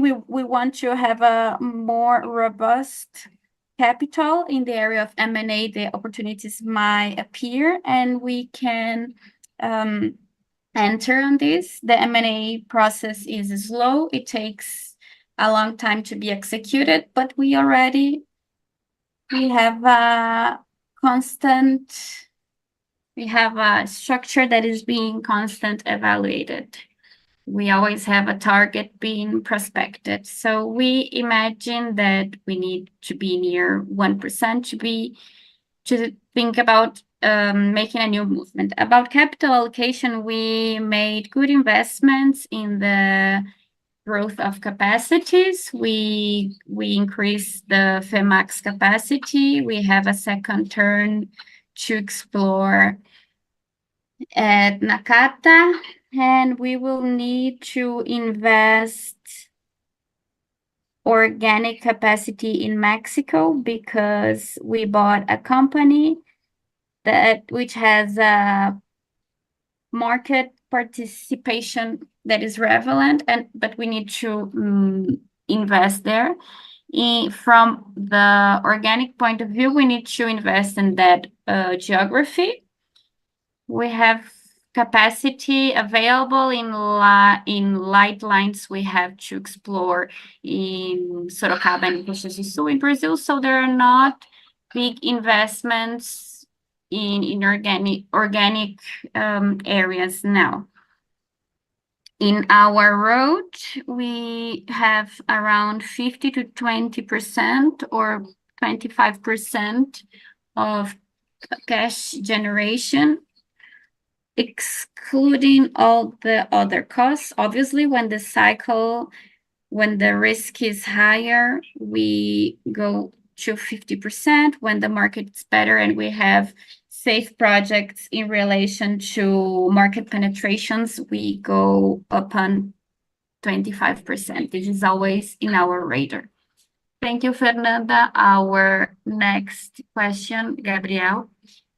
We want to have a more robust capital in the area of M&A. The opportunities might appear, and we can enter on this. The M&A process is slow. It takes a long time to be executed, but we have a structure that is being constant evaluated. We always have a target being prospected. So we imagine that we need to be near 1% to think about making a new movement. About capital allocation, we made good investments in the growth of capacities. We increased the FEMAX capacity. We have a second turn to explore at Nakata, and we will need to invest organic capacity in Mexico because we bought a company which has a market participation that is relevant, but we need to invest there. From the organic point of view, we need to invest in that geography. We have capacity available in light lines. We have to explore in Sorocaba and Caxias do Sul in Brazil, so there are not big investments in organic areas now. In our road, we have around 50 to 20% or 25% of cash generation, excluding all the other costs. Obviously, when the risk is higher, we go to 50%. When the market is better and we have safe projects in relation to market penetrations, we go upon 25%. This is always in our radar. Thank you, Fernanda. Our next question, Gabriel.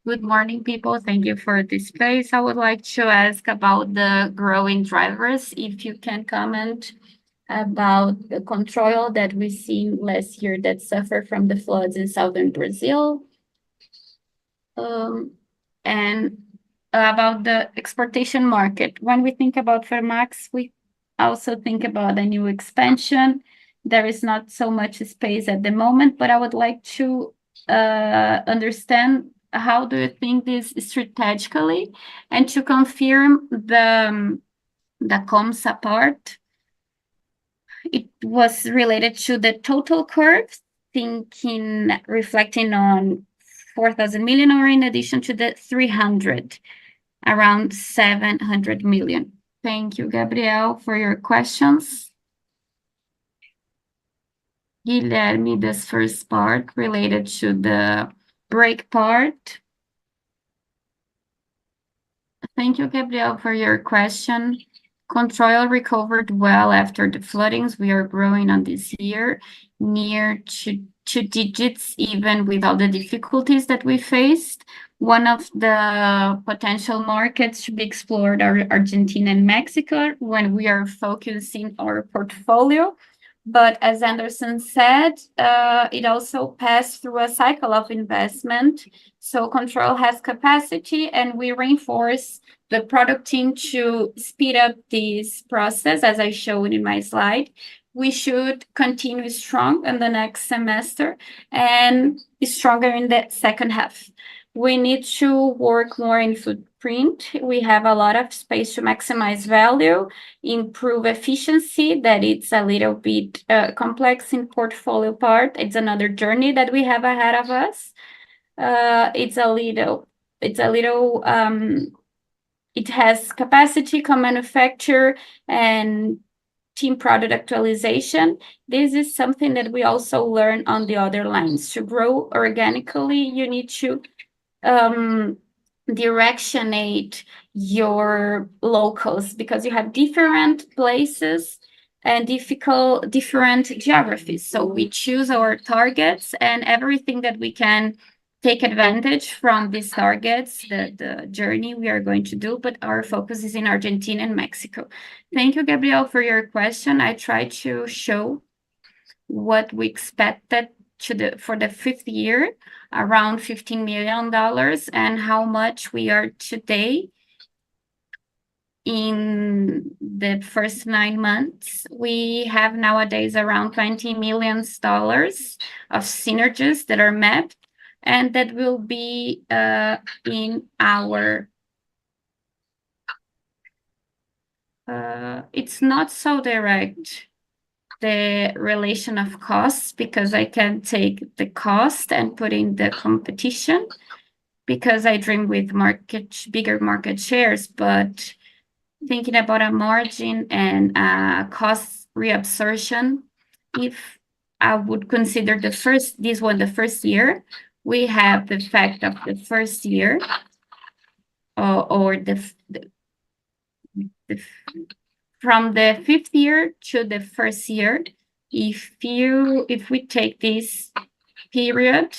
Good morning, people. Thank you for this space. I would like to ask about the growing drivers. If you can comment about the control that we seen last year that suffered from the floods in southern Brazil. And about the exportation market. When we think about FEMAX, we also think about a new expansion. There is not so much space at the moment, but I would like to understand how do you think this strategically, and to confirm the COMSA part. It was related to the total curves reflecting on 4,000 million, or in addition to the 300, around 700 million. Thank you, Gabriel, for your questions. Guilherme, this first part related to the break part. Thank you, Gabriel, for your question. Control recovered well after the floodings. We are growing on this year, near to two digits, even with all the difficulties that we faced. One of the potential markets to be explored are Argentina and Mexico when we are focusing our portfolio. But as Anderson said, it also passed through a cycle of investment. So Control has capacity, and we reinforce the product team to speed up this process, as I showed in my slide. We should continue strong in the next semester and stronger in the second half. We need to work more in footprint. We have a lot of space to maximize value, improve efficiency, that it's a little bit complex in portfolio part. It's another journey that we have ahead of us. It has capacity, co-manufacture, and team product actualization. This is something that we also learn on the other lines. To grow organically, you need to directionate your locals, because you have different places and different geographies. So we choose our targets, and everything that we can take advantage from these targets, the journey we are going to do, but our focus is in Argentina and Mexico. Thank you, Gabriel, for your question. I tried to show what we expected for the fifth year, around $15 million, and how much we are today. In the first 9 months, we have nowadays around $20 million of synergies that are mapped, and that will be in our it's not so direct, the relation of costs, because I can take the cost and put in the competition, because I dream with bigger market shares. But thinking about a margin and cost reabsorption, if I would consider the first year, we have the fact of the first year, or from the fifth year to the first year. If we take this period,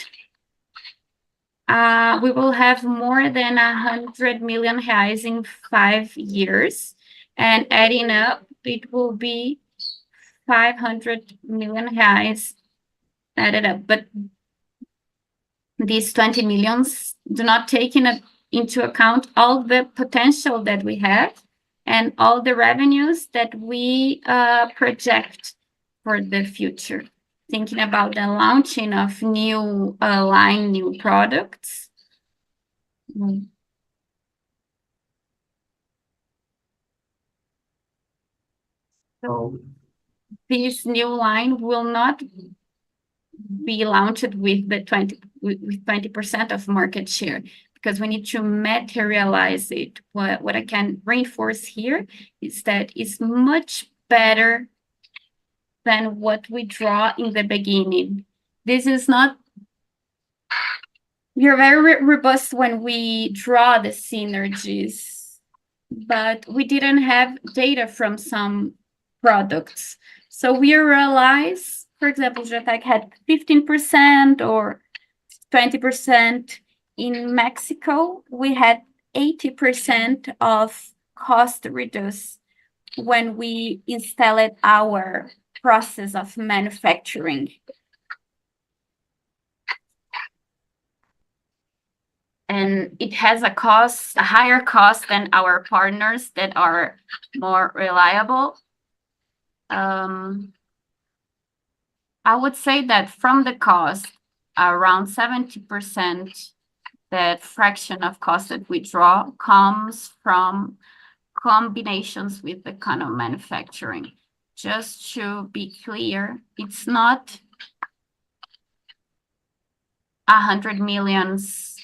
we will have more than 100 million reais in 5 years, and adding up, it will be 500 million reais added up. But these 20 millions do not take into account all the potential that we have and all the revenues that we project for the future. Thinking about the launching of new products. So this new line will not be launched with 20% of market share, because we need to materialize it. What I can reinforce here is that it's much better than what we draw in the beginning. This is not... We are very robust when we draw the synergies, but we didn't have data from some products. So we realize, for example, Jatec had 15% or 20%. In Mexico, we had 80% of cost reduced when we installed our process of manufacturing. And it has a higher cost than our partners that are more reliable. I would say that from the cost, around 70%, that fraction of cost that we draw comes from combinations with the kind of manufacturing. Just to be clear, it's not 100 million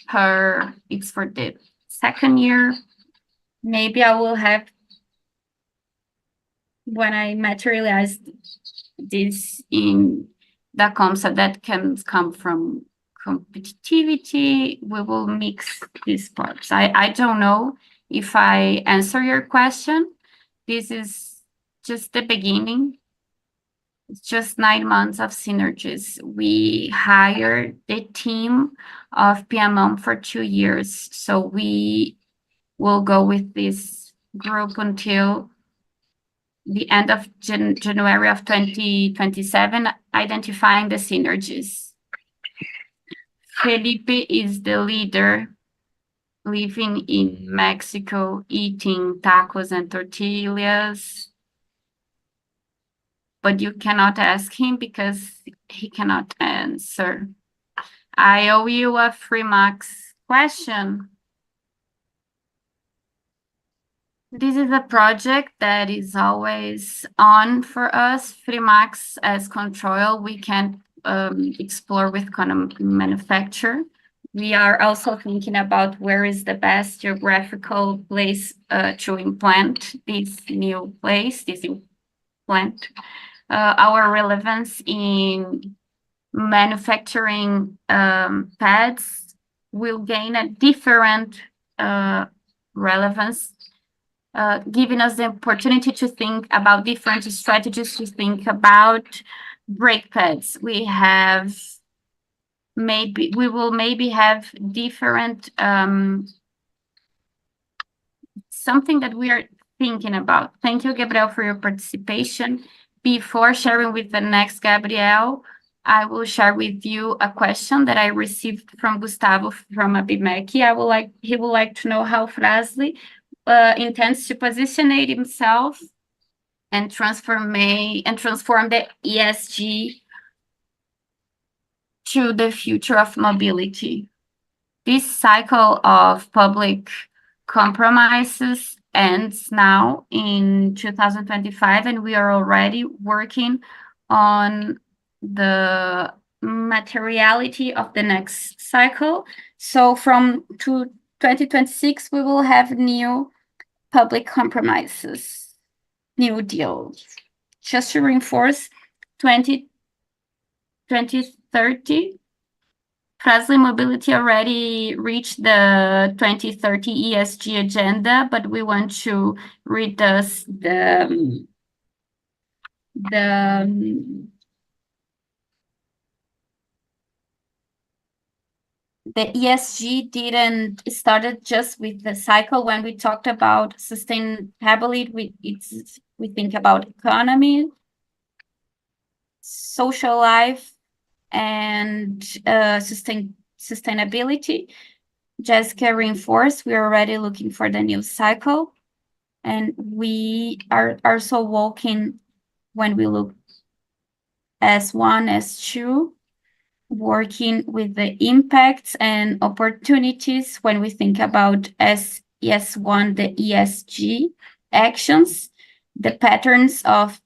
per, it's for the second year. Maybe I will have, when I materialize this in the concept that can come from competitivity, we will mix these parts. I don't know if I answer your question. This is just the beginning. It's just 9 months of synergies. We hired the team of PMM for 2 years. So we will go with this group until the end of January of 2027, identifying the synergies. Felipe is the leader living in Mexico, eating tacos and tortillas. But you cannot ask him because he cannot answer. I owe you a Freemax question. This is a project that is always on for us. Freemax as control, we can explore with manufacture. We are also thinking about where is the best geographical place to implant this new place, this new plant. Our relevance in manufacturing pads will gain a different relevance, giving us the opportunity to think about different strategies, to think about brake pads. We will maybe have different something that we are thinking about. Thank you, Gabriel, for your participation. Before sharing with the next Gabriel, I will share with you a question that I received from Gustavo from Abimec. He would like to know how Frasle intends to position himself and transform the ESG to the future of mobility. This cycle of public compromises ends now in 2025, and we are already working on the materiality of the next cycle. So from 2026, we will have new public compromises, new deals. Just to reinforce, 2030, Frasle Mobility already reached the 2030 ESG agenda, but we want to reduce the ESG didn't started just with the cycle. When we talked about sustainability, we think about economy, social life, and sustainability. Jessica reinforced, we're already looking for the new cycle, and we are also walking when we look S1, S2, working with the impacts and opportunities when we think about S1, the ESG actions, the patterns of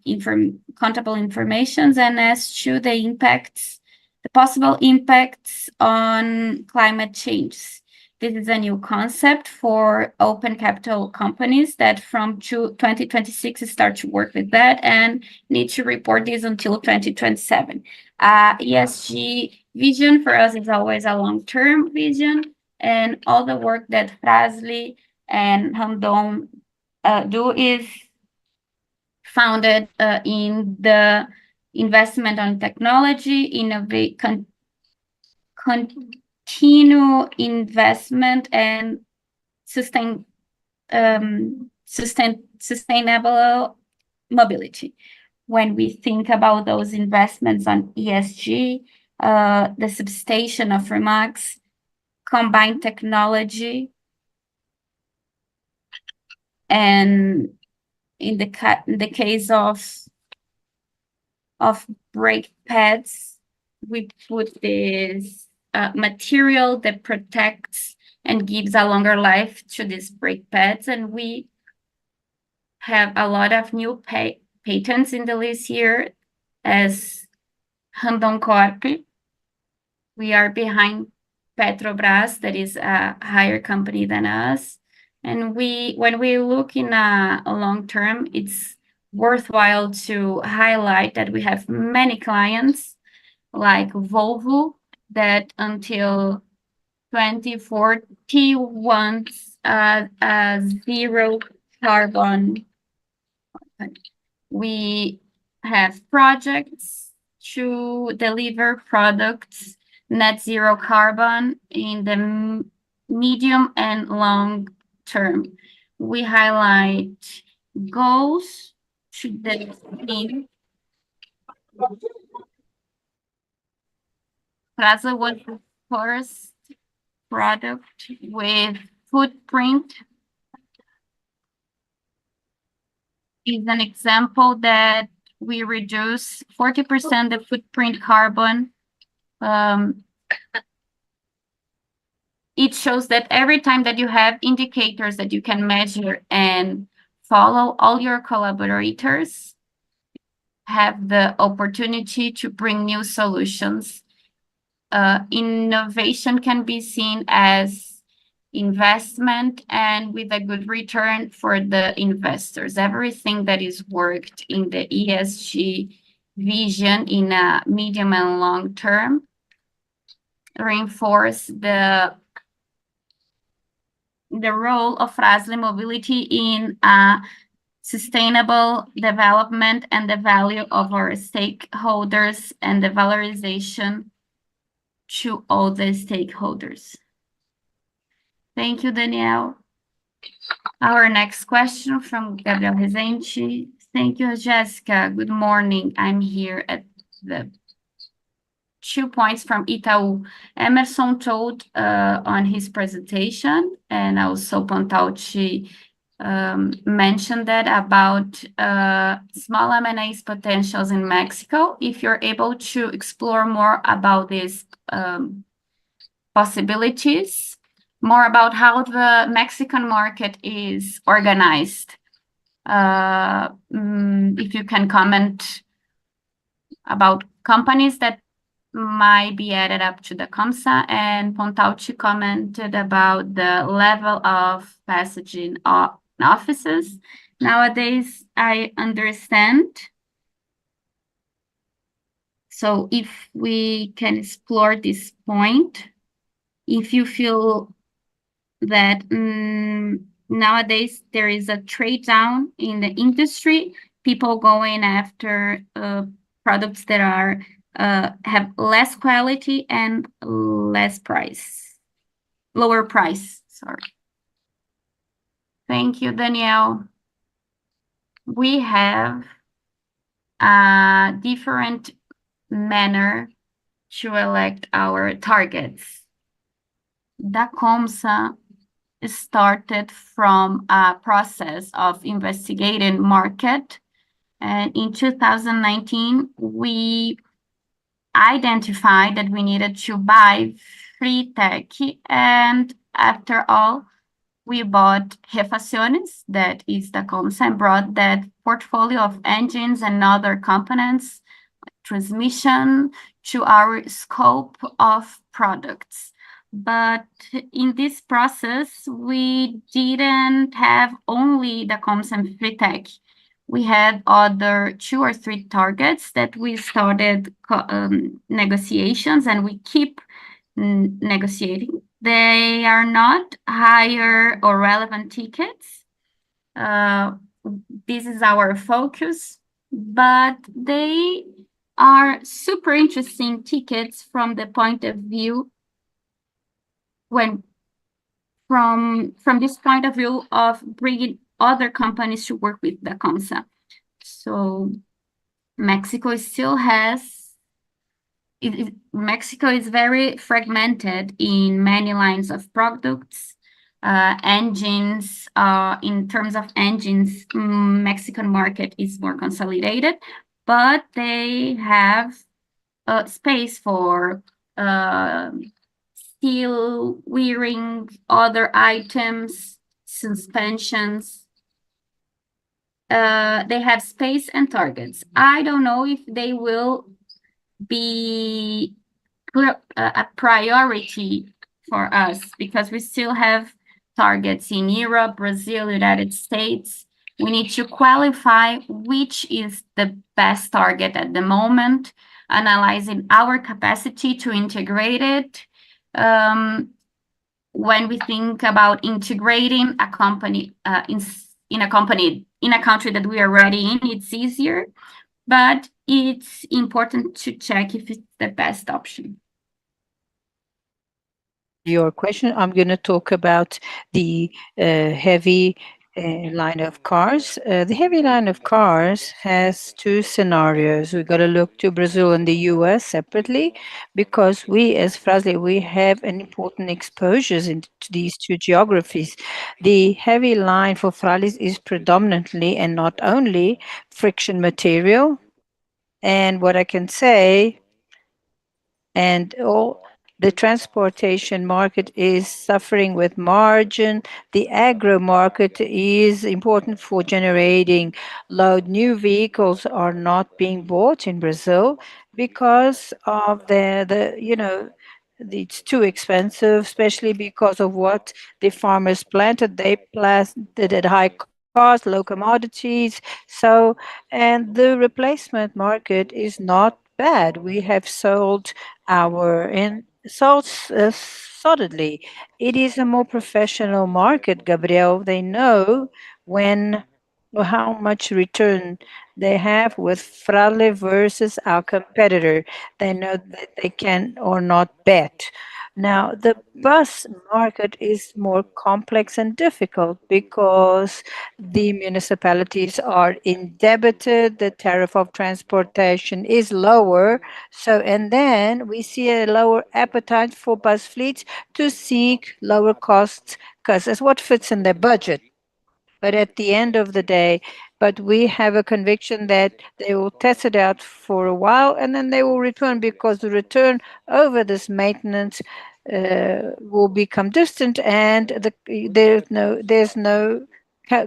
countable informations, and S2, the impacts, the possible impacts on climate change. This is a new concept for open capital companies that from 2026 start to work with that and need to report this until 2027. ESG vision for us is always a long-term vision, and all the work that Frasle and Randon do is founded in the investment on technology, continue investment, and sustainable mobility. When we think about those investments on ESG, the substation of Remax, combined technology, and in the case of brake pads, we put this material that protects and gives a longer life to these brake pads, and we have a lot of new patents in the list here as Randon Corp. We are behind Petrobras, that is a higher company than us. And when we look in a long term, it's worthwhile to highlight that we have many clients like Volvo that until 2040 wants a zero carbon. We have projects to deliver products net zero carbon in the medium and long term. We highlight goals to the Frasle was the first product with footprint is an example that we reduce 40% the footprint carbon. It shows that every time that you have indicators that you can measure and follow, all your collaborators have the opportunity to bring new solutions. Innovation can be seen as investment and with a good return for the investors. Everything that is worked in the ESG vision in a medium and long term reinforce the role of Frasle Mobility in sustainable development and the value of our stakeholders and the valorization to all the stakeholders. Thank you, Danielle. Our next question from Gabriel Rezende. Thank you, Jessica. Good morning. I'm here at the 2 points from Itaú. Emerson told on his presentation, and also Pontauchi mentioned that about small M&A's potentials in Mexico. If you're able to explore more about these possibilities, more about how the Mexican market is organized. If you can comment about companies that might be added up to the COMSA, and Pontauchi commented about the level of passage in offices. Nowadays, I understand. So if we can explore this point, if you feel that nowadays there is a trade down in the industry, people going after products that are have less quality and lower price. Sorry. Thank you, Danielle. We have a different manner to elect our targets. The COMSA started from a process of investigating market, and in 2019 we identified that we needed to buy free tech, and after all we bought Refacciones, that is the COMSA, and brought that portfolio of engines and other components, transmission, to our scope of products. But in this process, we didn't have only the COMSA and free tech. We had other 2 or 3 targets that we started negotiations, and we keep negotiating. They are not higher or relevant tickets. This is our focus, but they are super interesting tickets from the point of view from this point of view of bringing other companies to work with the COMSA. So Mexico still has Mexico is very fragmented in many lines of products. Engines, in terms of engines, Mexican market is more consolidated, but they have space for steel, wiring, other items, suspensions. They have space and targets. I don't know if they will be a priority for us because we still have targets in Europe, Brazil, United States. We need to qualify which is the best target at the moment, analyzing our capacity to integrate it. When we think about integrating a company in a country that we are already in, it's easier, but it's important to check if it's the best option. Your question. I'm going to talk about the heavy line of cars. The heavy line of cars has two scenarios. We got to look to Brazil and the US separately because we, as Frasle, we have an important exposures into these two geographies. The heavy line for Frasle is predominantly and not only friction material. And what I can say and all the transportation market is suffering with margin. The agro market is important for generating load. New vehicles are not being bought in Brazil because of it's too expensive, especially because of what the farmers planted. They planted at high cost, low commodities. So, and the replacement market is not bad. We have sold our and sold solidly. It is a more professional market, Gabriel. They know when or how much return they have with Frale versus our competitor. They know that they can or not bet. Now, the bus market is more complex and difficult because the municipalities are indebited, the tariff of transportation is lower. So, and then we see a lower appetite for bus fleets to seek lower costs because that's what fits in their budget. But at the end of the day, but we have a conviction that they will test it out for a while and then they will return because the return over this maintenance will become distant and there's no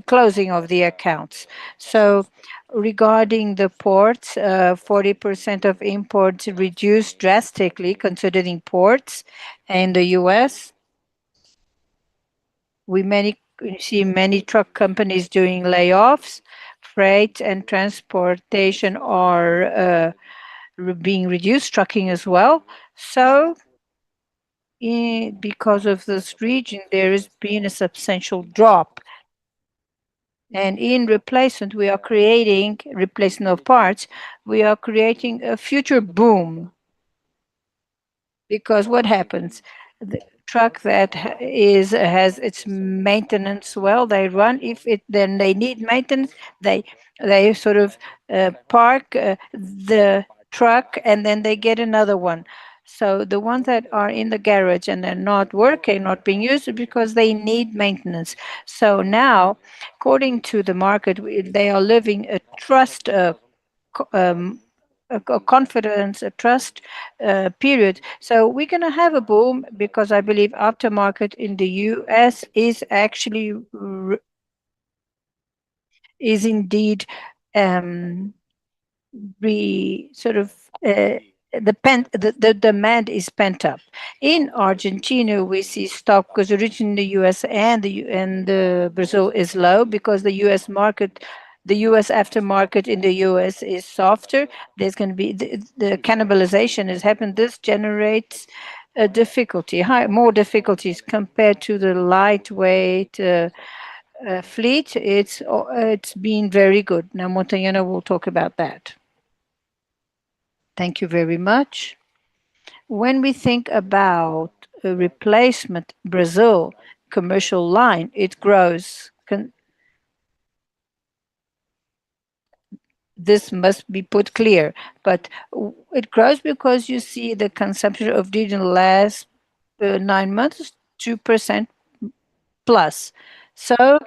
closing of the accounts. So regarding the ports, 40% of imports reduced drastically considering ports in the US. We see many truck companies doing layoffs. Freight and transportation are being reduced, trucking as well. So, because of this region, there has been a substantial drop. And in replacement, we are creating replacement of parts. We are creating a future boom because what happens? The truck that has its maintenance well, they run. If it then they need maintenance, they sort of park the truck and then they get another one. So the ones that are in the garage and they're not working, not being used, is because they need maintenance. So now, according to the market, they are living a trust co- um, a confidence, a trust period. So we're going to have a boom because I believe aftermarket in the US is actually is indeed um, sort of the demand is pent up. In Argentina, we see stock because originally the U.S. and the Brazil is low because the U.S. aftermarket in the U.S. is softer. There's going to be the cannibalization has happened. This generates a more difficulties compared to the lightweight. Fleet, it's been very good. Now, Montagnana will talk about that. Thank you very much. When we think about a replacement Brazil commercial line, it grows. This must be put clear, but it grows because you see the consumption of diesel in the last 9 months, 2% plus. So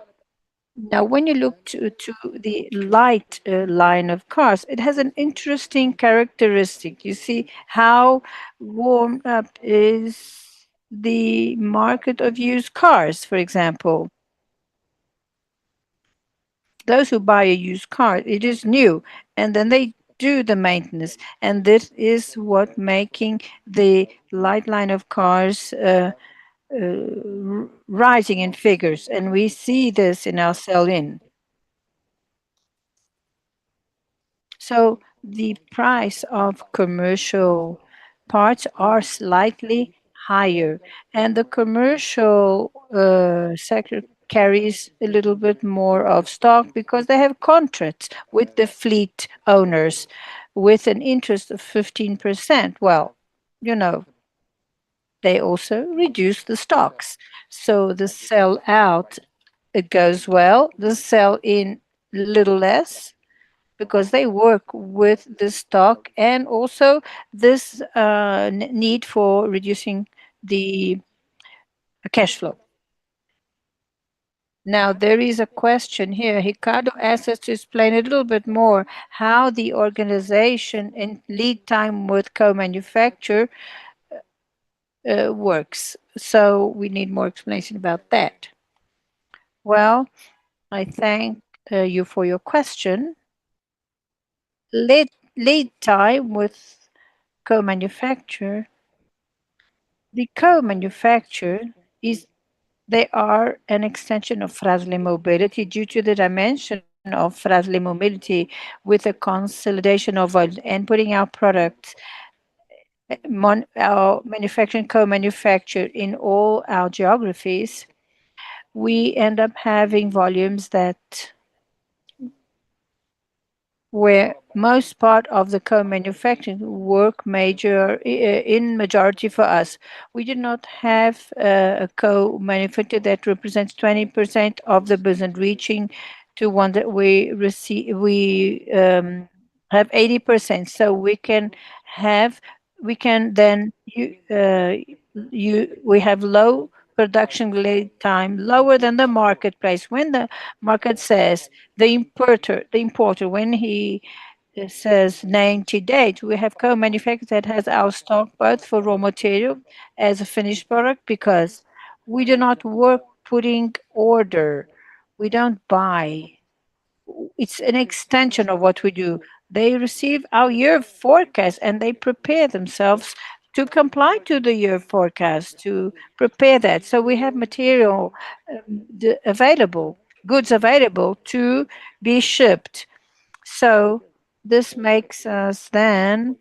now, when you look to the light line of cars, it has an interesting characteristic. You see how warmed up is the market of used cars, for example. Those who buy a used car, it is new, and then they do the maintenance, and this is what making the light line of cars rising in figures, and we see this in our sell-in. So the price of commercial parts are slightly higher, and the commercial sector carries a little bit more of stock because they have contracts with the fleet owners with an interest of 15%. Well, you know, they also reduce the stocks. So the sell out, it goes well, the sell in little less, because they work with the stock and also this need for reducing the cash flow. Now, there is a question here. Ricardo asked us to explain a little bit more how the organization and lead time with co-manufacture works. So we need more explanation about that. Well, I thank you for your question. Lead time with co-manufacture. The co-manufacturer is they are an extension of Frasle Mobility due to the dimension of Frasle Mobility with a consolidation of and putting our products, our manufacturing co-manufacture in all our geographies. We end up having volumes that where most part of the co-manufacturing work in majority for us. We do not have a co-manufacturer that represents 20% of the business reaching to one that we receive. We have 80%, so we can then we have low production lead time, lower than the marketplace. When the market says the importer, when he says 90 days, we have co-manufacturers that has our stock both for raw material as a finished product because we do not work putting order. We don't buy. It's an extension of what we do. They receive our year forecast and they prepare themselves to comply to the year forecast, to prepare that. So we have material available, goods available to be shipped. So this makes us then,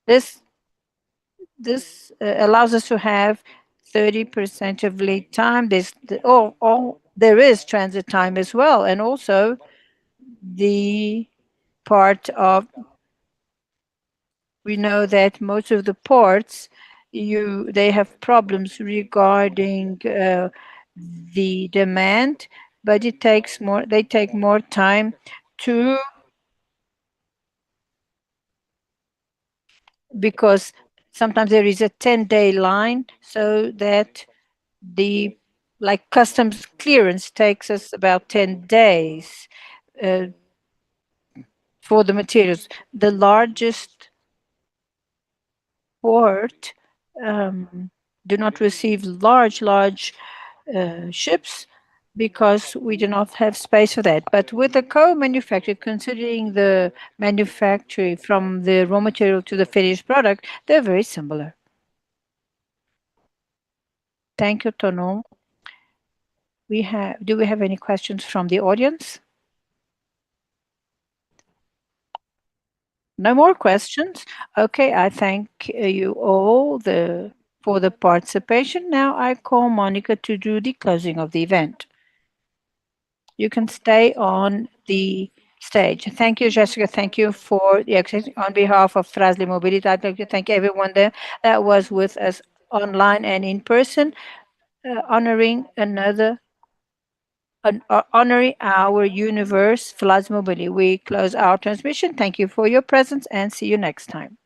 this allows us to have 30% of lead time. There is transit time as well, and also the part of, we know that most of the ports, they have problems regarding the demand, but they take more time to, because sometimes there is a 10-day line, so that the like customs clearance takes us about 10 days uh, for the materials. The largest port do not receive large ships because we do not have space for that. But with the co-manufacturer, considering the manufacturing from the raw material to the finished product, they're very similar. Thank you, Tonon. Do we have any questions from the audience? No more questions? Okay, I thank you all for the participation. Now I call Monica to do the closing of the event. You can stay on the stage. Thank you, Jessica. Thank you for the access. On behalf of Frasle Mobility, I'd like to thank everyone there that was with us online and in person, honoring our universe, Frasle Mobility. We close our transmission. Thank you for your presence and see you next time.